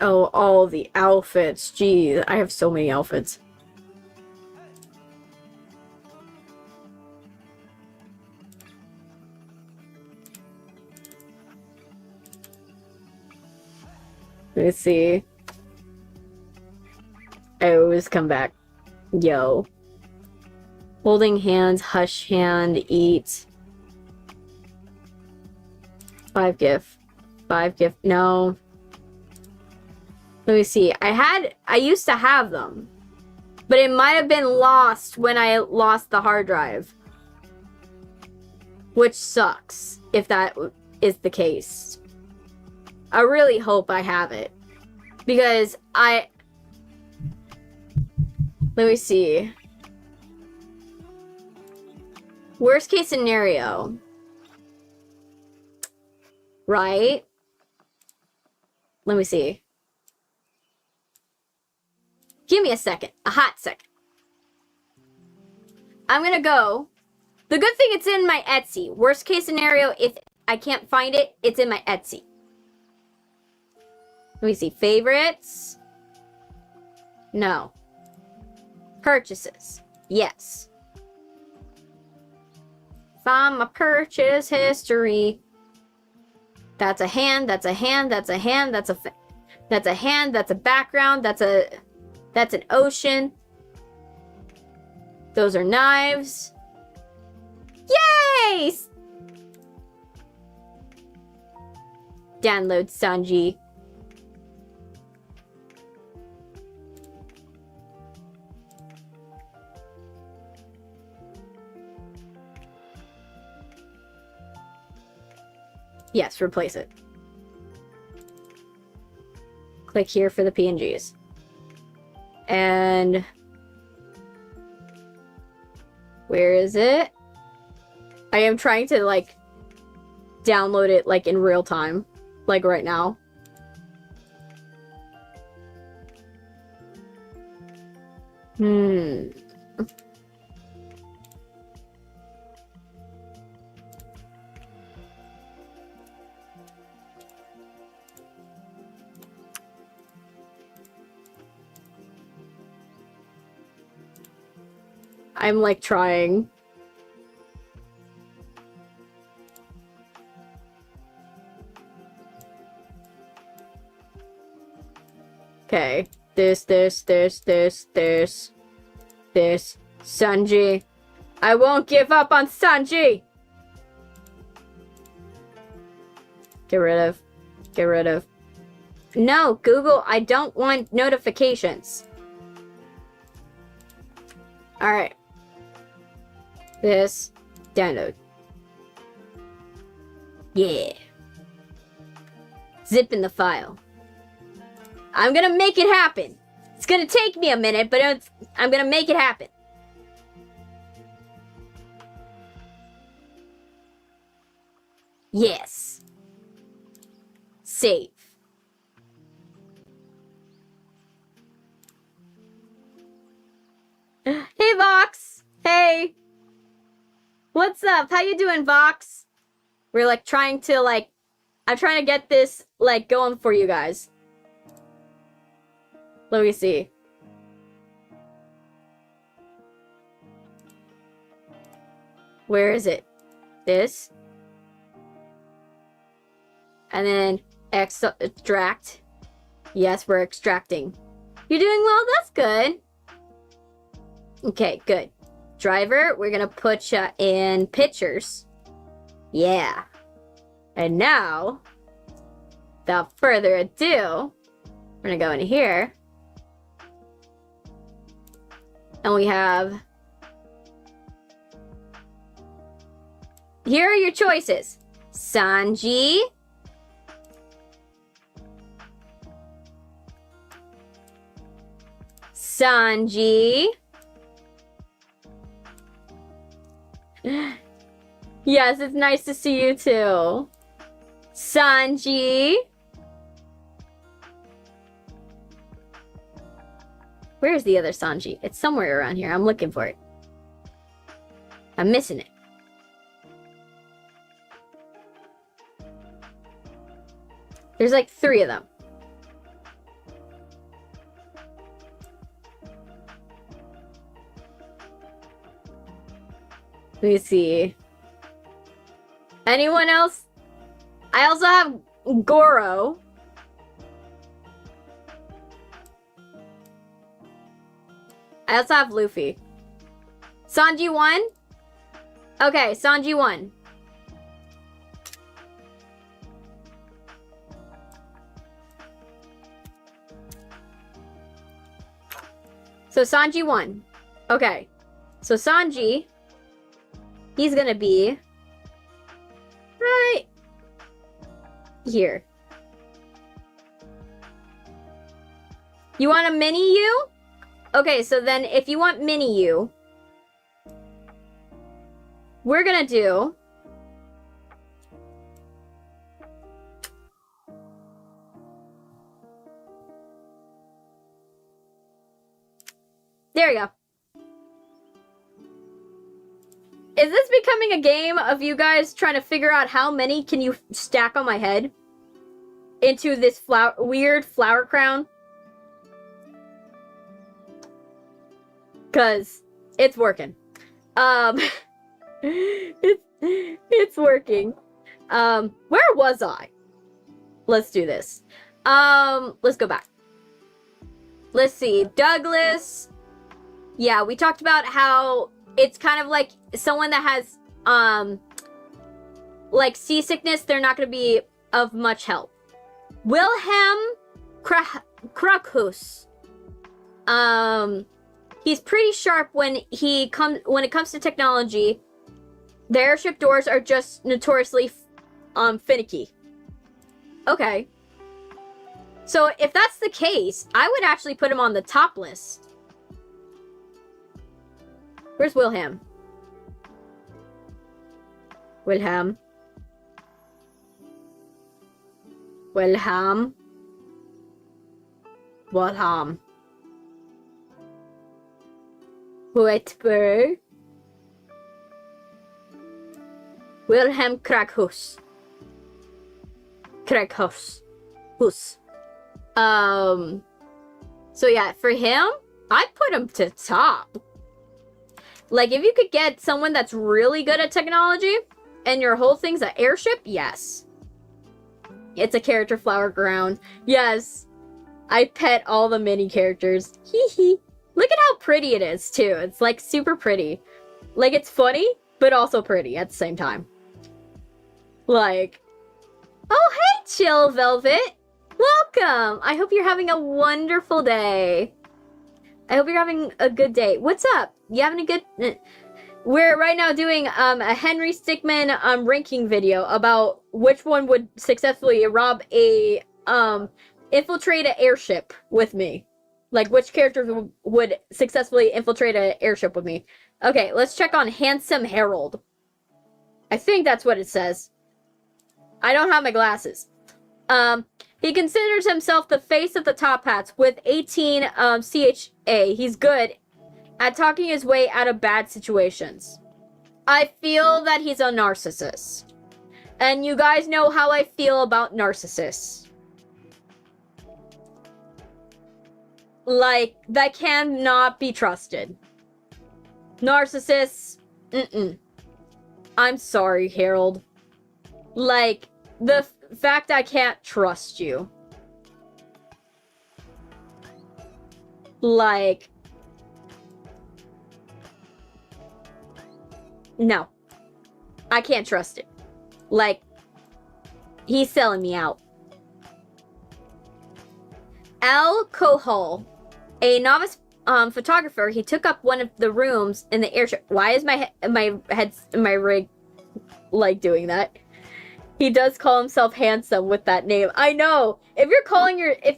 Oh, all the outfits. Geez, I have so many outfits. Let me see. I always come back. Yo. Holding hands, hush hand, eat. 5 gift. 5 gift. No. Let me see. I used to have them. But it might have been lost when I lost the hard drive. Which sucks, if that is the case. I really hope I have it. Because let me see. Worst case scenario. Right? Let me see. Give me a second. A hot second. I'm gonna go. The good thing it's in my Etsy. Worst case scenario, if I can't find it, it's in my Etsy. Let me see. Favorites? No. Purchases? Yes. Find my purchase history. That's a hand, that's a hand, that's a hand, that's a hand, that's a background, that's an ocean. Those are knives. Yay! Download Sanji. Yes, replace it. Click here for the PNGs. And where is it? I am trying to like download it like in real time, like right now. I'm like trying. Okay. This. Sanji. I won't give up on Sanji! Get rid of. No, Google, I don't want notifications. Alright. This. Download. Yeah. Zip in the file. I'm gonna make it happen. It's gonna take me a minute, but I'm gonna make it happen. Yes. Save. Hey, Vox! Hey! What's up? How you doing, Vox? We're like trying to like... I'm trying to get this like going for you guys. Let me see. Where is it? This. And then extract. Yes, we're extracting. You're doing well? That's good. Okay, good. Driver, we're gonna put you in pictures. Yeah. And now, without further ado, we're gonna go in here. And we have... Here are your choices. Sanji. Sanji. Yes, it's nice to see you too. Sanji. Where's the other Sanji? It's somewhere around here. I'm looking for it. I'm missing it. There's like 3 of them. Let me see. Anyone else? I also have Goro. I also have Luffy. Sanji won? Okay, Sanji won. So Sanji won. Okay. So Sanji, he's gonna be right here. You want a mini you? Okay, so then if you want mini you, we're gonna do... There you go. Is this becoming a game of you guys trying to figure out how many can you stack on my head? Into this weird flower crown? Cause it's working. It's working. Where was I? Let's do this. Let's go back. Let's see. Douglas. Yeah, we talked about how it's kind of like someone that has, like seasickness, they're not going to be of much help. Wilhelm Krakus. He's pretty sharp when it comes to technology. The airship doors are just notoriously, finicky. Okay. So if that's the case, I would actually put him on the top list. Where's Wilhelm? Wilhelm. Wilhelm. Wilhelm. Whitburg. Wilhelm Krakhus. Krakhus. Hus. So yeah, for him, I'd put him to top. Like, if you could get someone that's really good at technology, and your whole thing's an airship, yes. It's a character flower ground. Yes. I pet all the mini characters. Hee hee. Look at how pretty it is, too. It's, like, super pretty. Like, it's funny, but also pretty at the same time. Like, oh, hey, Chill Velvet. Welcome. I hope you're having a wonderful day. I hope you're having a good day. What's up? You having a good... We're right now doing a Henry Stickmin ranking video about which one would successfully rob a... infiltrate an airship with me. Like, which characters would successfully infiltrate an airship with me. Okay, let's check on Handsome Harold. I think that's what it says. I don't have my glasses. He considers himself the face of the Top Hats with 18 CHA. He's good at talking his way out of bad situations. I feel that he's a narcissist. And you guys know how I feel about narcissists. Like, that cannot be trusted. Narcissists, I'm sorry, Harold. Like, the fact I can't trust you. Like, no. I can't trust it. Like, he's selling me out. Al Kohol, a novice photographer, he took up one of the rooms in the airship. Why is my rig like doing that? He does call himself handsome with that name. I know. If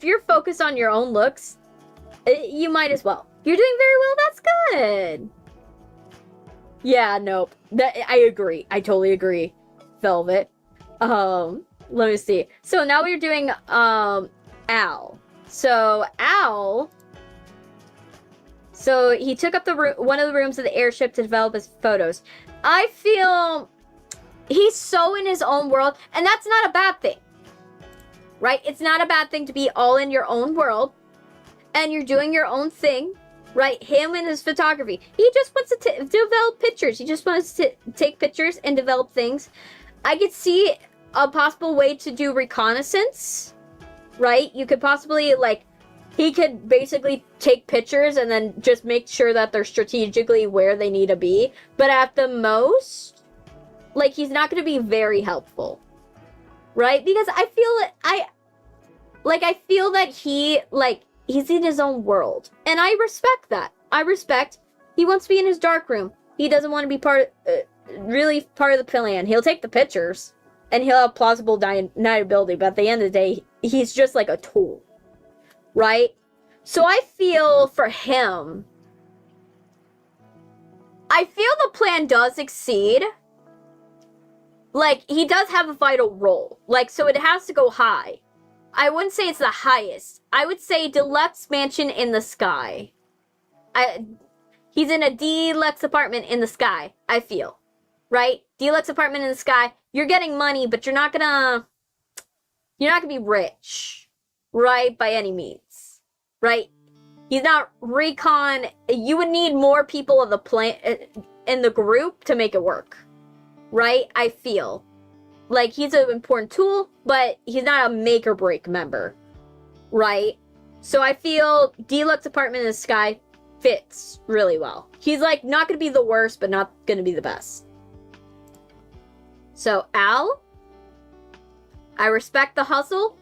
you're focused on your own looks, you might as well. You're doing very well. That's good. Yeah, nope. I agree. I totally agree. Velvet. Let me see. So now we're doing Al. So Al. So he took up one of the rooms of the airship to develop his photos. I feel he's so in his own world, and that's not a bad thing, right? It's not a bad thing to be all in your own world, and you're doing your own thing, right? Him and his photography. He just wants to develop pictures. He just wants to take pictures and develop things. I could see a possible way to do reconnaissance, right? You could possibly, like, he could basically take pictures and then just make sure that they're strategically where they need to be. But at the most, like, he's not going to be very helpful, right? Because I feel that he's in his own world. And I respect that. I respect he wants to be in his dark room. He doesn't want to be really part of the plan. He'll take the pictures and he'll have plausible deniability, but at the end of the day, he's just like a tool, right? So I feel for him, I feel the plan does succeed. Like, he does have a vital role. Like, so it has to go high. I wouldn't say it's the highest. I would say deluxe mansion in the sky. He's in a deluxe apartment in the sky, I feel. Right? Deluxe apartment in the sky. You're getting money, but you're not gonna be rich. Right? By any means. Right? He's not recon. You would need more people of the in the group to make it work. Right? I feel. Like, he's an important tool, but he's not a make or break member. Right? So I feel deluxe apartment in the sky fits really well. He's like not gonna be the worst, but not gonna be the best. So Al, I respect the hustle.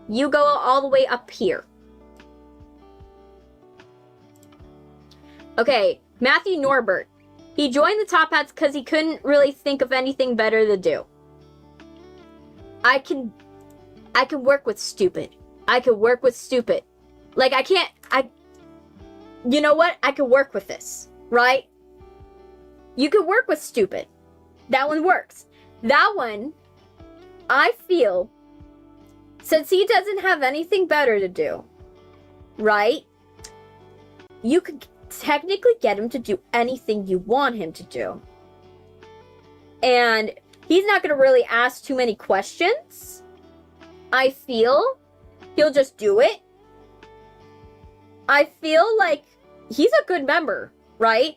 You go all the way up here. Okay, Matthew Norbert. He joined the Top Hats because he couldn't really think of anything better to do. I can work with stupid. I can work with stupid. Like, you know what? I can work with this, right? You can work with stupid. That one works. That one, I feel, since he doesn't have anything better to do, right? You could technically get him to do anything you want him to do. And he's not going to really ask too many questions. I feel he'll just do it. I feel like he's a good member, right?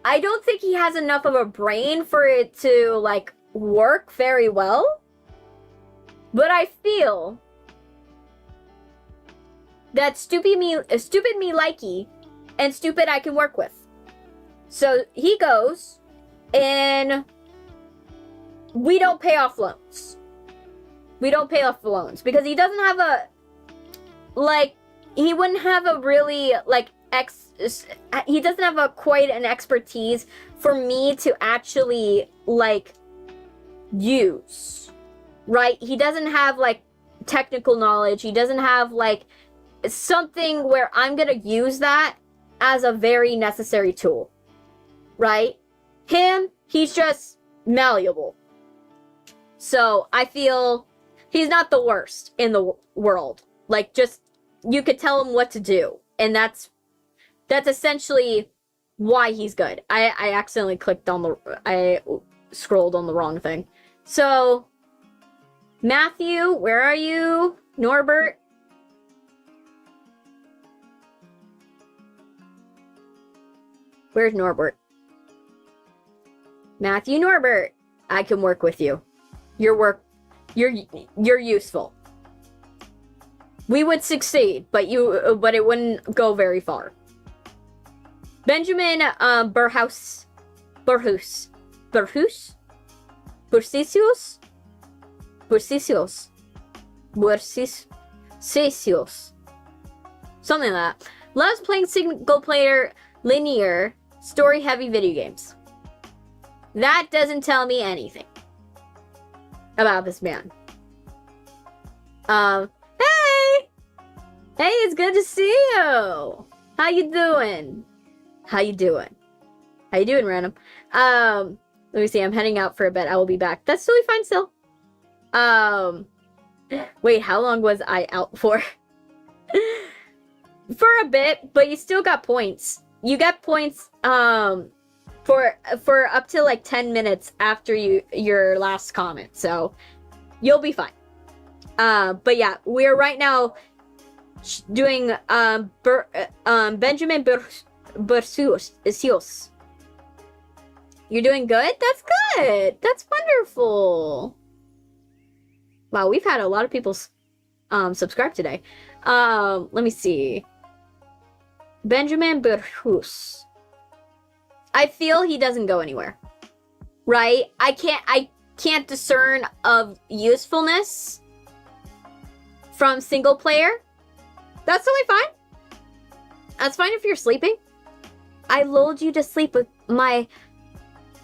I don't think he has enough of a brain for it to, like, work very well. But I feel that stupid me likey and stupid I can work with. So he goes, and we don't pay off loans. We don't pay off loans because he doesn't have a, like, he wouldn't have a really, like, he doesn't have a quite an expertise for me to actually, like, use, right? He doesn't have, like, technical knowledge. He doesn't have, like, something where I'm gonna use that as a very necessary tool, right? He's just malleable. So I feel he's not the worst in the world. Like, just, you could tell him what to do, and that's essentially why he's good. I accidentally I scrolled on the wrong thing. So, Matthew, where are you? Norbert? Where's Norbert? Matthew Norbert, I can work with you. You're useful. We would succeed, but it wouldn't go very far. Benjamin Bursius. Something like that. Loves playing single player, linear, story heavy video games. That doesn't tell me anything about this man. Hey! Hey, it's good to see you! How you doing? How you doing? How you doing, random? Let me see, I'm heading out for a bit. I will be back. That's totally fine still. Wait, how long was I out for? For a bit, but you still got points. You get points, for up to like 10 minutes after your last comment, so you'll be fine. But yeah, we're right now doing Benjamin Bursius. You're doing good? That's good. That's wonderful. Wow, we've had a lot of people subscribe today. Let me see. Benjamin Bursius. I feel he doesn't go anywhere. Right? I can't discern of usefulness from single player. That's totally fine. That's fine if you're sleeping. I lulled you to sleep with my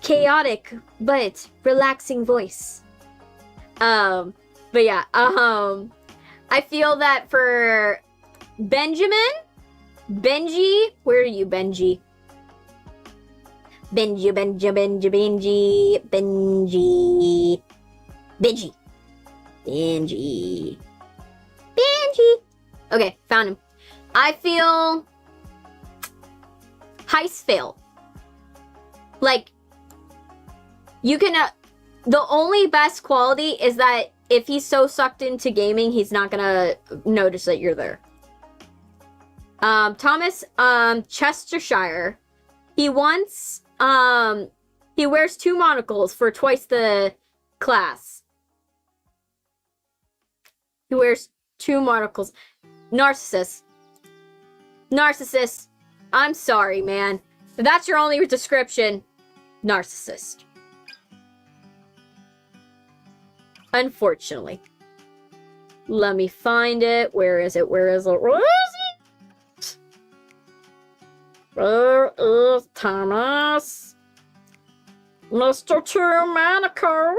chaotic but relaxing voice. But yeah, I feel that for Benji, where are you, Benji? Benji, Benji, Benji, Benji, Benji. Benji. Benji. Benji. Okay, found him. I feel heist fail. Like, you can, the only best quality is that if he's so sucked into gaming, he's not gonna notice that you're there. Thomas, Chestershire. He wants, he wears 2 monocles for twice the class. He wears 2 monocles. Narcissist. Narcissist. I'm sorry, man. If that's your only description, narcissist. Unfortunately. Let me find it. Where is it? Where is it? Where is it? Where is Thomas? Mr. Two Monaco?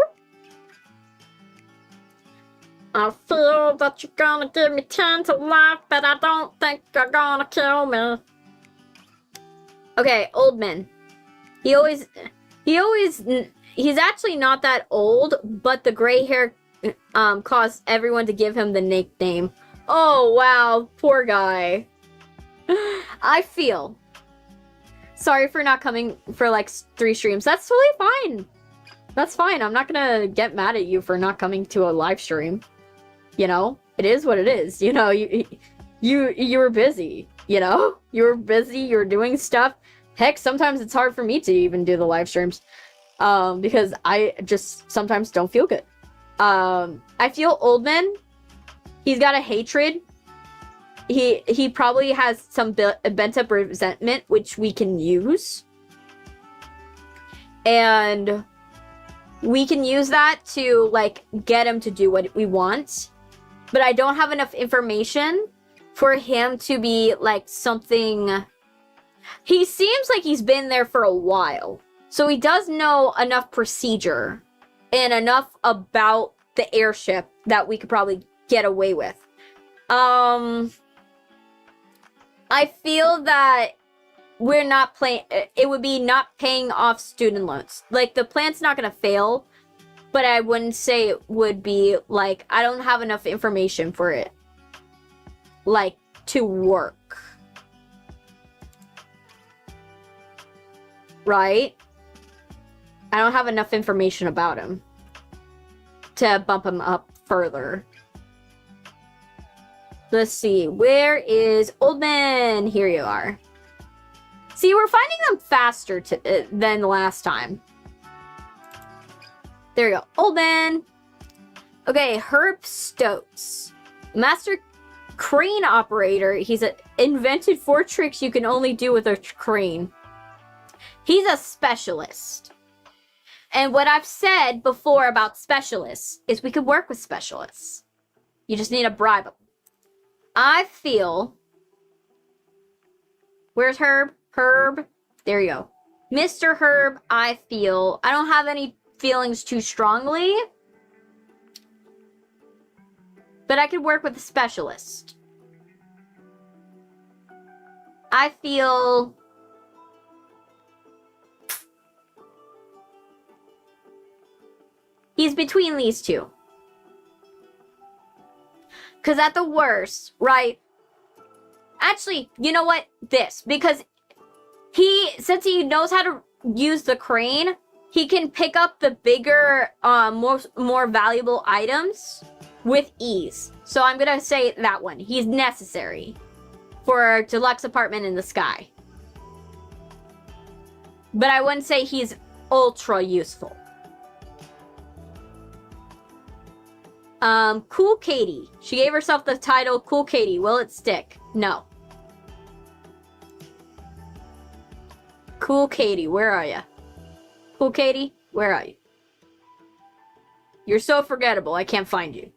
I feel that you're gonna give me 10 to life, but I don't think you're gonna kill me. Okay, old man. He's actually not that old, but the gray hair caused everyone to give him the nickname. Oh, wow, poor guy. I feel sorry for not coming for like 3 streams. That's totally fine. That's fine. I'm not gonna get mad at you for not coming to a live stream. You know, it is what it is. You know, you were busy. You know, you were busy. You were doing stuff. Heck, sometimes it's hard for me to even do the live streams, because I just sometimes don't feel good. I feel Oldman. He's got a hatred. He probably has some bent up resentment, which we can use, and we can use that to like get him to do what we want. But I don't have enough information for him to be like something. He seems like he's been there for a while. So he does know enough procedure and enough about the airship that we could probably get away with. I feel that we're not playing. It would be not paying off student loans. Like, the plan's not going to fail. But I wouldn't say it would be, like, I don't have enough information for it, like, to work. Right? I don't have enough information about him to bump him up further. Let's see. Where is Oldman? Here you are. See, we're finding them faster than the last time. There you go. Oldman. Okay, Herb Stokes. Master crane operator. He's invented 4 tricks you can only do with a crane. He's a specialist. And what I've said before about specialists is we could work with specialists. You just need to bribe them. I feel... Where's Herb? Herb. There you go. Mr. Herb, I feel... I don't have any feelings too strongly, but I could work with a specialist. I feel he's between these two. Because at the worst, right? Actually, you know what? Because since he knows how to use the crane, he can pick up the bigger, more valuable items with ease. So I'm gonna say that one. He's necessary for a deluxe apartment in the sky. But I wouldn't say he's ultra useful. Cool Katie. She gave herself the title Cool Katie. Will it stick? No. Cool Katie, where are ya? Cool Katie, where are you? You're so forgettable, I can't find you.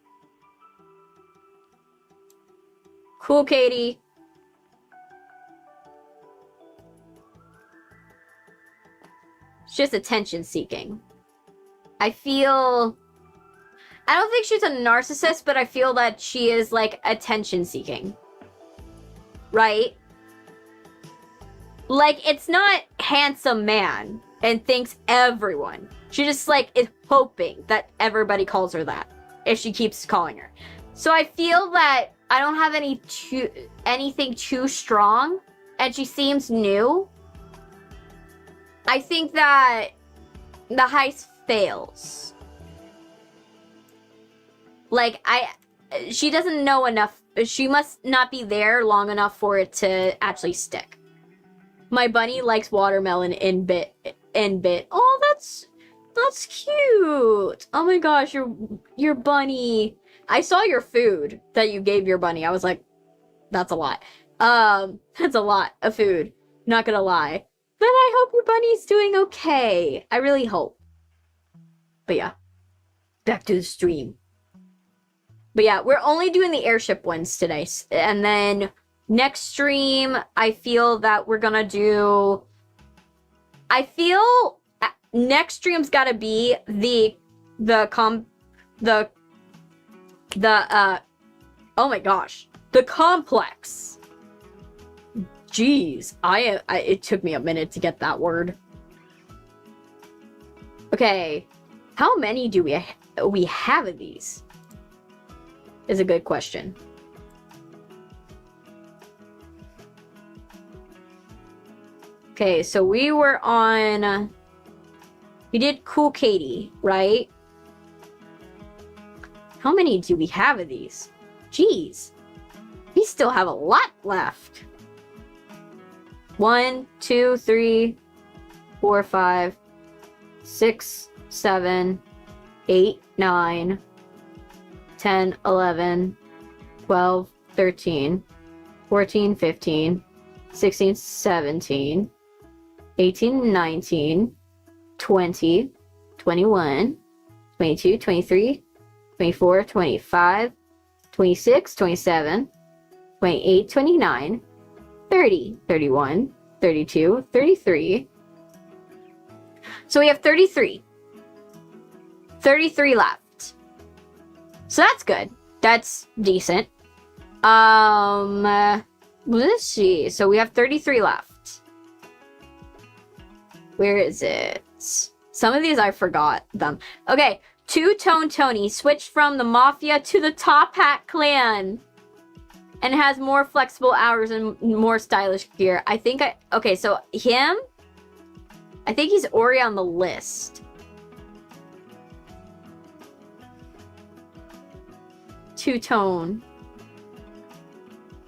Cool Katie. It's just attention seeking. I don't think she's a narcissist, but I feel that she is like attention seeking. Right? Like, it's not handsome man. and thinks everyone. She just like is hoping that everybody calls her that if she keeps calling her. So I feel that I don't have anything too strong, and she seems new. I think that the heist fails. Like, she doesn't know enough. She must not be there long enough for it to actually stick. My bunny likes watermelon in bit. Oh, that's cute. Oh my gosh, your bunny. I saw your food that you gave your bunny. I was like, that's a lot. That's a lot of food. Not gonna lie. But I hope your bunny's doing okay. I really hope. But yeah, back to the stream. But yeah, we're only doing the airship ones today. And then next stream, I feel that we're gonna do... I feel next stream's gotta be oh my gosh, the complex. Jeez, it took me a minute to get that word. Okay, how many do we have of these? Is a good question. Okay, so we were on... We did Cool Katie, right? How many do we have of these? Jeez. We still have a lot left. 1, 2, 3, 4, 5, 6, 7, 8, 9, 10, 11, 12, 13, 14, 15, 16, 17, 18, 19, 20, 21, 22, 23, 24, 25, 26, 27, 28, 29, 30, 31, 32, 33. So we have 33. 33 left. So that's good. That's decent. Let's see. So we have 33 left. Where is it? Some of these I forgot them. Okay. Two-Tone Tony switched from the Mafia to the Top Hat Clan. And has more flexible hours and more stylish gear. I think okay, so him... I think he's already on the list. Two-Tone.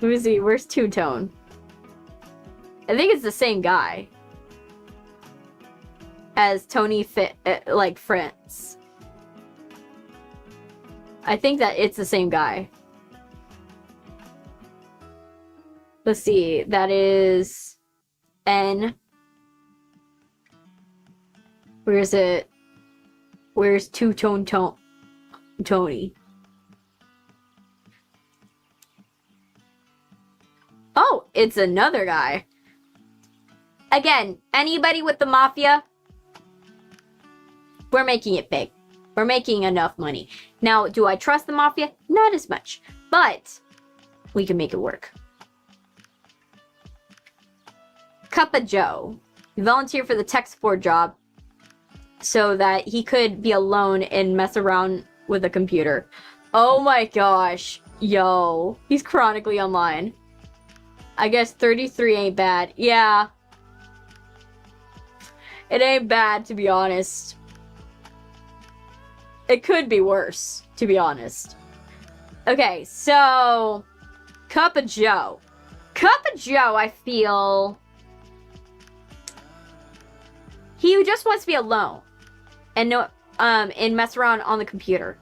Let me see, where's Two-Tone? I think it's the same guy. As Tony like Fritz. I think that it's the same guy. Let's see, that is N. Where is it? Where's Two-Tone Tony? Oh, it's another guy. Again, anybody with the Mafia, we're making it big. We're making enough money. Now, do I trust the Mafia? Not as much, but we can make it work. Cup of Joe. He volunteered for the tech support job so that he could be alone and mess around with a computer. Oh my gosh. Yo. He's chronically online. I guess 33 ain't bad. Yeah. It ain't bad, to be honest. It could be worse, to be honest. Okay, so... Cup of Joe. Cup of Joe, I feel... He just wants to be alone. And and mess around on the computer.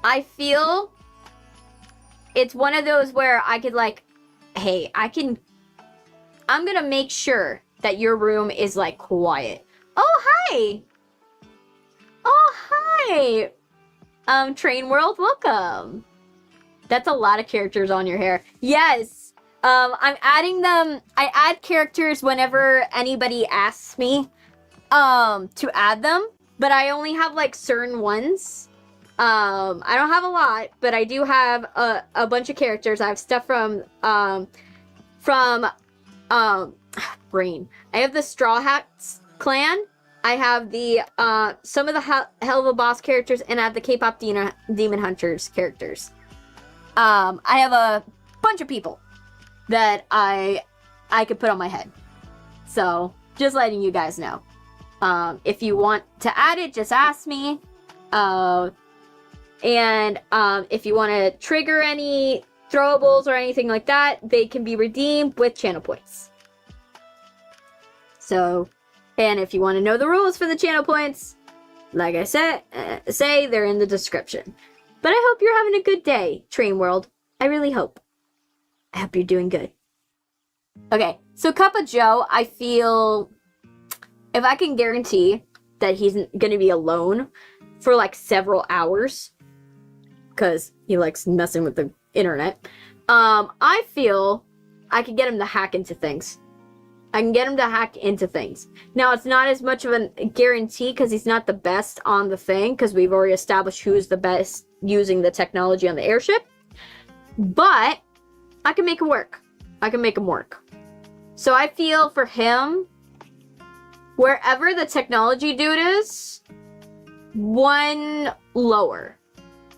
I feel... It's one of those where I could like... Hey, I'm gonna make sure that your room is like quiet. Oh, hi! Oh, hi! Train World, welcome. That's a lot of characters on your hair. Yes! I'm adding them. I add characters whenever anybody asks me to add them. But I only have like certain ones. I don't have a lot, but I do have a bunch of characters. I have stuff from Brain. I have the Straw Hats clan. I have the some of the hell of a boss characters, and I have the K-pop demon hunters characters. I have a bunch of people that I could put on my head. So just letting you guys know. If you want to add it, just ask me. And if you want to trigger any throwables or anything like that, they can be redeemed with channel points. So, and if you want to know the rules for the channel points, like I said, they're in the description. But I hope you're having a good day, Train World. I really hope. I hope you're doing good. Okay, so Cup of Joe, I feel if I can guarantee that he's going to be alone for like several hours, because he likes messing with the internet, I feel I can get him to hack into things. I can get him to hack into things. Now, it's not as much of a guarantee because he's not the best on the thing, because we've already established who's the best using the technology on the airship. But I can make him work. I can make him work. So I feel for him, wherever the technology dude is, one lower.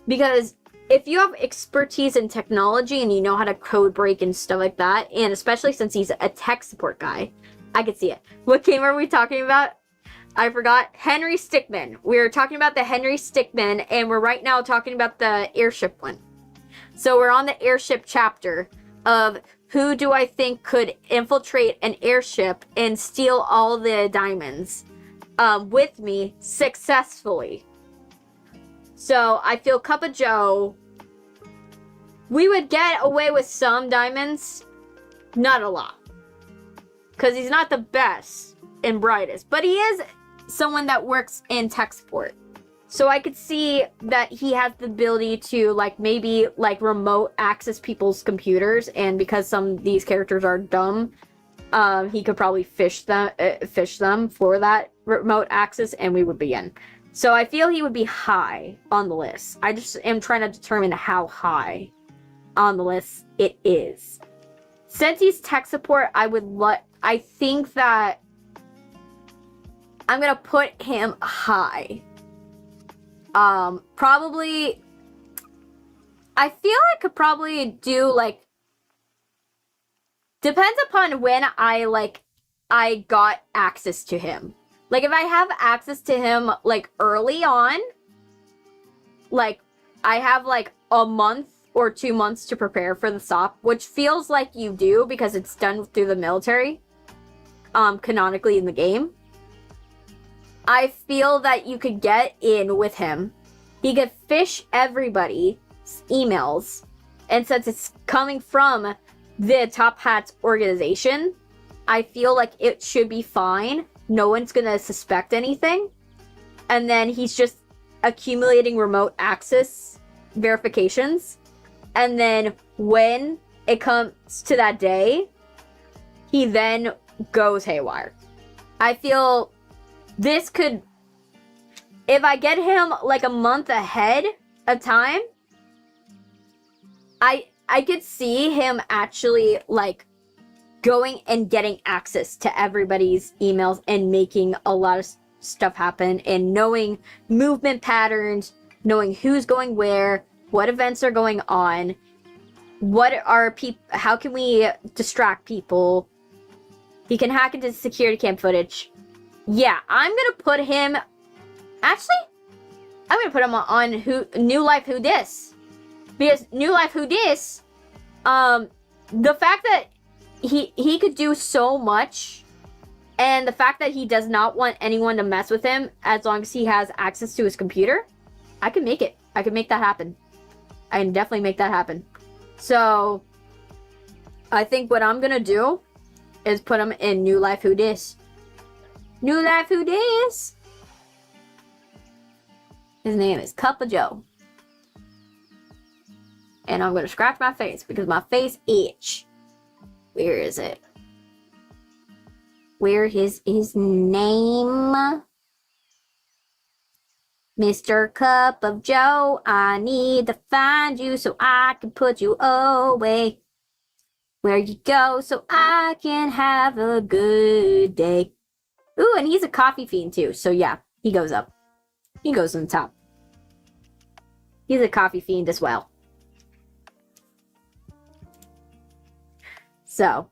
Because if you have expertise in technology and you know how to code break and stuff like that, and especially since he's a tech support guy, I could see it. What game are we talking about? I forgot. Henry Stickmin. We're talking about the Henry Stickmin, and we're right now talking about the airship one. So we're on the airship chapter of who do I think could infiltrate an airship and steal all the diamonds with me successfully. So I feel Cup of Joe, we would get away with some diamonds, not a lot. Because he's not the best and brightest, but he is someone that works in tech support. So I could see that he has the ability to like maybe like remote access people's computers, and because some of these characters are dumb, he could probably fish them for that remote access, and we would begin. So I feel he would be high on the list. I just am trying to determine how high on the list it is. Since he's tech support, I think that I'm gonna put him high. Probably, I feel I could probably do like, depends upon when I got access to him. Like, if I have access to him, like, early on, like, I have, like, a month or 2 months to prepare for the SOP, which feels like you do because it's done through the military, canonically in the game. I feel that you could get in with him. He could fish everybody's emails, and since it's coming from the Top Hats organization, I feel like it should be fine. No one's gonna suspect anything. And then he's just accumulating remote access verifications. And then when it comes to that day, he then goes haywire. I feel this could, if I get him like a month ahead of time, I could see him actually like going and getting access to everybody's emails and making a lot of stuff happen, and knowing movement patterns, knowing who's going where, what events are going on, what are people, how can we distract people. He can hack into security cam footage. Yeah, I'm gonna put him, actually, I'm gonna put him on New Life Who Dis. Because New Life Who Dis, the fact that he could do so much, and the fact that he does not want anyone to mess with him as long as he has access to his computer, I can make it. I can make that happen. I can definitely make that happen. So, I think what I'm gonna do is put him in New Life Who Dis. New Life Who Dis! His name is Cup of Joe. And I'm gonna scratch my face because my face itch. Where is it? Where is his name? Mr. Cup of Joe, I need to find you so I can put you away. Where you go so I can have a good day. Ooh, and he's a coffee fiend too. So yeah, he goes up. He goes on top. He's a coffee fiend as well. So,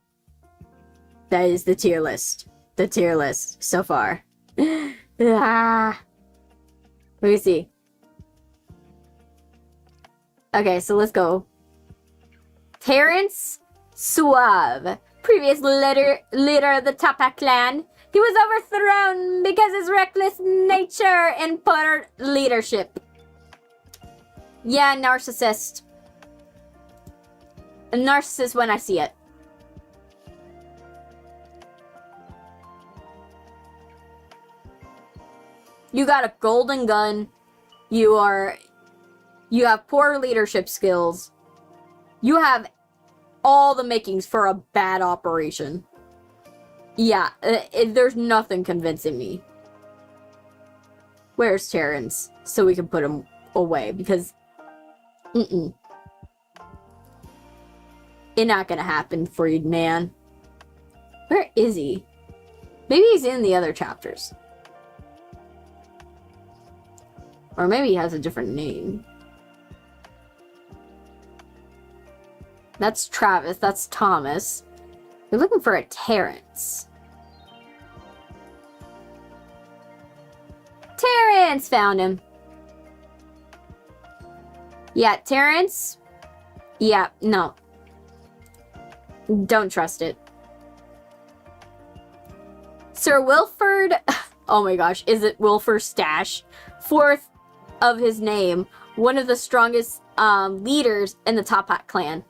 that is the tier list. The tier list so far. Let me see. Okay, so let's go. Terrence Suave, previous leader of the Tapa clan. He was overthrown because his reckless nature and poor leadership. Yeah, narcissist. A narcissist when I see it. You got a golden gun. You have poor leadership skills. You have all the makings for a bad operation. Yeah, there's nothing convincing me. Where's Terrence? So we can put him away, because... It's not gonna happen for you, man. Where is he? Maybe he's in the other chapters. Or maybe he has a different name. That's Travis. That's Thomas. We're looking for a Terrence. Terrence! Found him. Yeah, Terrence. Yeah, no. Don't trust it. Sir Wilford... Oh my gosh, is it Wilford Stash? Fourth of his name. One of the strongest leaders in the Top Hat clan.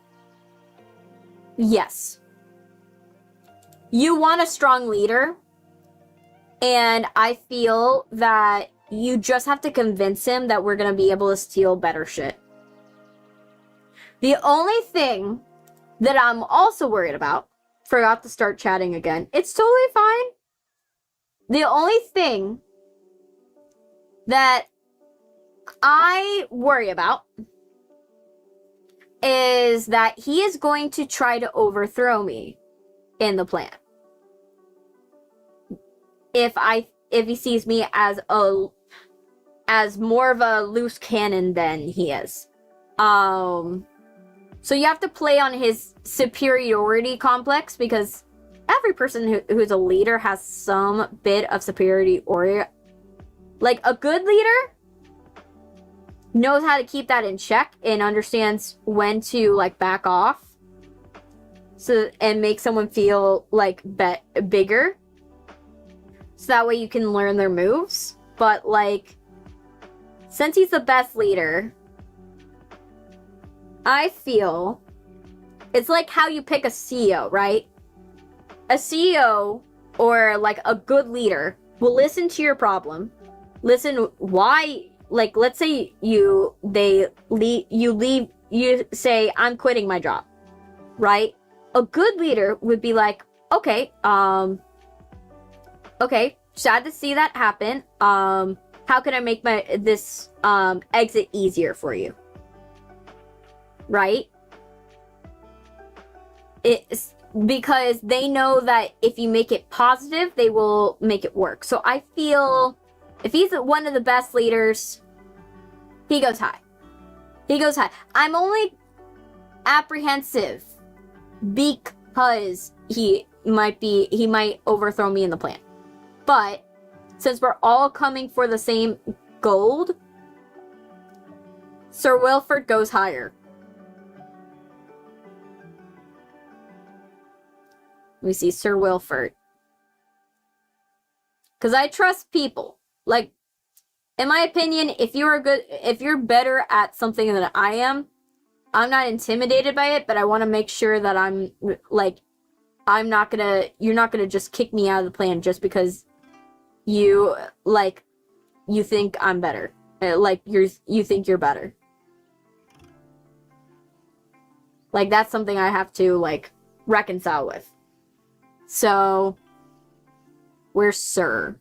Yes. You want a strong leader. And I feel that you just have to convince him that we're going to be able to steal better shit. The only thing that I'm also worried about, forgot to start chatting again. It's totally fine. The only thing that I worry about is that he is going to try to overthrow me in the plan. If he sees me as more of a loose cannon than he is. So you have to play on his superiority complex, because every person who's a leader has some bit of superiority. Like, a good leader knows how to keep that in check and understands when to, like, back off. So, and make someone feel, like, bigger. So that way you can learn their moves. But, like, since he's the best leader, I feel it's like how you pick a CEO, right? A CEO, or like a good leader, will listen to your problem. Listen why, like, let's say you say, I'm quitting my job, right? A good leader would be like, okay, okay, sad to see that happen. How can I make this exit easier for you? Right? It's because they know that if you make it positive, they will make it work. So I feel if he's one of the best leaders, he goes high. He goes high. I'm only apprehensive because he might overthrow me in the plan. But since we're all coming for the same gold, Sir Wilford goes higher. Let me see, Sir Wilford. Because I trust people. Like, in my opinion, if you're better at something than I am, I'm not intimidated by it, but I want to make sure that you're not gonna just kick me out of the plan just because you think I'm better. You think you're better. Like, that's something I have to, like, reconcile with. So, where's Sir?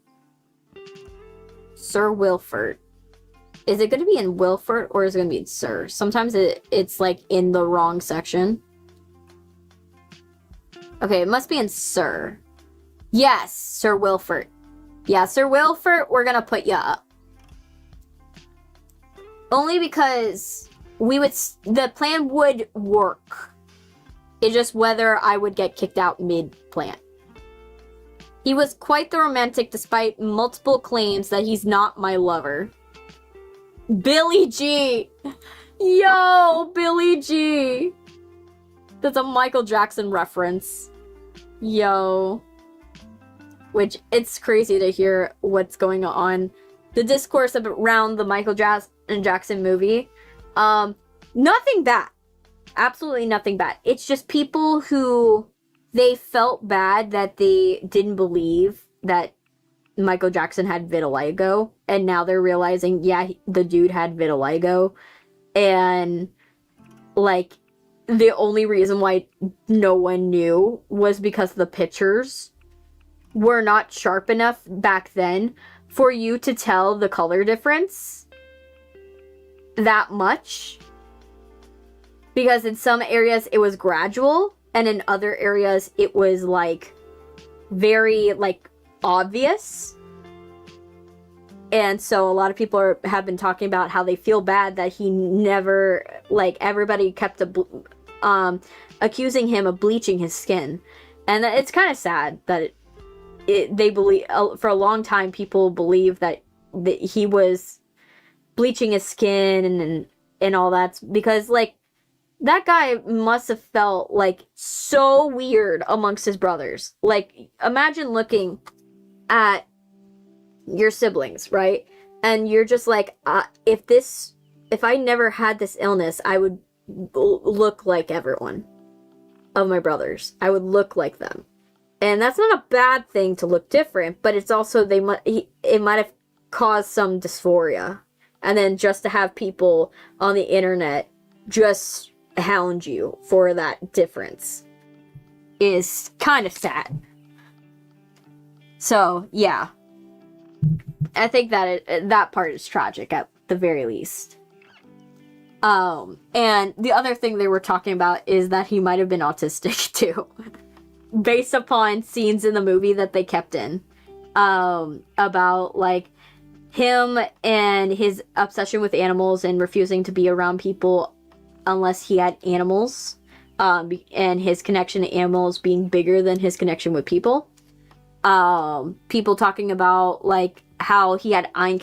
Sir Wilford. Is it going to be in Wilford or is it going to be in Sir? Sometimes it's like in the wrong section. Okay, it must be in Sir. Yes, Sir Wilford. Yeah, Sir Wilford, we're gonna put ya up. Only because the plan would work. It's just whether I would get kicked out mid-plan. He was quite the romantic despite multiple claims that he's not my lover. Billy G! Yo, Billy G! That's a Michael Jackson reference. Yo. Which, it's crazy to hear what's going on. The discourse around the Michael Jackson movie. Nothing bad. Absolutely nothing bad. It's just people who, they felt bad that they didn't believe that Michael Jackson had vitiligo. And now they're realizing, yeah, the dude had vitiligo. And, like, the only reason why no one knew was because the pictures were not sharp enough back then for you to tell the color difference that much. Because in some areas it was gradual, and in other areas it was, like, very, like, obvious. And so a lot of people have been talking about how they feel bad that he never, like, everybody kept accusing him of bleaching his skin. And it's kind of sad that they believe, for a long time, people believe that he was bleaching his skin and all that. Because, like, that guy must have felt, like, so weird amongst his brothers. Like, imagine looking at your siblings, right? And you're just like, if I never had this illness, I would look like everyone of my brothers. I would look like them. And that's not a bad thing to look different, but it's also, it might have caused some dysphoria. And then just to have people on the internet just hound you for that difference is kind of sad. So, yeah. I think that that part is tragic at the very least. And the other thing they were talking about is that he might have been autistic too. Based upon scenes in the movie that they kept in. About, like, him and his obsession with animals and refusing to be around people unless he had animals. And his connection to animals being bigger than his connection with people. People talking about, like, how he had eye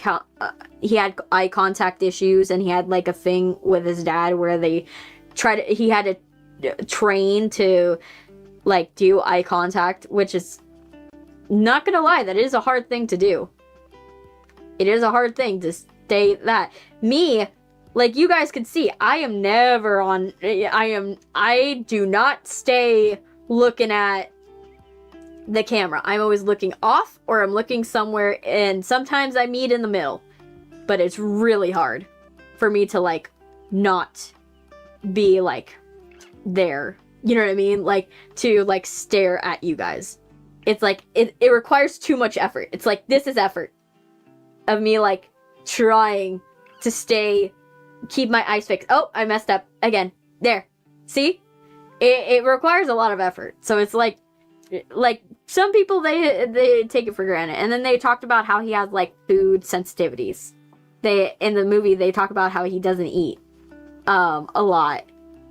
contact issues, and he had, like, a thing with his dad where he had to train to, like, do eye contact, which is, not gonna lie, that is a hard thing to do. It is a hard thing to stay that. Me, like, you guys can see, I do not stay looking at the camera. I'm always looking off, or I'm looking somewhere, and sometimes I meet in the middle. But it's really hard for me to, like, not be, like, there. You know what I mean? Like, to, like, stare at you guys. It's like, it requires too much effort. It's like, this is effort of me, like, trying to keep my eyes fixed. Oh, I messed up again. There. See? It requires a lot of effort. So it's like, some people, they take it for granted. And then they talked about how he has, like, food sensitivities. In the movie, they talk about how he doesn't eat a lot.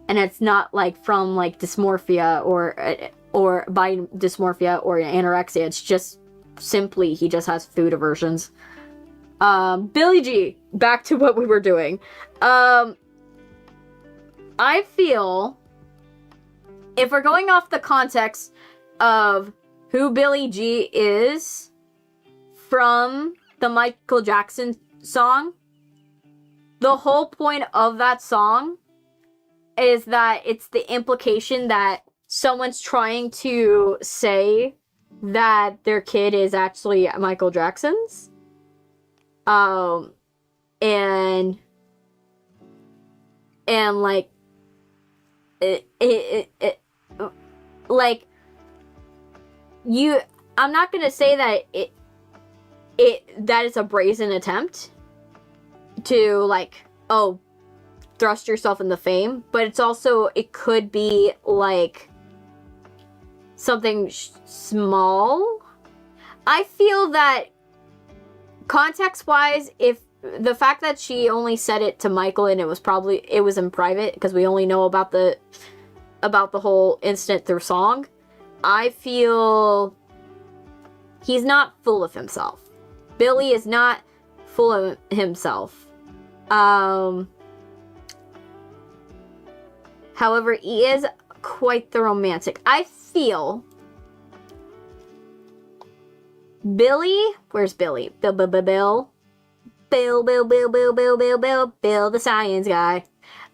And it's not, like, from, like, dysmorphia or body dysmorphia or anorexia. It's just simply he just has food aversions. Billy G, back to what we were doing. I feel, if we're going off the context of who Billy G is from the Michael Jackson song, the whole point of that song is that it's the implication that someone's trying to say that their kid is actually Michael Jackson's. And like, like, I'm not gonna say that that is a brazen attempt to, like, oh, thrust yourself in the fame, but it's also, it could be, like, something small. I feel that context-wise, if the fact that she only said it to Michael and it was in private because we only know about the whole incident through song, I feel he's not full of himself. Billy is not full of himself. However, he is quite the romantic. I feel Billy, where's Billy? Bill, the science guy.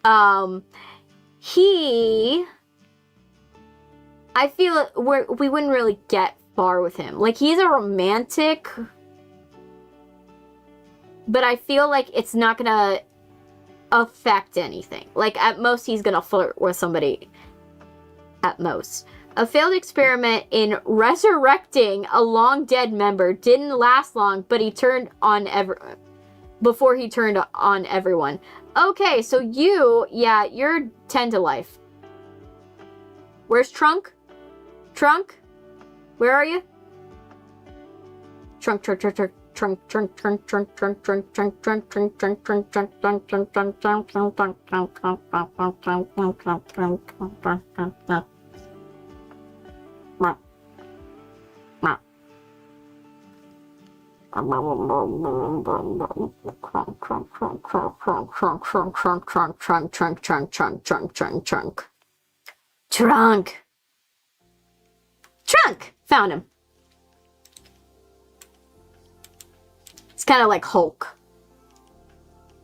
I feel we wouldn't really get far with him. Like, he's a romantic, but I feel like it's not gonna affect anything. Like, at most, he's gonna flirt with somebody. At most. A failed experiment in resurrecting a long-dead member didn't last long, but he turned on before he turned on everyone. Okay, so you're 10 to life. Where's Trunk? Trunk? Where are you? Trunk. Trunk! Found him. It's kind of like Hulk.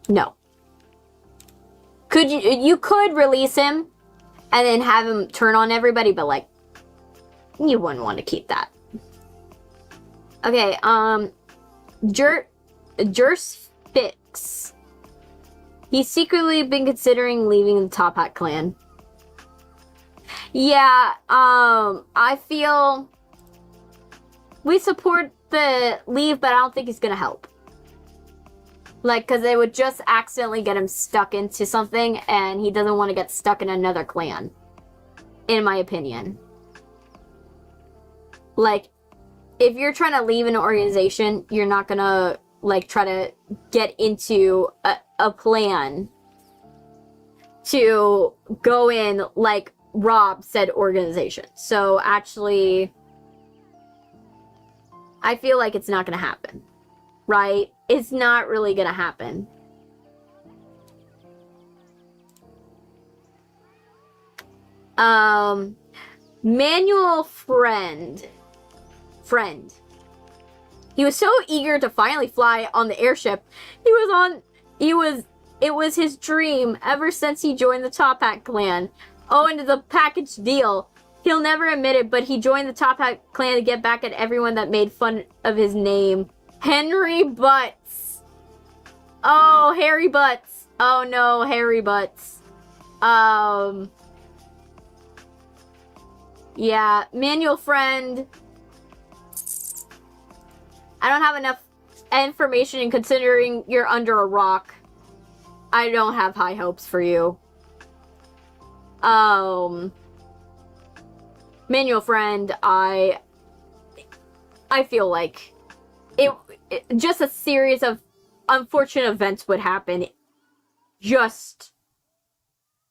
No. You could release him and then have him turn on everybody, but like, you wouldn't want to keep that. Okay, Jur's Fix. He's secretly been considering leaving the Top Hat clan. Yeah, I feel we support the leave, but I don't think it's gonna help. Like, because they would just accidentally get him stuck into something, and he doesn't want to get stuck in another clan. In my opinion. Like, if you're trying to leave an organization, you're not gonna, like, try to get into a plan to go in, like, rob said organization. So, actually, I feel like it's not gonna happen. Right? It's not really gonna happen. Manual friend. He was so eager to finally fly on the airship. It was his dream ever since he joined the Top Hat clan. Owing to the package deal, he'll never admit it, but he joined the Top Hat clan to get back at everyone that made fun of his name. Henry Butts. Oh, Harry Butts. Oh no, Harry Butts. Yeah, manual friend. I don't have enough information, and considering you're under a rock, I don't have high hopes for you. Manual friend, I feel like it just a series of unfortunate events would happen.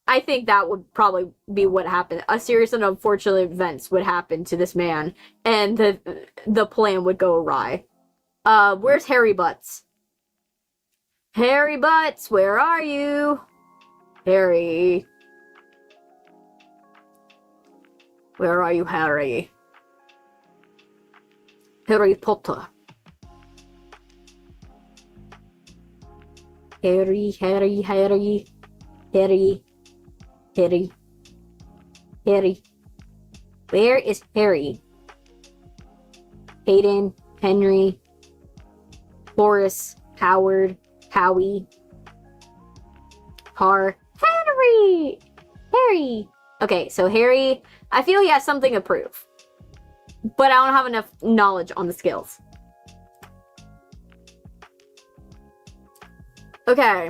I think that would probably be what happened. A series of unfortunate events would happen to this man, and the plan would go awry. Where's Harry Butts? Harry Butts, where are you? Harry. Where are you, Harry? Harry Potter. Harry. Where is Harry? Hayden, Henry, Boris, Howard, Howie, Harry! Okay, so Harry, I feel he has something to prove. But I don't have enough knowledge on the skills. Okay.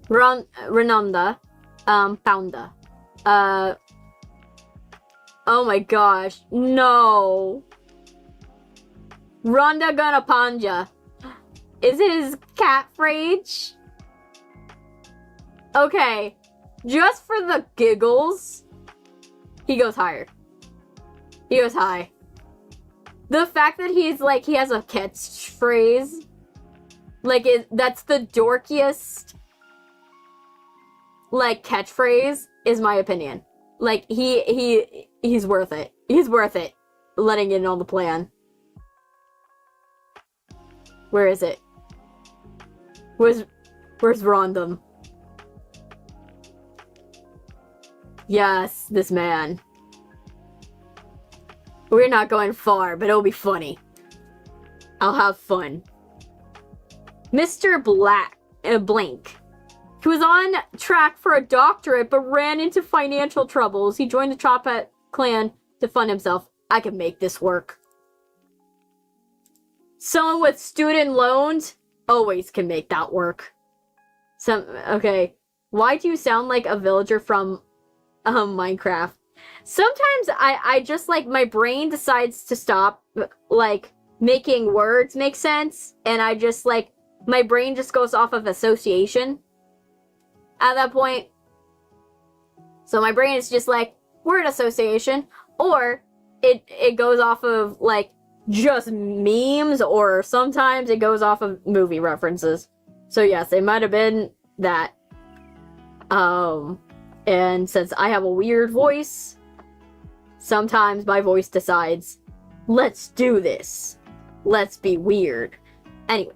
Renanda, Pounda. Oh my gosh. No. Ronda gonna panja. Is it his cat rage? Okay. Just for the giggles, he goes higher. He goes high. The fact that he's like, he has a catchphrase, like, that's the dorkiest, like, catchphrase, is my opinion. Like, he's worth it. He's worth it. Letting in on the plan. Where is it? Where's Rondom? Yes, this man. We're not going far, but it'll be funny. I'll have fun. Mr. Blank. He was on track for a doctorate, but ran into financial troubles. He joined the Chopat clan to fund himself. I can make this work. Someone with student loans always can make that work. Okay. Why do you sound like a villager from Minecraft? Sometimes I just, like, my brain decides to stop, like, making words make sense, and I just, like, my brain just goes off of association at that point. So my brain is just like, word association, or it goes off of, like, just memes, or sometimes it goes off of movie references. So yes, it might have been that. And since I have a weird voice, sometimes my voice decides, let's do this. Let's be weird. Anyway,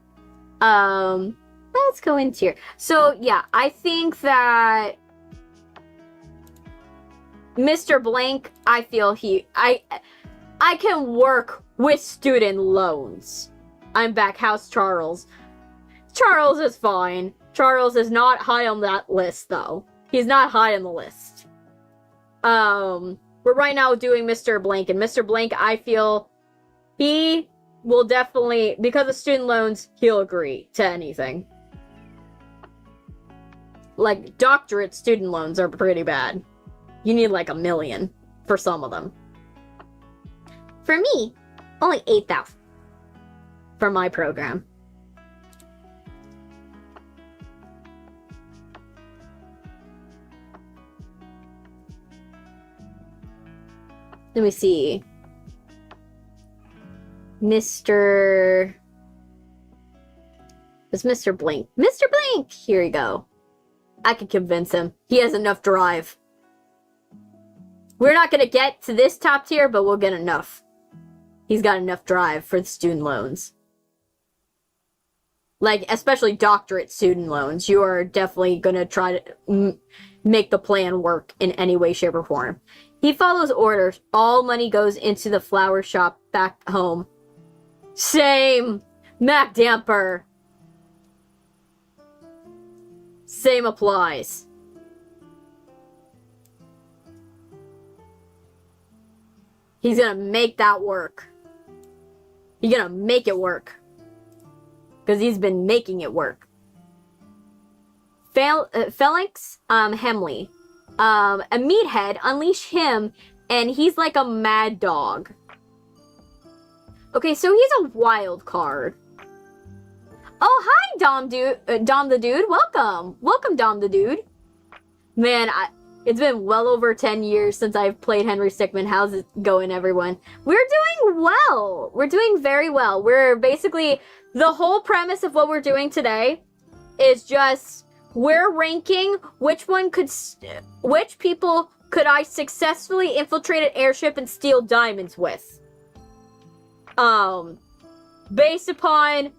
let's go into here. So yeah, I think that Mr. Blank, I feel I can work with student loans. I'm back, House Charles. Charles is fine. Charles is not high on that list, though. He's not high on the list. We're right now doing Mr. Blank, and Mr. Blank, I feel he will definitely, because of student loans, he'll agree to anything. Like, doctorate student loans are pretty bad. You need like 1 million for some of them. For me, only 8,000 for my program. Let me see. Mr. It's Mr. Blink. Mr. Blink! Here you go. I can convince him. He has enough drive. We're not gonna get to this top tier, but we'll get enough. He's got enough drive for the student loans. Like, especially doctorate student loans. You are definitely gonna try to make the plan work in any way, shape, or form. He follows orders. All money goes into the flower shop back home. Same. Mac Damper. Same applies. He's gonna make that work. He's gonna make it work. Because he's been making it work. Felix Hemley. A meathead, unleash him, and he's like a mad dog. Okay, so he's a wild card. Oh, hi, Dom the Dude. Welcome. Welcome, Dom the Dude. Man, it's been well over 10 years since I've played Henry Stickmin. How's it going, everyone? We're doing well. We're doing very well. We're basically, the whole premise of what we're doing today is just, we're ranking which people could I successfully infiltrate an airship and steal diamonds with. Based upon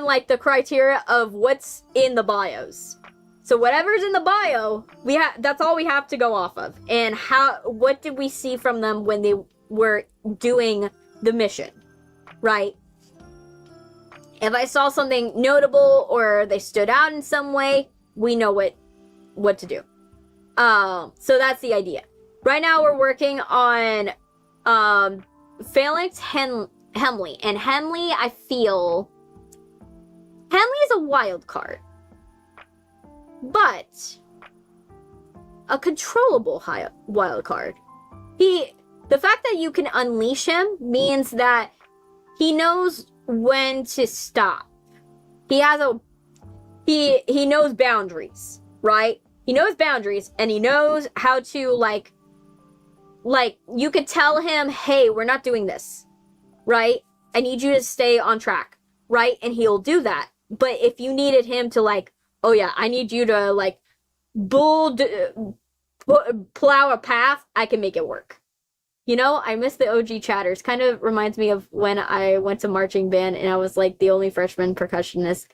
like the criteria of what's in the bios. So whatever's in the bio, that's all we have to go off of. And what did we see from them when they were doing the mission, right? If I saw something notable or they stood out in some way, we know what to do. So that's the idea. Right now we're working on Felix Hemley. And Hemley, I feel... Hemley is a wild card. but a controllable wild card. The fact that you can unleash him means that he knows when to stop. He knows boundaries, right? He knows boundaries, and he knows how to, like, you could tell him, hey, we're not doing this, right? I need you to stay on track, right? And he'll do that. But if you needed him to, like, oh yeah, I need you to, like, plow a path, I can make it work. You know, I miss the OG chatters. Kind of reminds me of when I went to marching band and I was, like, the only freshman percussionist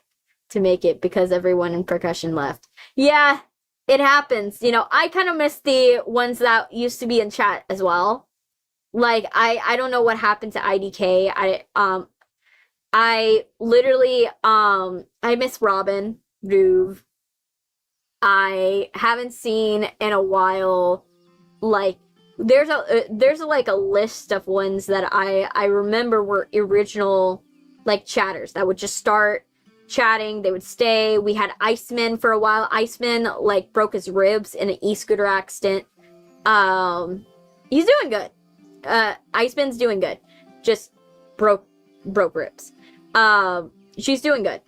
to make it because everyone in percussion left. Yeah, it happens. You know, I kind of miss the ones that used to be in chat as well. Like, I don't know what happened to IDK. I literally, I miss Robin, Ruve. I haven't seen in a while, like, there's like a list of ones that I remember were original, like, chatters that would just start chatting, they would stay. We had Iceman for a while. Iceman, like, broke his ribs in an e-scooter accident. He's doing good. Iceman's doing good. Just broke ribs. She's doing good.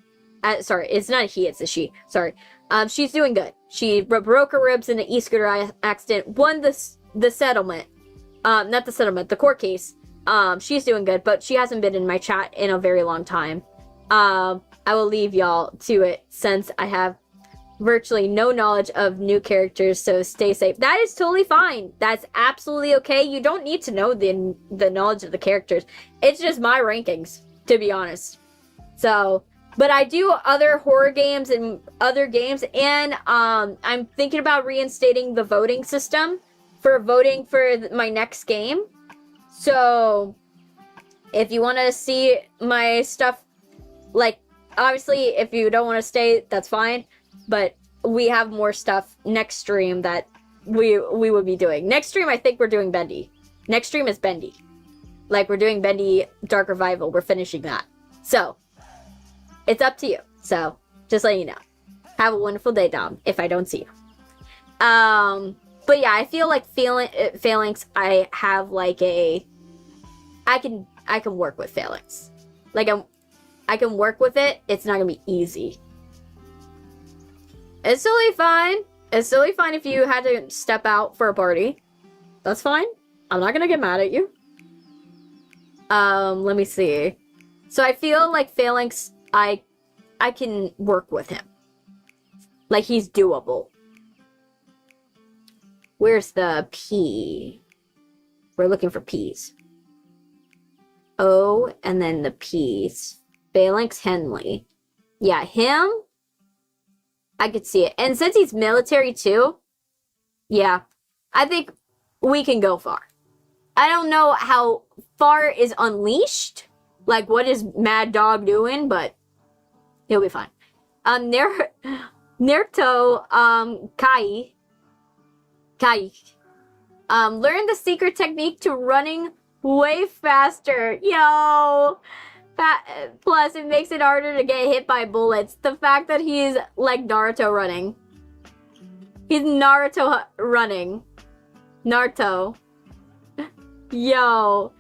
Sorry, it's not a he, it's a she. Sorry. She's doing good. She broke her ribs in an e-scooter accident, won the settlement. Not the settlement, the court case. She's doing good, but she hasn't been in my chat in a very long time. I will leave y'all to it since I have virtually no knowledge of new characters, so stay safe. That is totally fine. That's absolutely okay. You don't need to know the knowledge of the characters. It's just my rankings, to be honest. So, but I do other horror games and other games, and I'm thinking about reinstating the voting system for voting for my next game. So, if you want to see my stuff, like, obviously, if you don't want to stay, that's fine. But we have more stuff next stream that we would be doing. Next stream, I think we're doing Bendy. Next stream is Bendy. Like, we're doing Bendy Dark Revival. We're finishing that. So, it's up to you. So, just letting you know. Have a wonderful day, Dom, if I don't see you. But yeah, I feel like Phalanx, I have, like, I can work with Phalanx. Like, I can work with it. It's not gonna be easy. It's totally fine. It's totally fine if you had to step out for a party. That's fine. I'm not gonna get mad at you. Let me see. So I feel like Phalanx, I can work with him. Like, he's doable. Where's the P? We're looking for P's. O, and then the P's. Phalanx Henley. Yeah, him, I could see it. And since he's military too, yeah, I think we can go far. I don't know how far is Unleashed. Like, what is Mad Dog doing? But he'll be fine. Nerto, Kai. Learn the secret technique to running way faster. Yo! Plus, it makes it harder to get hit by bullets. The fact that he's like Naruto running. He's Naruto running. Naruto. Yo.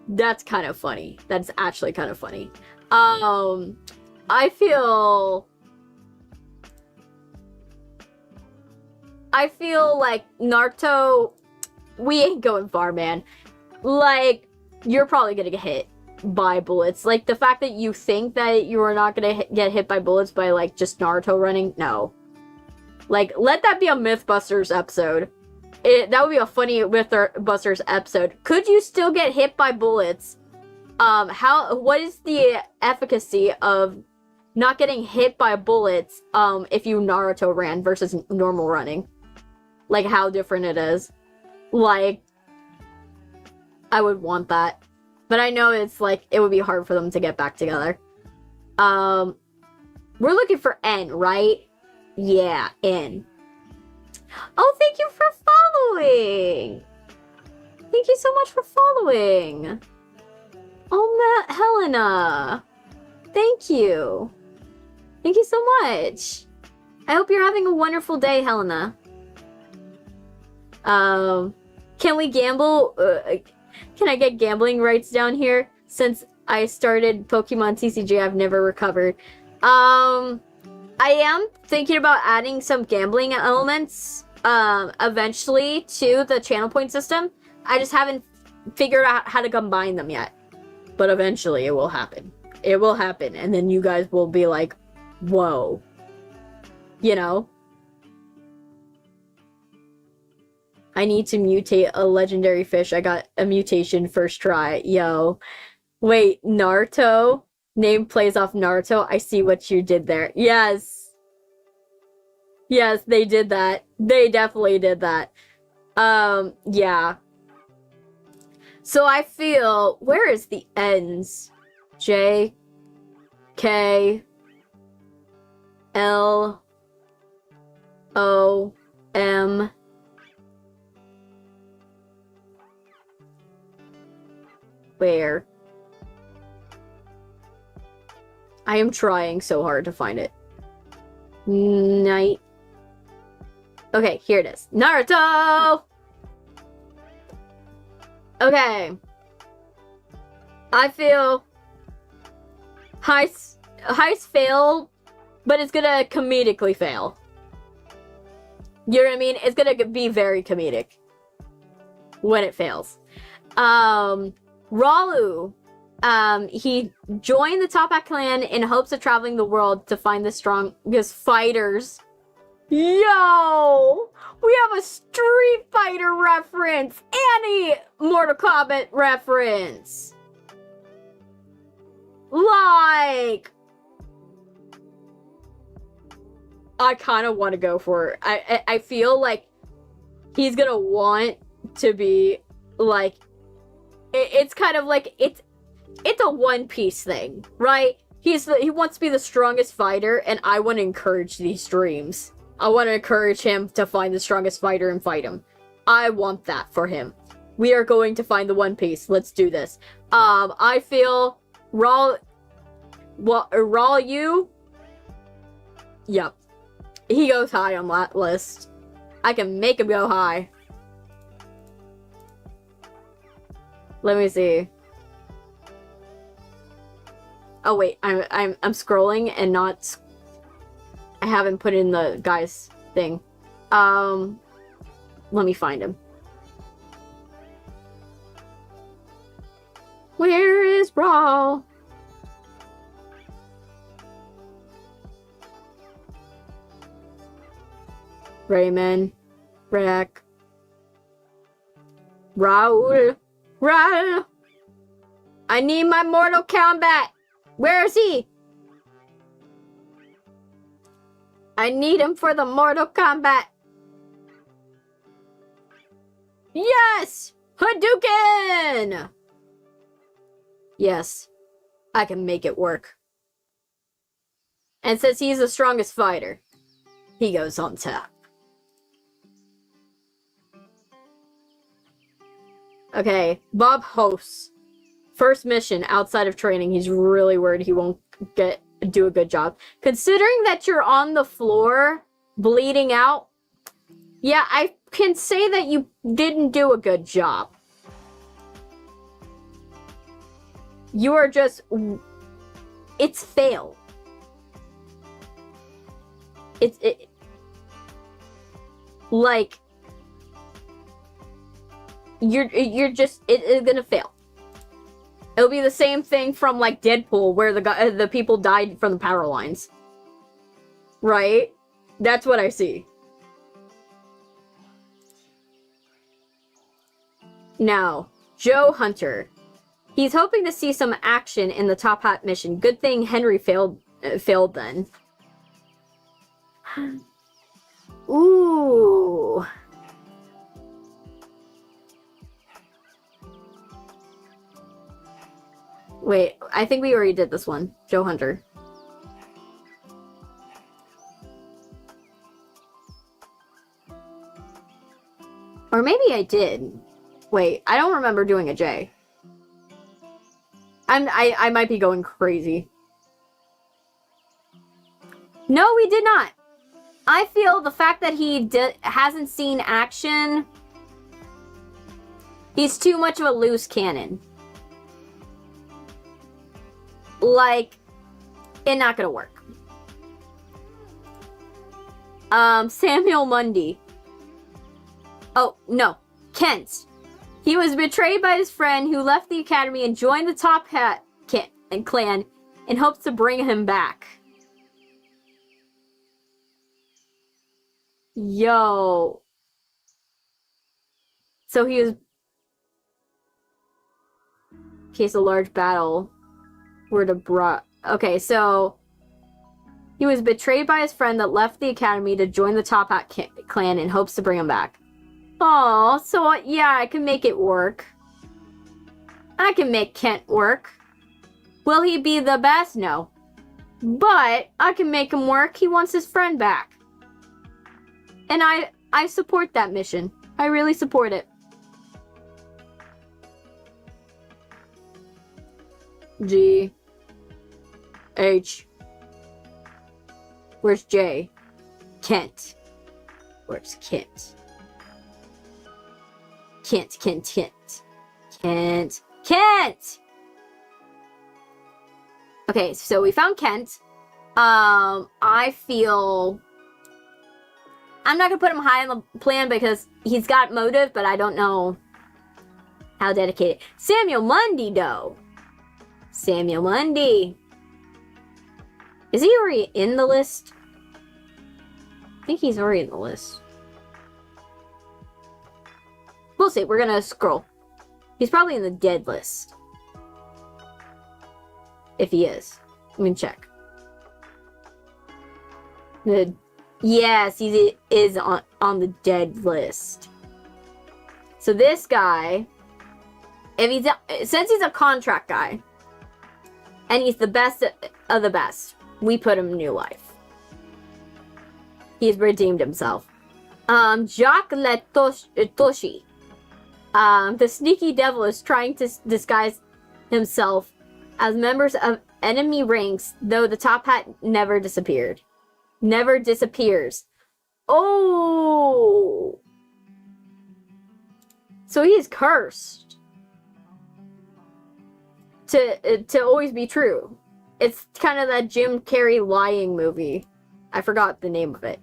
That's kind of funny. That's actually kind of funny. I feel like Naruto, we ain't going far, man. Like, you're probably gonna get hit by bullets. Like, the fact that you think that you are not gonna get hit by bullets by, like, just Naruto running, no. Like, let that be a Mythbusters episode. That would be a funny Mythbusters episode. Could you still get hit by bullets? What is the efficacy of not getting hit by bullets, if you Naruto ran versus normal running? Like, how different it is. Like, I would want that. But I know it's like, it would be hard for them to get back together. We're looking for N, right? Yeah, N. Oh, thank you for following! Thank you so much for following! Oh, Helena! Thank you! Thank you so much! I hope you're having a wonderful day, Helena. Can we gamble? Can I get gambling rights down here? Since I started Pokemon TCG, I've never recovered. I am thinking about adding some gambling elements, eventually to the channel point system. I just haven't figured out how to combine them yet. But eventually it will happen. It will happen, and then you guys will be like, whoa. You know? I need to mutate a legendary fish. I got a mutation first try. Yo. Wait, Naruto? Name plays off Naruto? I see what you did there. Yes. Yes, they did that. They definitely did that. Yeah. So I feel... Where is the ends? J... K... L... O... M... Where? I am trying so hard to find it. Night. Okay, here it is. Naruto! Okay. I feel heist fail, but it's gonna comedically fail. You know what I mean? It's gonna be very comedic when it fails. Ralu, he joined the Top Hat clan in hopes of traveling the world to find the strongest fighters. Yo! We have a Street Fighter reference and a Mortal Kombat reference. Like, I kind of want to go for it. I feel like he's gonna want to be like, it's kind of like, it's a One Piece thing, right? He wants to be the strongest fighter, and I want to encourage these dreams. I want to encourage him to find the strongest fighter and fight him. I want that for him. We are going to find the One Piece. Let's do this. I feel Ralu, yep. He goes high on that list. I can make him go high. Let me see. Oh wait, I'm scrolling and not. I haven't put in the guy's thing. Let me find him. Where is Raw? Raymond, Rack, Raul. I need my Mortal Kombat. Where is he? I need him for the Mortal Kombat. Yes! Hadouken! Yes. I can make it work. And since he's the strongest fighter, he goes on top. Okay, Bob hosts. First mission outside of training. He's really worried he won't do a good job. Considering that you're on the floor, bleeding out, yeah, I can say that you didn't do a good job. You are just... It's fail. Like... You're just... It's gonna fail. It'll be the same thing from, like, Deadpool, where the people died from the power lines. Right? That's what I see. Now, Joe Hunter. He's hoping to see some action in the Top Hat mission. Good thing Henry failed then. Ooh. Wait, I think we already did this one. Joe Hunter. Or maybe I did. Wait, I don't remember doing a J. I might be going crazy. No, we did not. I feel the fact that he hasn't seen action, he's too much of a loose cannon. Like, it's not gonna work. Samuel Mundy. Oh, no. Kent. He was betrayed by his friend who left the academy and joined the Top Hat clan in hopes to bring him back. Yo. So he was... In case a large battle were to brought... Okay, so... He was betrayed by his friend that left the academy to join the Top Hat clan in hopes to bring him back. Oh, so yeah, I can make it work. I can make Kent work. Will he be the best? No. But I can make him work. He wants his friend back. And I support that mission. I really support it. G. H. Where's J? Kent. Where's Kent? Kent. Okay, so we found Kent. I feel... I'm not gonna put him high on the plan because he's got motive, but I don't know how dedicated. Samuel Mundy, though. Samuel Mundy. Is he already in the list? I think he's already in the list. We'll see. We're gonna scroll. He's probably in the dead list. If he is. Let me check. Yes, he is on the dead list. So this guy, since he's a contract guy, and he's the best of the best, we put him in new life. He's redeemed himself. Jacques Letoshi. The sneaky devil is trying to disguise himself as members of enemy ranks, though the Top Hat never disappeared. Never disappears. Oh! So he is cursed. To always be true. It's kind of that Jim Carrey lying movie. I forgot the name of it.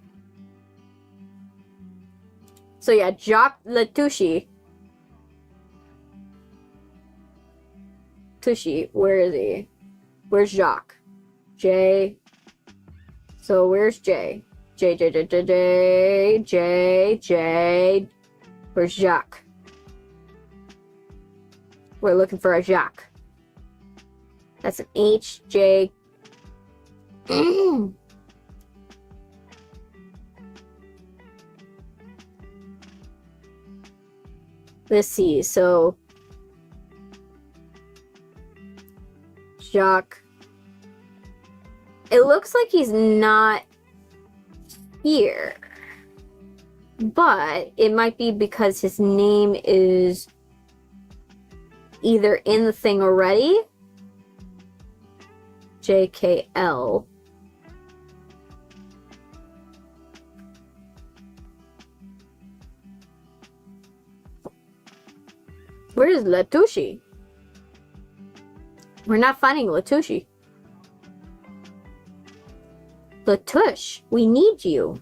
So yeah, Jacques Latouche. Tushy, where is he? Where's Jacques? J. So where's J? J. Where's Jacques? We're looking for a Jacques. That's an H, J. Let's see, so... Jacques. It looks like he's not here. But it might be because his name is either in the thing already. JKL. Where is Latouche? We're not finding Latouche. Latouche, we need you.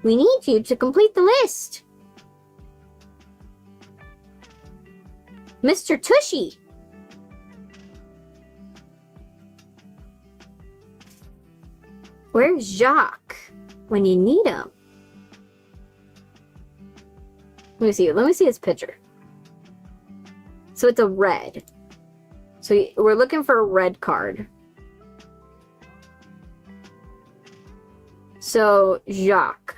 We need you to complete the list. Mr. Tushy. Where's Jacques when you need him? Let me see his picture. So it's a red. So we're looking for a red card. So Jacques.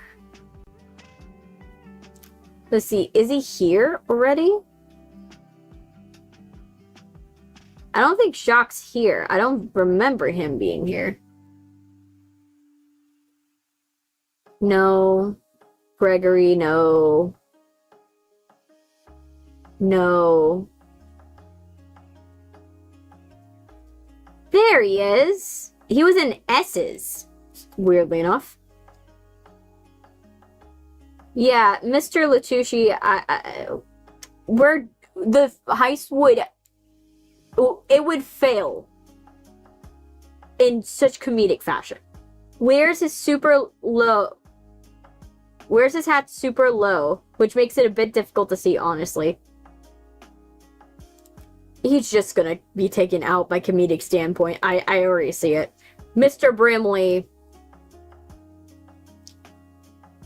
Let's see, is he here already? I don't think Jacques here. I don't remember him being here. No. Gregory, no. No. There he is. He was in S's. weirdly enough. Yeah, Mr. Latucci, where the heist would fail in such comedic fashion. Where's his super low? Where's his hat super low, which makes it a bit difficult to see, honestly. He's just gonna be taken out by comedic standpoint. I already see it. Mr. Brimley,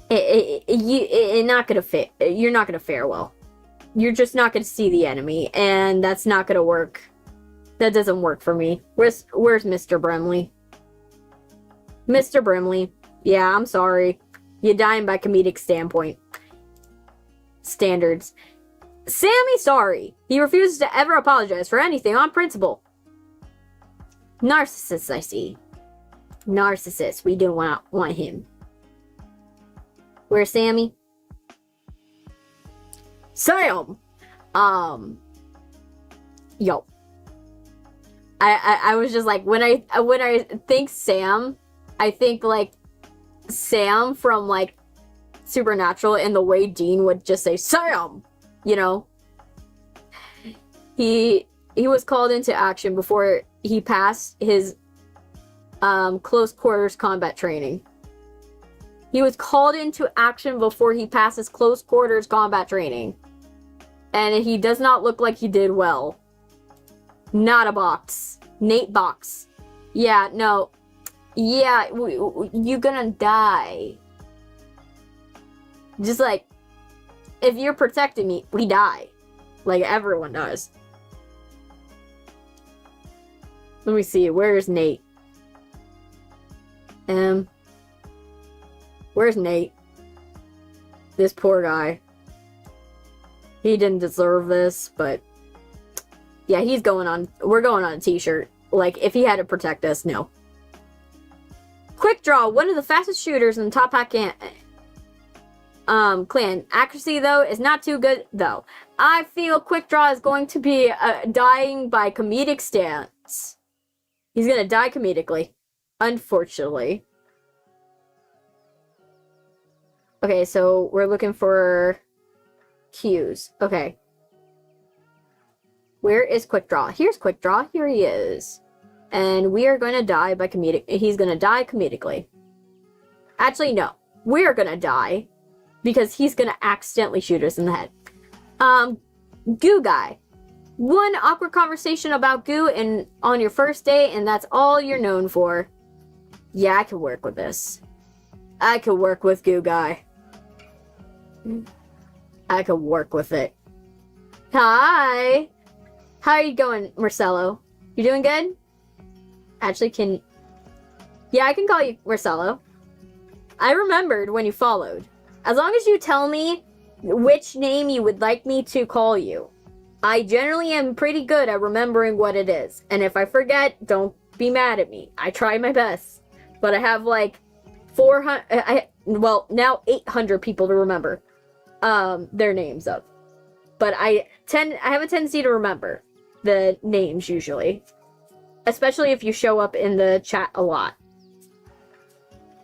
you're not gonna fare well. You're just not gonna see the enemy, and that's not gonna work. That doesn't work for me. Where's Mr. Brimley? Mr. Brimley, yeah, I'm sorry. You're dying by comedic standards. Sammy's sorry. He refuses to ever apologize for anything on principle. Narcissist, I see. Narcissist. We don't want him. Where's Sammy? Sam! Yo. I was just like, when I think Sam, I think like Sam from like Supernatural, and the way Dean would just say Sam, you know. He was called into action before he passed his close quarters combat training. He was called into action before he passed his close quarters combat training. And he does not look like he did well. Not a box. Nate box. Yeah, no. Yeah, you're gonna die. Just like, if you're protecting me, we die. Like everyone does. Let me see, where's Nate? Where's Nate? This poor guy. He didn't deserve this, but yeah, we're going on a t-shirt. Like, if he had to protect us, no. Quick Draw, one of the fastest shooters in the Top Hat clan. Accuracy, though, is not too good, though. I feel Quick Draw is going to be dying by comedic stance. He's gonna die comedically. Unfortunately. Okay, so we're looking for cues. Okay. Where is Quick Draw? Here's Quick Draw. Here he is. And we are going to die by he's going to die comedically. Actually, no. We're going to die because he's going to accidentally shoot us in the head. Goo Guy. One awkward conversation about goo on your first day, and that's all you're known for. Yeah, I can work with this. I can work with Goo Guy. I can work with it. Hi! How are you going, Marcelo? You doing good? Actually, yeah, I can call you Marcelo. I remembered when you followed. As long as you tell me which name you would like me to call you. I generally am pretty good at remembering what it is. And if I forget, don't be mad at me. I try my best. But I have like 400, now 800 people to remember their names of. But I have a tendency to remember the names usually. Especially if you show up in the chat a lot.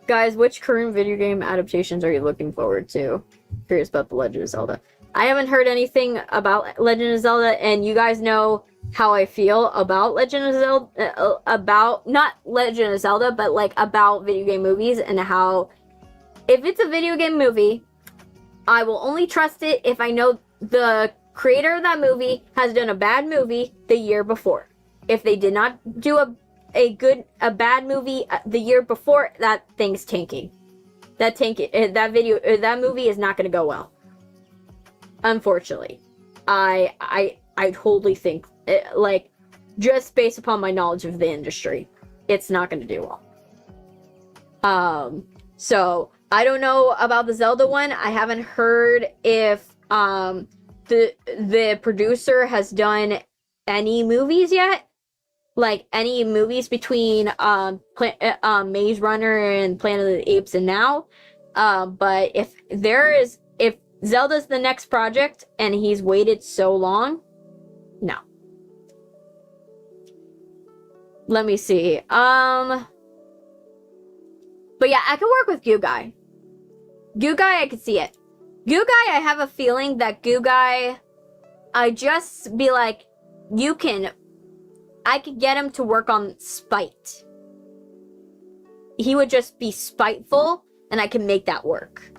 Guys, which current video game adaptations are you looking forward to? Curious about The Legend of Zelda. I haven't heard anything about Legend of Zelda, and you guys know how I feel about Legend of Zelda, not Legend of Zelda, but like about video game movies, and how if it's a video game movie, I will only trust it if I know the creator of that movie has done a bad movie the year before. If they did not do a bad movie the year before, that thing's tanking. That movie is not going to go well. Unfortunately, I totally think like just based upon my knowledge of the industry, it's not going to do well. So I don't know about the Zelda one. I haven't heard if the producer has done any movies yet. Like any movies between Maze Runner and Planet of the Apes and now. But if Zelda's the next project and he's waited so long, no. Let me see. But yeah, I can work with Goo Guy. Goo Guy, I can see it. Goo Guy, I have a feeling that Goo Guy, I just be like, I could get him to work on spite. He would just be spiteful, and I can make that work.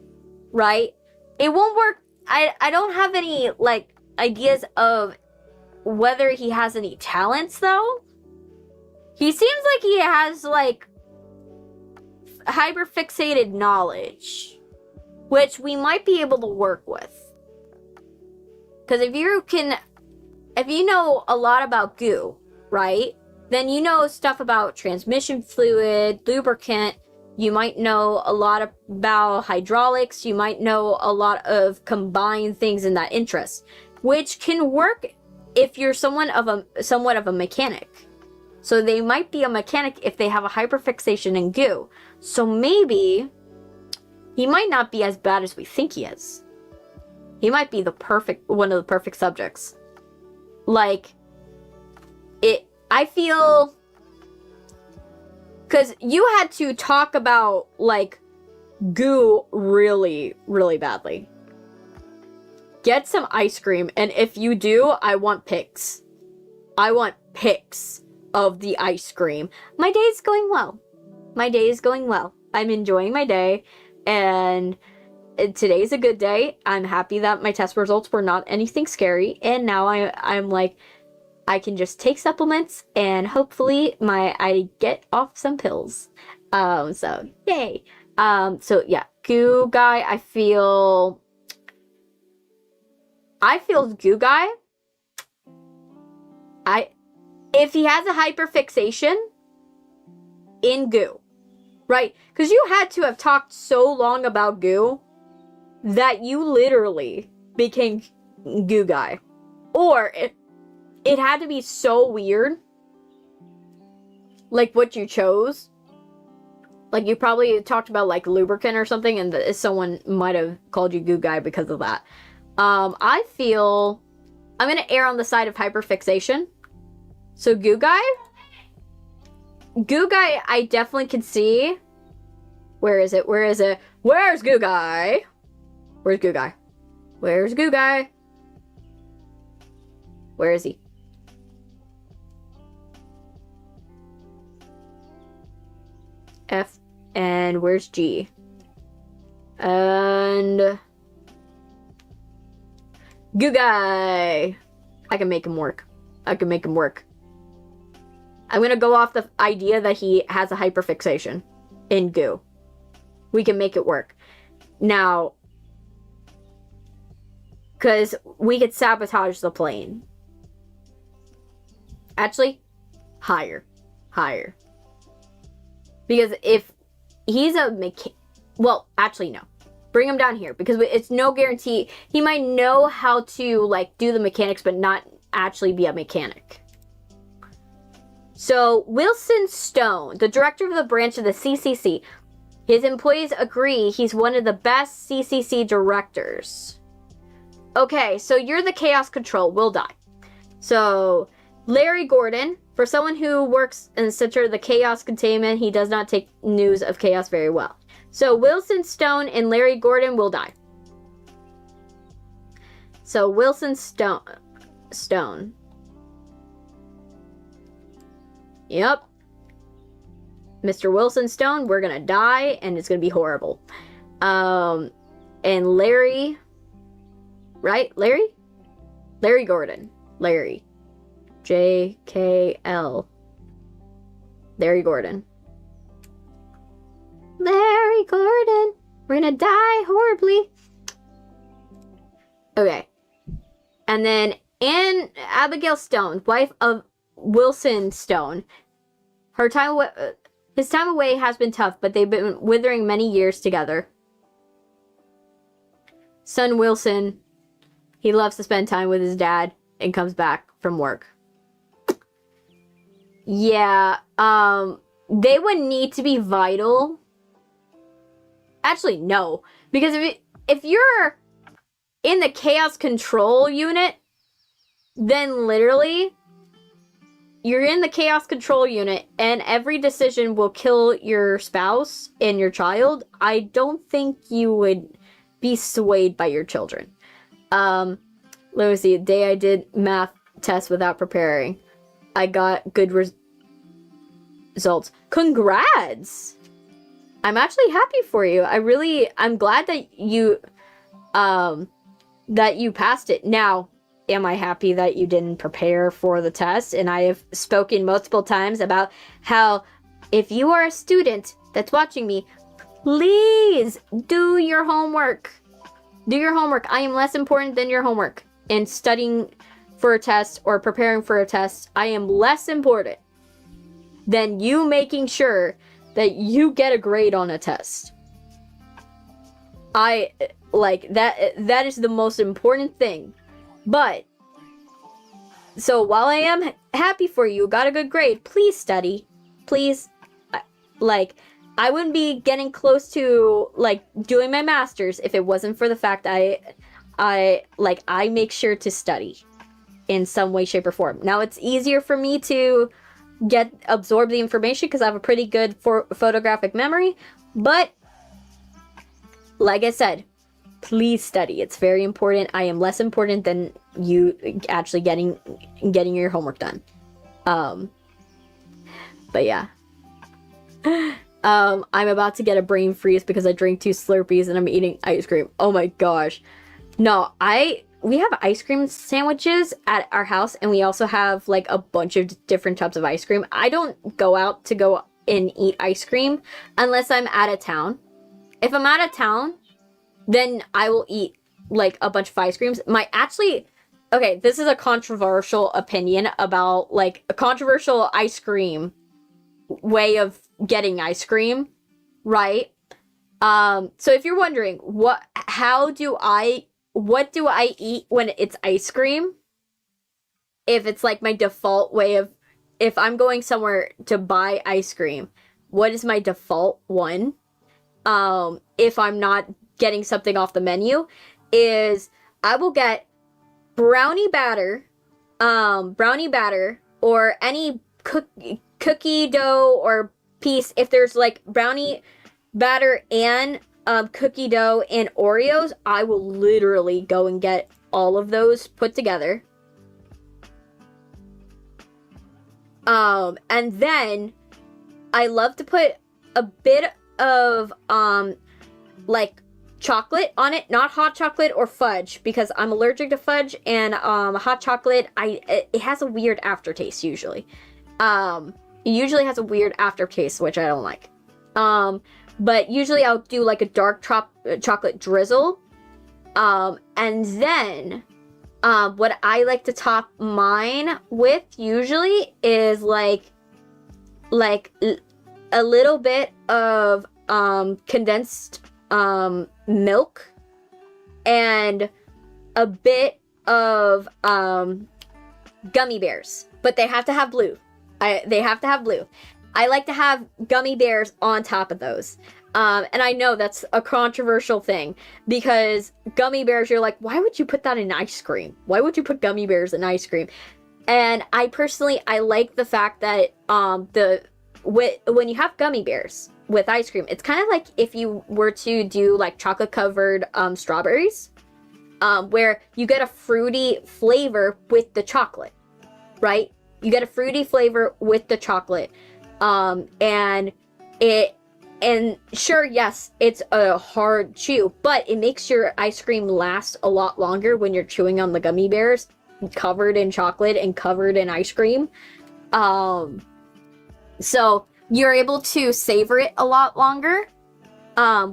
Right? It won't work. I don't have any, like, ideas of whether he has any talents, though. He seems like he has, like, hyper-fixated knowledge, which we might be able to work with. Because if you know a lot about goo, right, then you know stuff about transmission fluid, lubricant, you might know a lot about hydraulics, you might know a lot of combined things in that interest, which can work if you're somewhat of a mechanic. So they might be a mechanic if they have a hyperfixation in goo. So maybe he might not be as bad as we think he is. He might be one of the perfect subjects. Like, I feel, because you had to talk about, like, goo really, really badly. Get some ice cream, and if you do, I want pics. I want pics of the ice cream. My day is going well. My day is going well. I'm enjoying my day, and today's a good day. I'm happy that my test results were not anything scary, and now I'm like, I can just take supplements, and hopefully I get off some pills. So yay. So yeah, Goo Guy, I feel Goo Guy. If he has a hyperfixation in goo, right? Because you had to have talked so long about goo that you literally became Goo Guy. Or it had to be so weird, like what you chose. Like you probably talked about like lubricant or something, and someone might have called you Goo Guy because of that. I feel I'm gonna err on the side of hyperfixation. So Goo Guy, I definitely can see. Where is it? Where's Goo Guy? Where's Goo Guy? Where's Goo Guy? Where is he? F, and where's G? And Goo Guy. I can make him work. I'm gonna go off the idea that he has a hyperfixation in goo. We can make it work. Now, because we could sabotage the plane. Actually, higher. Because if he's well, actually no. Bring him down here, because it's no guarantee. He might know how to, like, do the mechanics, but not actually be a mechanic. So, Wilson Stone, the director of the branch of the CCC. His employees agree he's one of the best CCC directors. Okay, so you're the chaos control. We'll die. So, Larry Gordon, for someone who works in the center of the chaos containment, he does not take news of chaos very well. So, Wilson Stone and Larry Gordon will die. So, Wilson Stone. Yep. Mr. Wilson Stone, we're gonna die, and it's gonna be horrible. And Larry... Right? Larry? Larry Gordon. Larry. J-K-L. Larry Gordon. Larry Gordon. We're gonna die horribly. Okay. And then Anne Abigail Stone, wife of Wilson Stone. His time away has been tough, but they've been withering many years together. Son Wilson, he loves to spend time with his dad and comes back from work. Yeah, they would need to be vital. Actually, no. Because if you're in the chaos control unit, then literally you're in the chaos control unit and every decision will kill your spouse and your child, I don't think you would be swayed by your children. Let me see. The day I did math test without preparing, I got good results. Congrats! I'm actually happy for you. I'm glad that you passed it. Now, am I happy that you didn't prepare for the test? And I have spoken multiple times about how if you are a student that's watching me, please do your homework. Do your homework. I am less important than your homework. And studying for a test or preparing for a test, I am less important than you making sure that you get a grade on a test. I like that is the most important thing. But so while I am happy for you, got a good grade, please study. Please, like, I wouldn't be getting close to like doing my master's if it wasn't for the fact I make sure to study in some way, shape, or form. Now it's easier for me to absorb the information because I have a pretty good photographic memory, but like I said, please study. It's very important. I am less important than you actually getting your homework done. But yeah. I'm about to get a brain freeze because I drank 2 Slurpees and I'm eating ice cream. Oh my gosh. No, we have ice cream sandwiches at our house, and we also have like a bunch of different types of ice cream. I don't go out to go and eat ice cream unless I'm out of town. If I'm out of town, then I will eat like a bunch of ice creams. Okay, this is a controversial opinion about like a controversial ice cream way of getting ice cream, right? So if you're wondering what do I eat when it's ice cream? If it's like my default way of, if I'm going somewhere to buy ice cream, what is my default one? If I'm not getting something off the menu, is I will get brownie batter, or any cookie dough or piece. If there's like brownie batter and cookie dough and Oreos, I will literally go and get all of those put together. And then I love to put a bit of like chocolate on it, not hot chocolate or fudge, because I'm allergic to fudge, and hot chocolate, it has a weird aftertaste usually. It usually has a weird aftertaste, which I don't like. But usually I'll do like a dark chocolate drizzle. And then what I like to top mine with usually is like a little bit of condensed milk and a bit of gummy bears, but they have to have blue. They have to have blue. I like to have gummy bears on top of those. And I know that's a controversial thing, because gummy bears, you're like, why would you put that in ice cream? Why would you put gummy bears in ice cream? And I personally, I like the fact that when you have gummy bears with ice cream, it's kind of like if you were to do like chocolate covered strawberries, where you get a fruity flavor with the chocolate, right? You get a fruity flavor with the chocolate. And sure, yes, it's a hard chew, but it makes your ice cream last a lot longer when you're chewing on the gummy bears covered in chocolate and covered in ice cream. So you're able to savor it a lot longer,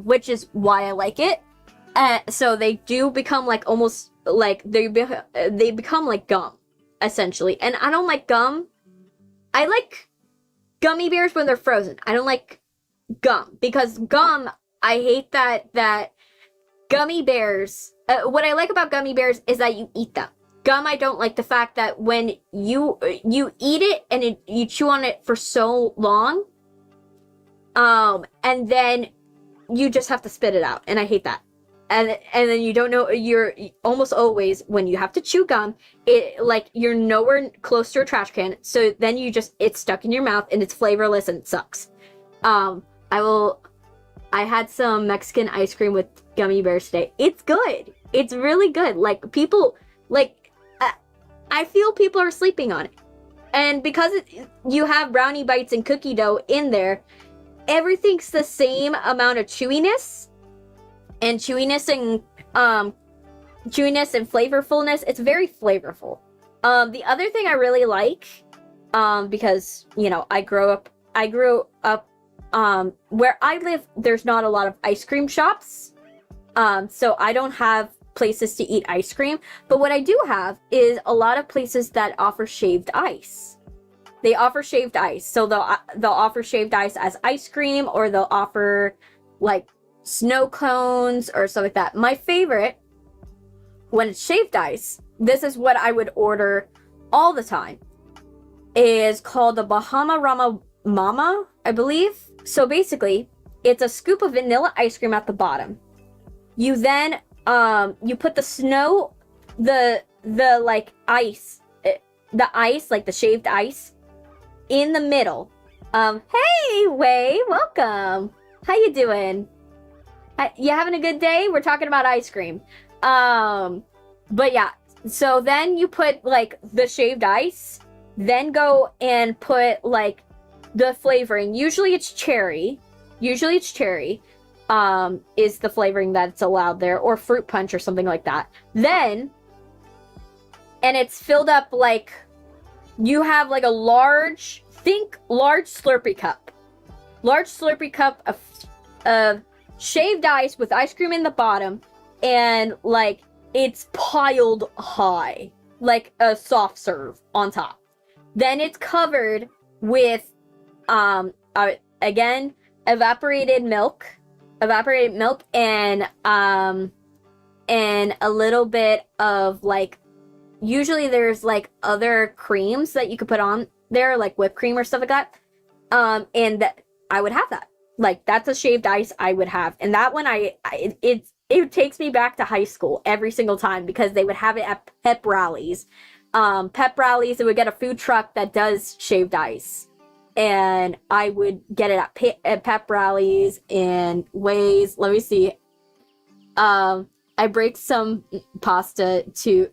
which is why I like it. So they do become like almost like they become like gum, essentially. And I don't like gum. I like gummy bears when they're frozen. I don't like gum, because gum, I hate that gummy bears, what I like about gummy bears is that you eat them. Gum, I don't like the fact that when you eat it and you chew on it for so long, and then you just have to spit it out, and I hate that. and then you don't know, you're almost always, when you have to chew gum, you're nowhere close to a trash can, so then it's stuck in your mouth and it's flavorless and it sucks. I had some Mexican ice cream with gummy bears today. It's good. It's really good. Like, people, I feel people are sleeping on it. And because you have brownie bites and cookie dough in there, everything's the same amount of chewiness and flavorfulness. It's very flavorful. The other thing I really like, because, I grew up where I live, there's not a lot of ice cream shops. So I don't have places to eat ice cream. But what I do have is a lot of places that offer shaved ice. They offer shaved ice. So they'll offer shaved ice as ice cream, or they'll offer like snow cones or stuff like that. My favorite, when it's shaved ice, this is what I would order all the time, is called the Bahama Rama Mama, I believe. So basically, it's a scoop of vanilla ice cream at the bottom. You then, you put the snow, the ice, like the shaved ice, in the middle. Hey, Wei, welcome. How you doing? You having a good day? We're talking about ice cream. But yeah, so then you put, like, the shaved ice, then go and put, like, the flavoring. Usually it's cherry, is the flavoring that's allowed there, or fruit punch or something like that. Then, and it's filled up, like, you have like a large Slurpee cup. Large Slurpee cup of shaved ice with ice cream in the bottom, and like it's piled high, like a soft serve on top. Then it's covered with again, evaporated milk and a little bit of, like, usually there's like other creams that you could put on there, like whipped cream or stuff like that. And I would have that. Like, that's a shaved ice I would have. And that one, it takes me back to high school every single time, because they would have it at pep rallies. It would get a food truck that does shaved ice. And I would get it at pep rallies and ways. Let me see. I break some pasta to...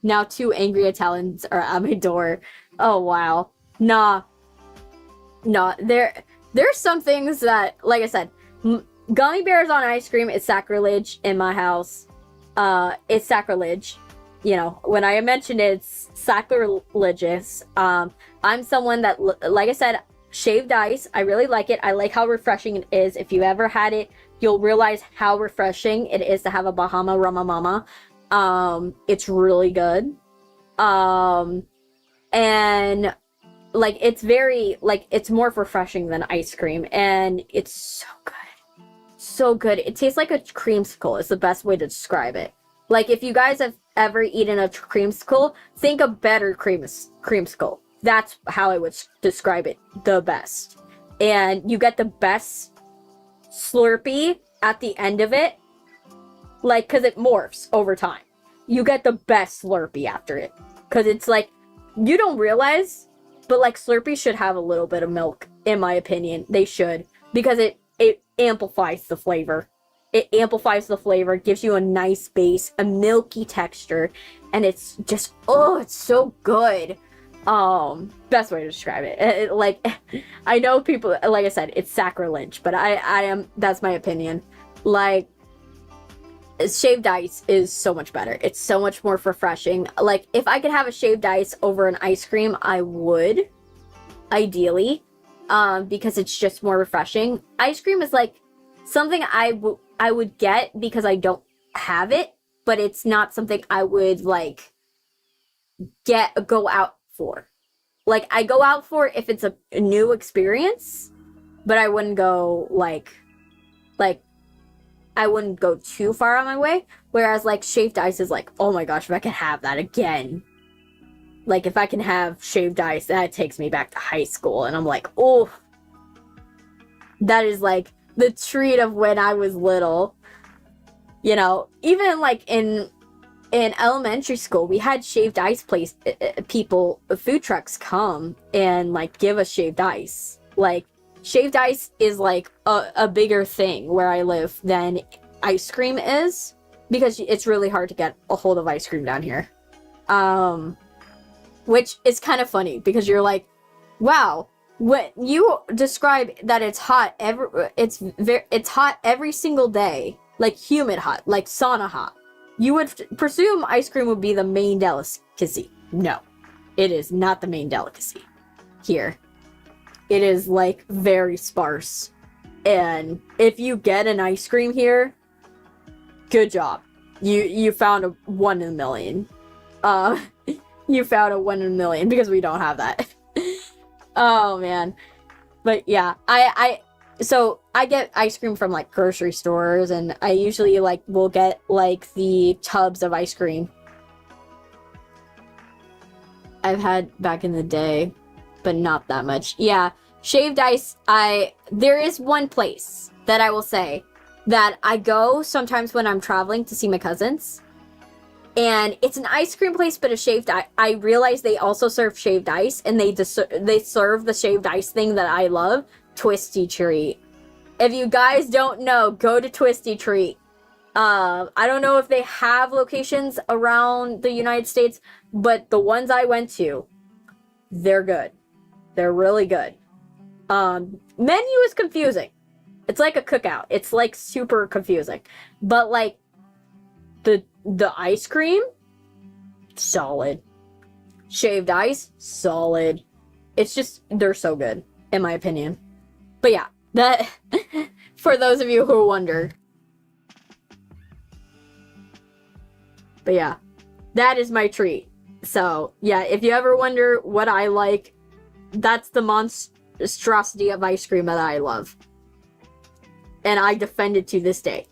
Now 2 angry Italians are at my door. Oh, wow. Nah. There's some things that, like I said, gummy bears on ice cream is sacrilege in my house. It's sacrilege. When I mention it, it's sacrilegious. I'm someone that, like I said, shaved ice, I really like it. I like how refreshing it is. If you ever had it, you'll realize how refreshing it is to have a Bahama Rama Mama. It's really good. And like, it's very, like, it's more refreshing than ice cream, and it's so good. So good. It tastes like a creamsicle is the best way to describe it. Like, if you guys have ever eaten a creamsicle, think a better creamsicle. That's how I would describe it the best. And you get the best Slurpee at the end of it. Like, because it morphs over time. You get the best Slurpee after it. Because it's like, you don't realize, but like, Slurpee should have a little bit of milk, in my opinion. They should. Because it amplifies the flavor. It amplifies the flavor, gives you a nice base, a milky texture, and it's just, oh, it's so good. Best way to describe it. Like, I know people, like I said, it's sacrilege, but that's my opinion. Like, shaved ice is so much better. It's so much more refreshing. Like, if I could have a shaved ice over an ice cream, I would, ideally, because it's just more refreshing. Ice cream is like something I would get because I don't have it, but it's not something I would like go out for. Like, I go out for if it's a new experience, but I wouldn't go like I wouldn't go too far on my way. Whereas like shaved ice is like, oh my gosh, if I can have that again. Like, if I can have shaved ice, that takes me back to high school, and I'm like, oh, that is like the treat of when I was little. You know, even like in elementary school, we had shaved ice place people, food trucks come and like give us shaved ice. Like shaved ice is like a bigger thing where I live than ice cream is, because it's really hard to get a hold of ice cream down here. Which is kind of funny because you're like, wow, when you describe that it's hot it's hot every single day, like humid hot, like sauna hot, you would presume ice cream would be the main delicacy. No, it is not the main delicacy here. It is like very sparse. And if you get an ice cream here, good job. You found a 1 in a million. You found a 1 in a million, because we don't have that. Oh man. But yeah, so I get ice cream from like grocery stores, and I usually like will get like the tubs of ice cream I've had back in the day, but not that much. Yeah, shaved ice, there is one place that I will say that I go sometimes when I'm traveling to see my cousins, and it's an ice cream place, but a shaved ice. I realize they also serve shaved ice, and they serve the shaved ice thing that I love, Twisty Treat. If you guys don't know, go to Twisty Treat. I don't know if they have locations around the United States, but the ones I went to, they're good. They're really good. Menu is confusing. It's like a cookout. It's like super confusing. But like the ice cream, solid. Shaved ice, solid. It's just, they're so good, in my opinion. But yeah, that, for those of you who wonder. But yeah, that is my treat. So yeah, if you ever wonder what I like, that's the monstrosity of ice cream that I love. And I defend it to this day.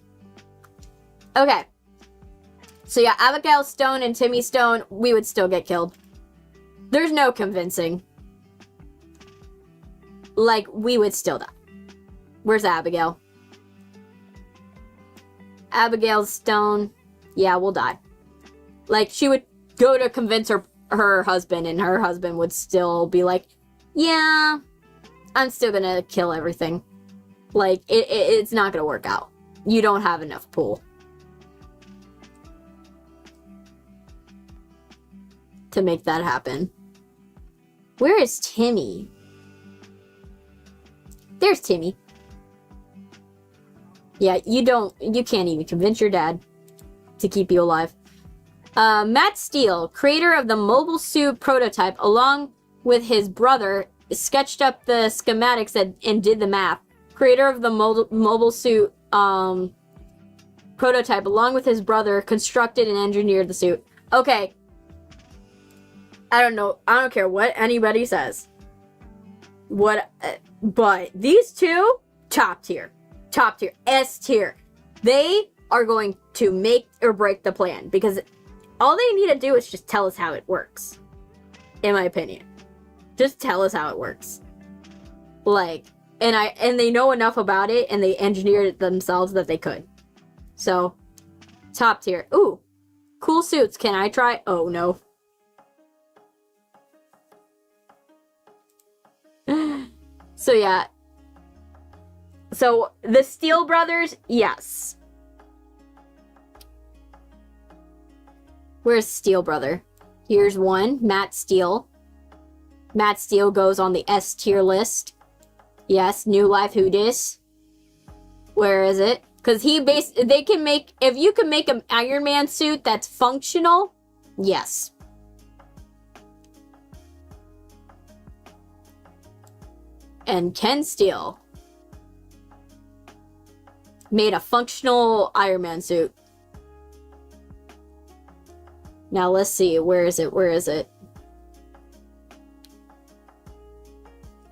Okay. So yeah, Abigail Stone and Timmy Stone, we would still get killed. There's no convincing. Like, we would still die. Where's Abigail? Abigail Stone, yeah, we'll die. Like, she would go to convince her husband, and her husband would still be like, yeah, I'm still gonna kill everything. Like, it's not gonna work out. You don't have enough pool to make that happen. Where is Timmy? There's Timmy. Yeah, you can't even convince your dad to keep you alive. Matt Steele, creator of the mobile suit prototype, along with his brother, sketched up the schematics and did the math. Creator of the mobile suit prototype, along with his brother, constructed and engineered the suit. Okay. I don't know. I don't care what anybody says. But these two, top tier. Top tier. S tier. They are going to make or break the plan, because all they need to do is just tell us how it works. In my opinion. Just tell us how it works. Like, and they know enough about it, and they engineered it themselves that they could. So, top tier. Ooh, cool suits. Can I try? Oh, no. So, yeah. So, the Steele brothers, yes. Where's Steele brother? Here's one, Matt Steele. Matt Steele goes on the S tier list. Yes, New Life Who Dis. Where is it? Because they can make, if you can make an Iron Man suit that's functional, yes. And Ken Steele made a functional Iron Man suit. Now let's see, where is it? Where is it?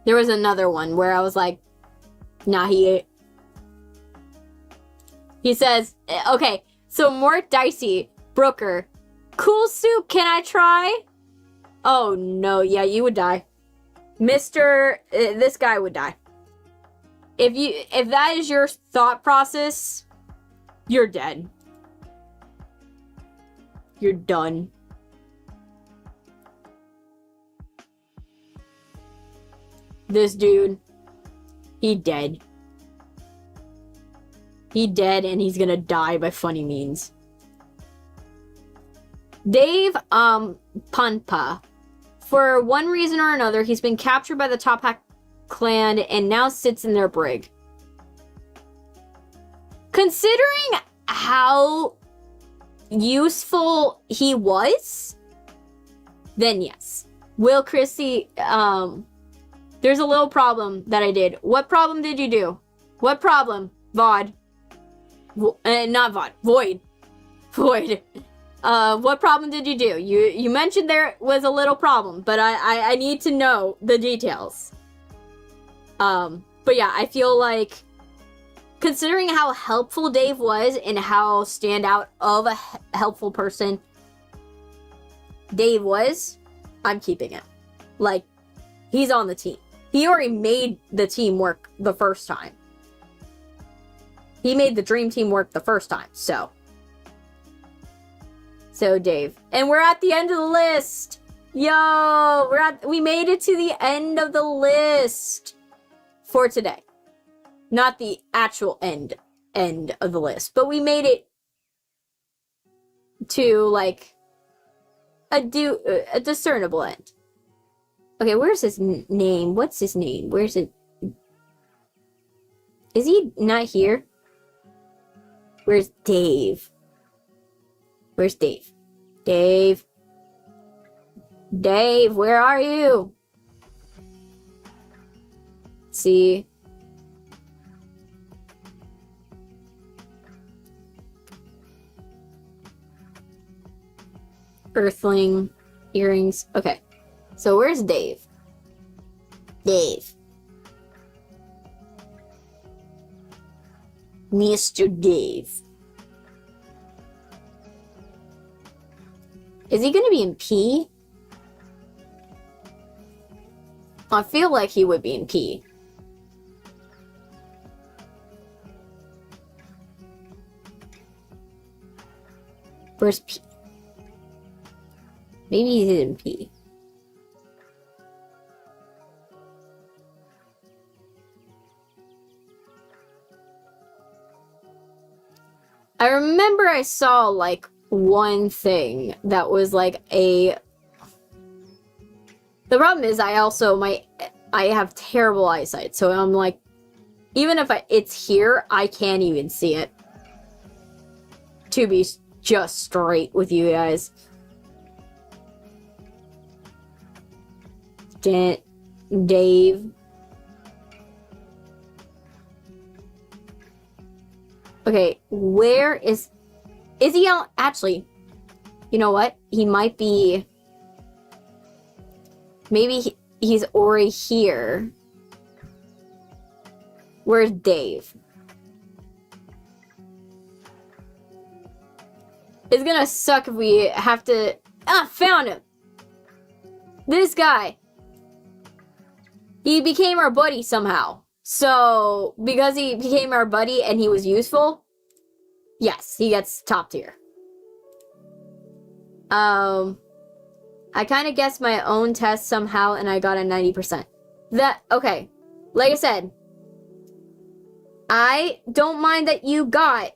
There was another one where I was like, nah, he says, okay, so Mort Dicey, Brooker, cool suit, can I try? Oh no, yeah, you would die. This guy would die. If that is your thought process, you're dead. You're done. This dude, he dead. He dead and he's gonna die by funny means. Dave, Panpa. For one reason or another, he's been captured by the Top Hat clan and now sits in their brig. Considering how useful he was, then yes. Will Chrissy, there's a little problem that I did. What problem did you do? What problem? VOD. Not VOD. Void. Void. What problem did you do? You mentioned there was a little problem, but I need to know the details. But yeah, I feel like considering how helpful Dave was and how standout of a helpful person Dave was, I'm keeping it. Like, he's on the team. He already made the team work the first time. He made the dream team work the first time, so Dave. And we're at the end of the list. Yo, we made it to the end of the list for today. Not the actual end of the list, but we made it to like a discernible end. Okay, where's his name? What's his name? Where's it? Is he not here? Where's Dave? Where's Dave? Dave, where are you? See? Earthling, earrings. Okay. So where's Dave? Dave. Mr. Dave. Is he gonna be in P? I feel like he would be in P. Where's P? Maybe he's in P. I remember I saw like one thing that was like a... The problem is I have terrible eyesight, so I'm like, even if it's here, I can't even see it. To be just straight with you guys. Dave. Okay, where is he on? Actually, you know what? He might be... Maybe he's already here. Where's Dave? It's gonna suck if we have to... Ah, found him! This guy. He became our buddy somehow. So, because he became our buddy and he was useful, yes, he gets top tier. I kind of guessed my own test somehow and I got a 90%. Okay, like I said, I don't mind that you got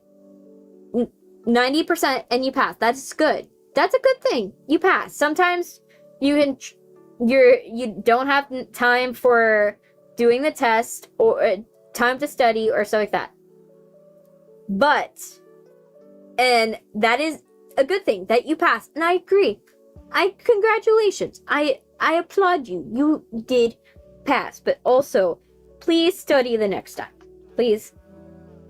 90% and you passed. That's good. That's a good thing. You passed. Sometimes you don't have time for doing the test or time to study or stuff like that. But, and that is a good thing that you passed. And I agree. Congratulations. I applaud you. You did pass. But also, please study the next time. Please.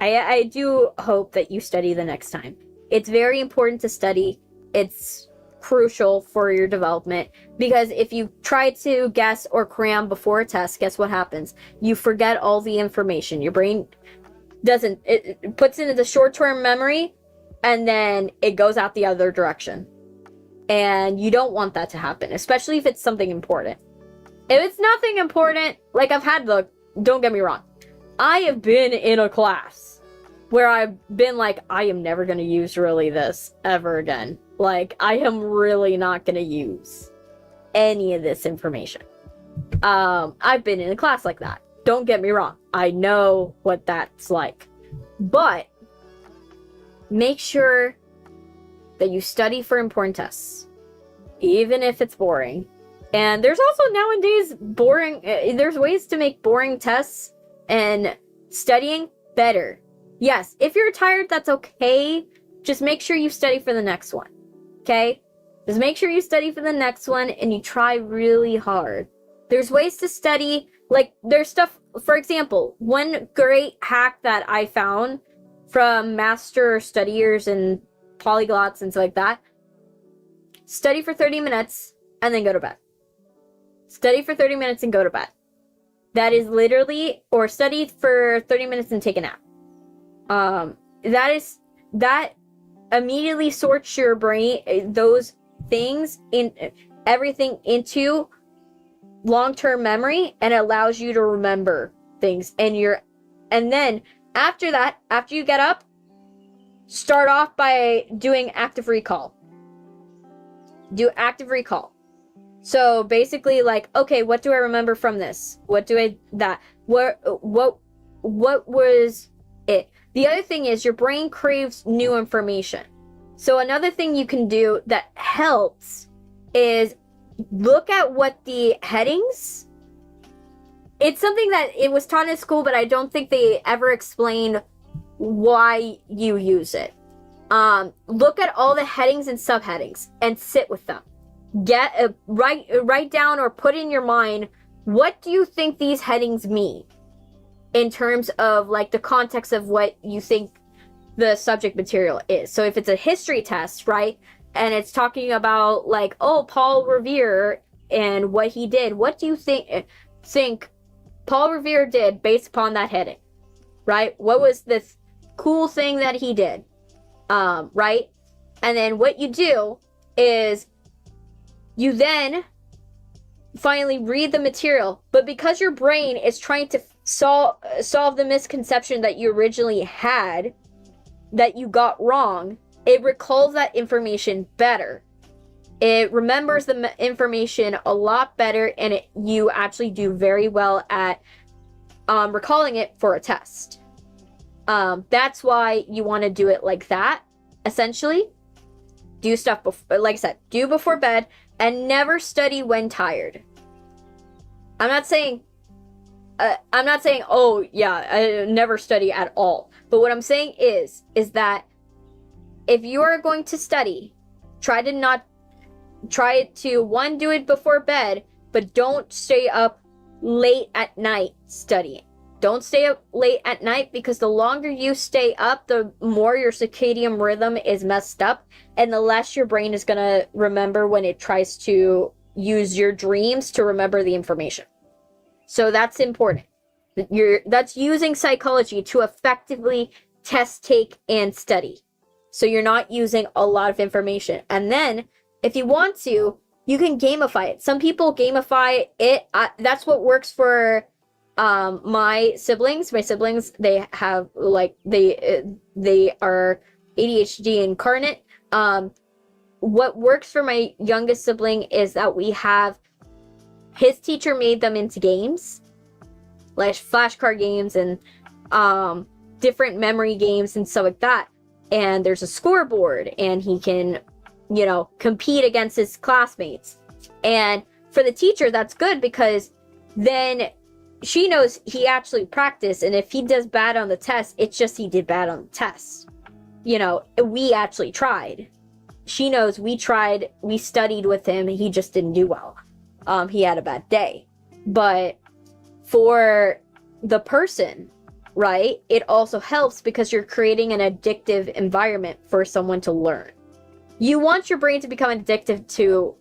I do hope that you study the next time. It's very important to study. It's crucial for your development, because if you try to guess or cram before a test, guess what happens? You forget all the information. Your brain doesn't, it puts it into short-term memory and then it goes out the other direction. And you don't want that to happen, especially if it's something important. If it's nothing important, like don't get me wrong, I have been in a class where I've been like, I am never going to use really this ever again. Like, I am really not gonna use any of this information. I've been in a class like that. Don't get me wrong. I know what that's like. But make sure that you study for important tests, even if it's boring. And there's also nowadays there's ways to make boring tests and studying better. Yes, if you're tired, that's okay. Just make sure you study for the next one. Okay? Just make sure you study for the next one and you try really hard. There's ways to study, like, there's stuff, for example, one great hack that I found from master studiers and polyglots and stuff like that: study for 30 minutes and then go to bed. Study for 30 minutes and go to bed. That is literally, or study for 30 minutes and take a nap. That immediately sorts your brain, those things, everything into long-term memory, and allows you to remember things. And then after that, after you get up, start off by doing active recall. Do active recall. So basically, like, okay, what do I remember from this? What was it? The other thing is, your brain craves new information. So another thing you can do that helps is look at what the headings. It's something that it was taught in school, but I don't think they ever explained why you use it. Look at all the headings and subheadings and sit with them. Write down or put in your mind, what do you think these headings mean in terms of, like, the context of what you think the subject material is. So if it's a history test, right, and it's talking about, like, oh, Paul Revere and what he did, what do you think Paul Revere did based upon that heading, right? What was this cool thing that he did, right? And then what you do is you then finally read the material, but because your brain is trying to solve the misconception that you originally had, that you got wrong, it recalls that information better. It remembers the information a lot better, and you actually do very well at recalling it for a test. That's why you want to do it like that, essentially. Do stuff, like I said, do before bed, and never study when tired. I'm not saying, oh yeah, I never study at all. But what I'm saying is that if you are going to study, try to one, do it before bed, but don't stay up late at night studying. Don't stay up late at night, because the longer you stay up, the more your circadian rhythm is messed up, and the less your brain is gonna remember when it tries to use your dreams to remember the information. So that's important. That's using psychology to effectively test, take, and study. So you're not using a lot of information. And then, if you want to, you can gamify it. Some people gamify it. That's what works for my siblings. My siblings, they have, like, they are ADHD incarnate. What works for my youngest sibling is that his teacher made them into games, like flashcard games and different memory games and stuff like that. And there's a scoreboard, and he can, compete against his classmates. And for the teacher, that's good, because then she knows he actually practiced, and if he does bad on the test, it's just he did bad on the test. We actually tried. She knows we tried, we studied with him, and he just didn't do well. He had a bad day. But for the person, right, it also helps because you're creating an addictive environment for someone to learn. You want your brain to become addicted to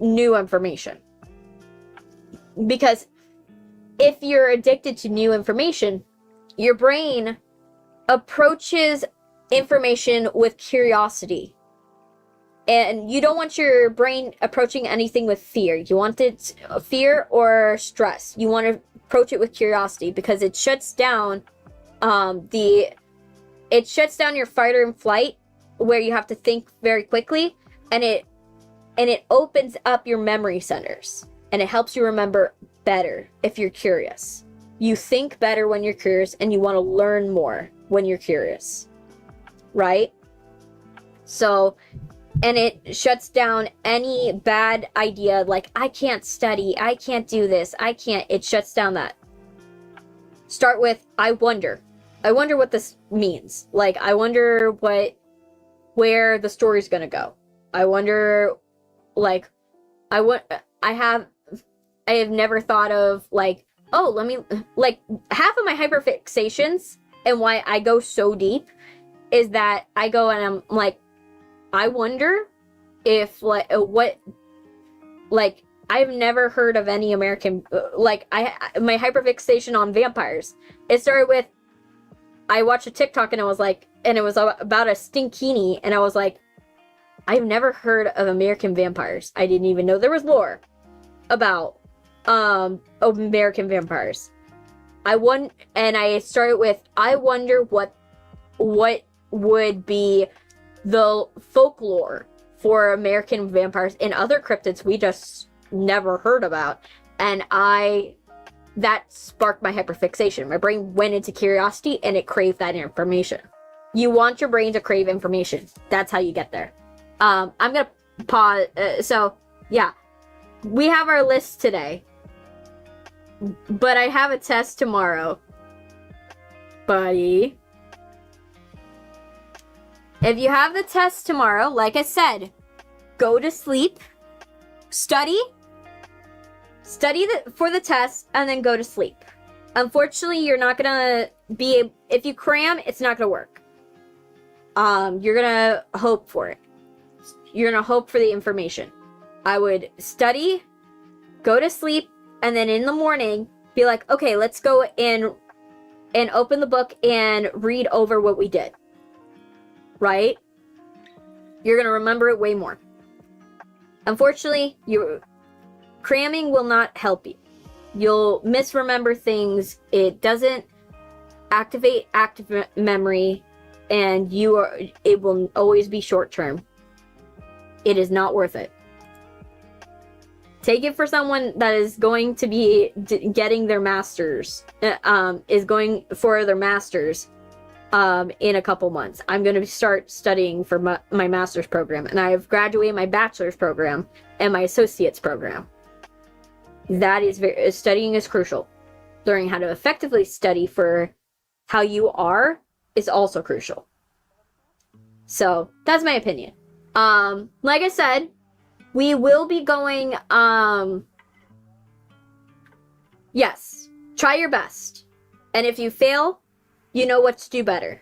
new information. Because if you're addicted to new information, your brain approaches information with curiosity. And you don't want your brain approaching anything with fear. You want it fear or stress. You want to approach it with curiosity, because it shuts down your fight or flight, where you have to think very quickly, and it opens up your memory centers, and it helps you remember better if you're curious. You think better when you're curious, and you want to learn more when you're curious, right? So, and it shuts down any bad idea like, I can't study, I can't do this, I can't. It shuts down that. Start with, I wonder what this means. Like, I wonder where the story's gonna go. I wonder, like, I have never thought of, like, oh, let me, like, half of my hyperfixations and why I go so deep is that I go and I'm like, I wonder if, like, I've never heard of any American, my hyperfixation on vampires. It started with, I watched a TikTok and it was about a stinkini, and I was like, I've never heard of American vampires. I didn't even know there was lore about American vampires. And I started with, I wonder what would be the folklore for American vampires in other cryptids we just never heard about. And that sparked my hyperfixation. My brain went into curiosity and it craved that information. You want your brain to crave information. That's how you get there. I'm gonna pause. So yeah, we have our list today, but I have a test tomorrow, buddy. If you have the test tomorrow, like I said, go to sleep, study for the test, and then go to sleep. Unfortunately, you're not gonna be, if you cram, it's not gonna work. You're gonna hope for it. You're gonna hope for the information. I would study, go to sleep, and then in the morning, be like, okay, let's go and open the book and read over what we did. Right? You're gonna remember it way more. Unfortunately, cramming will not help you. You'll misremember things. It doesn't activate active memory, and it will always be short term. It is not worth it. Take it for someone that is going to be getting their masters, is going for their masters in a couple months. I'm going to start studying for my master's program, and I have graduated my bachelor's program and my associate's program. That is studying is crucial. Learning how to effectively study for how you are is also crucial. So that's my opinion. Like I said, we will be going, yes, try your best. And if you fail, you know what to do better.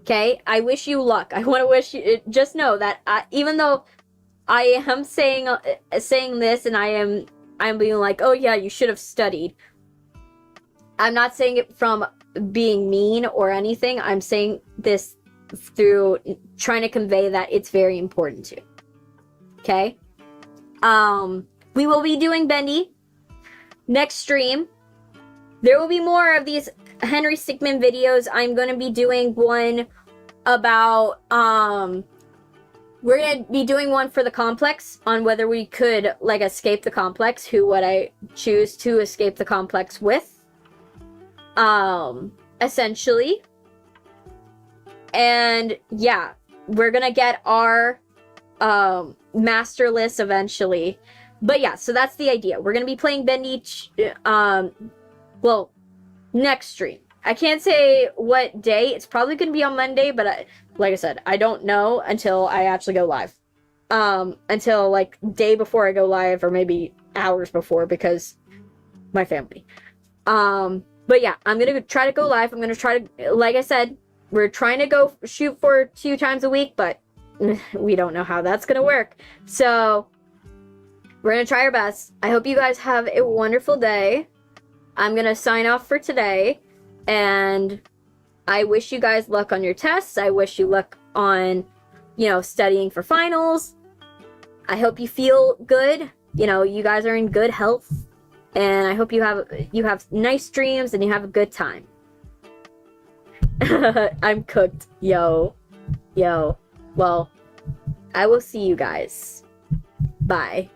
Okay? I wish you luck. I want to wish you, just know that even though I am saying this and I'm being like, oh yeah, you should have studied. I'm not saying it from being mean or anything. I'm saying this through trying to convey that it's very important to. Okay? We will be doing Bendy next stream. There will be more of these Henry Stickmin videos. I'm going to be doing one about, we're going to be doing one for the complex on whether we could, like, escape the complex, who would I choose to escape the complex with, essentially. And, yeah, we're going to get our, master list eventually. But, yeah, so that's the idea. We're going to be playing Bendy, well, next stream. I can't say what day. It's probably going to be on Monday, but like I said, I don't know until I actually go live. Until, like, day before I go live, or maybe hours before, because my family. But yeah, I'm going to try to go live. I'm going to try to, like I said, we're trying to go shoot for 2 times a week, but we don't know how that's going to work. So, we're going to try our best. I hope you guys have a wonderful day. I'm going to sign off for today, and I wish you guys luck on your tests. I wish you luck on, studying for finals. I hope you feel good. You guys are in good health, and I hope you have nice dreams and you have a good time. I'm cooked. Yo. Well, I will see you guys. Bye.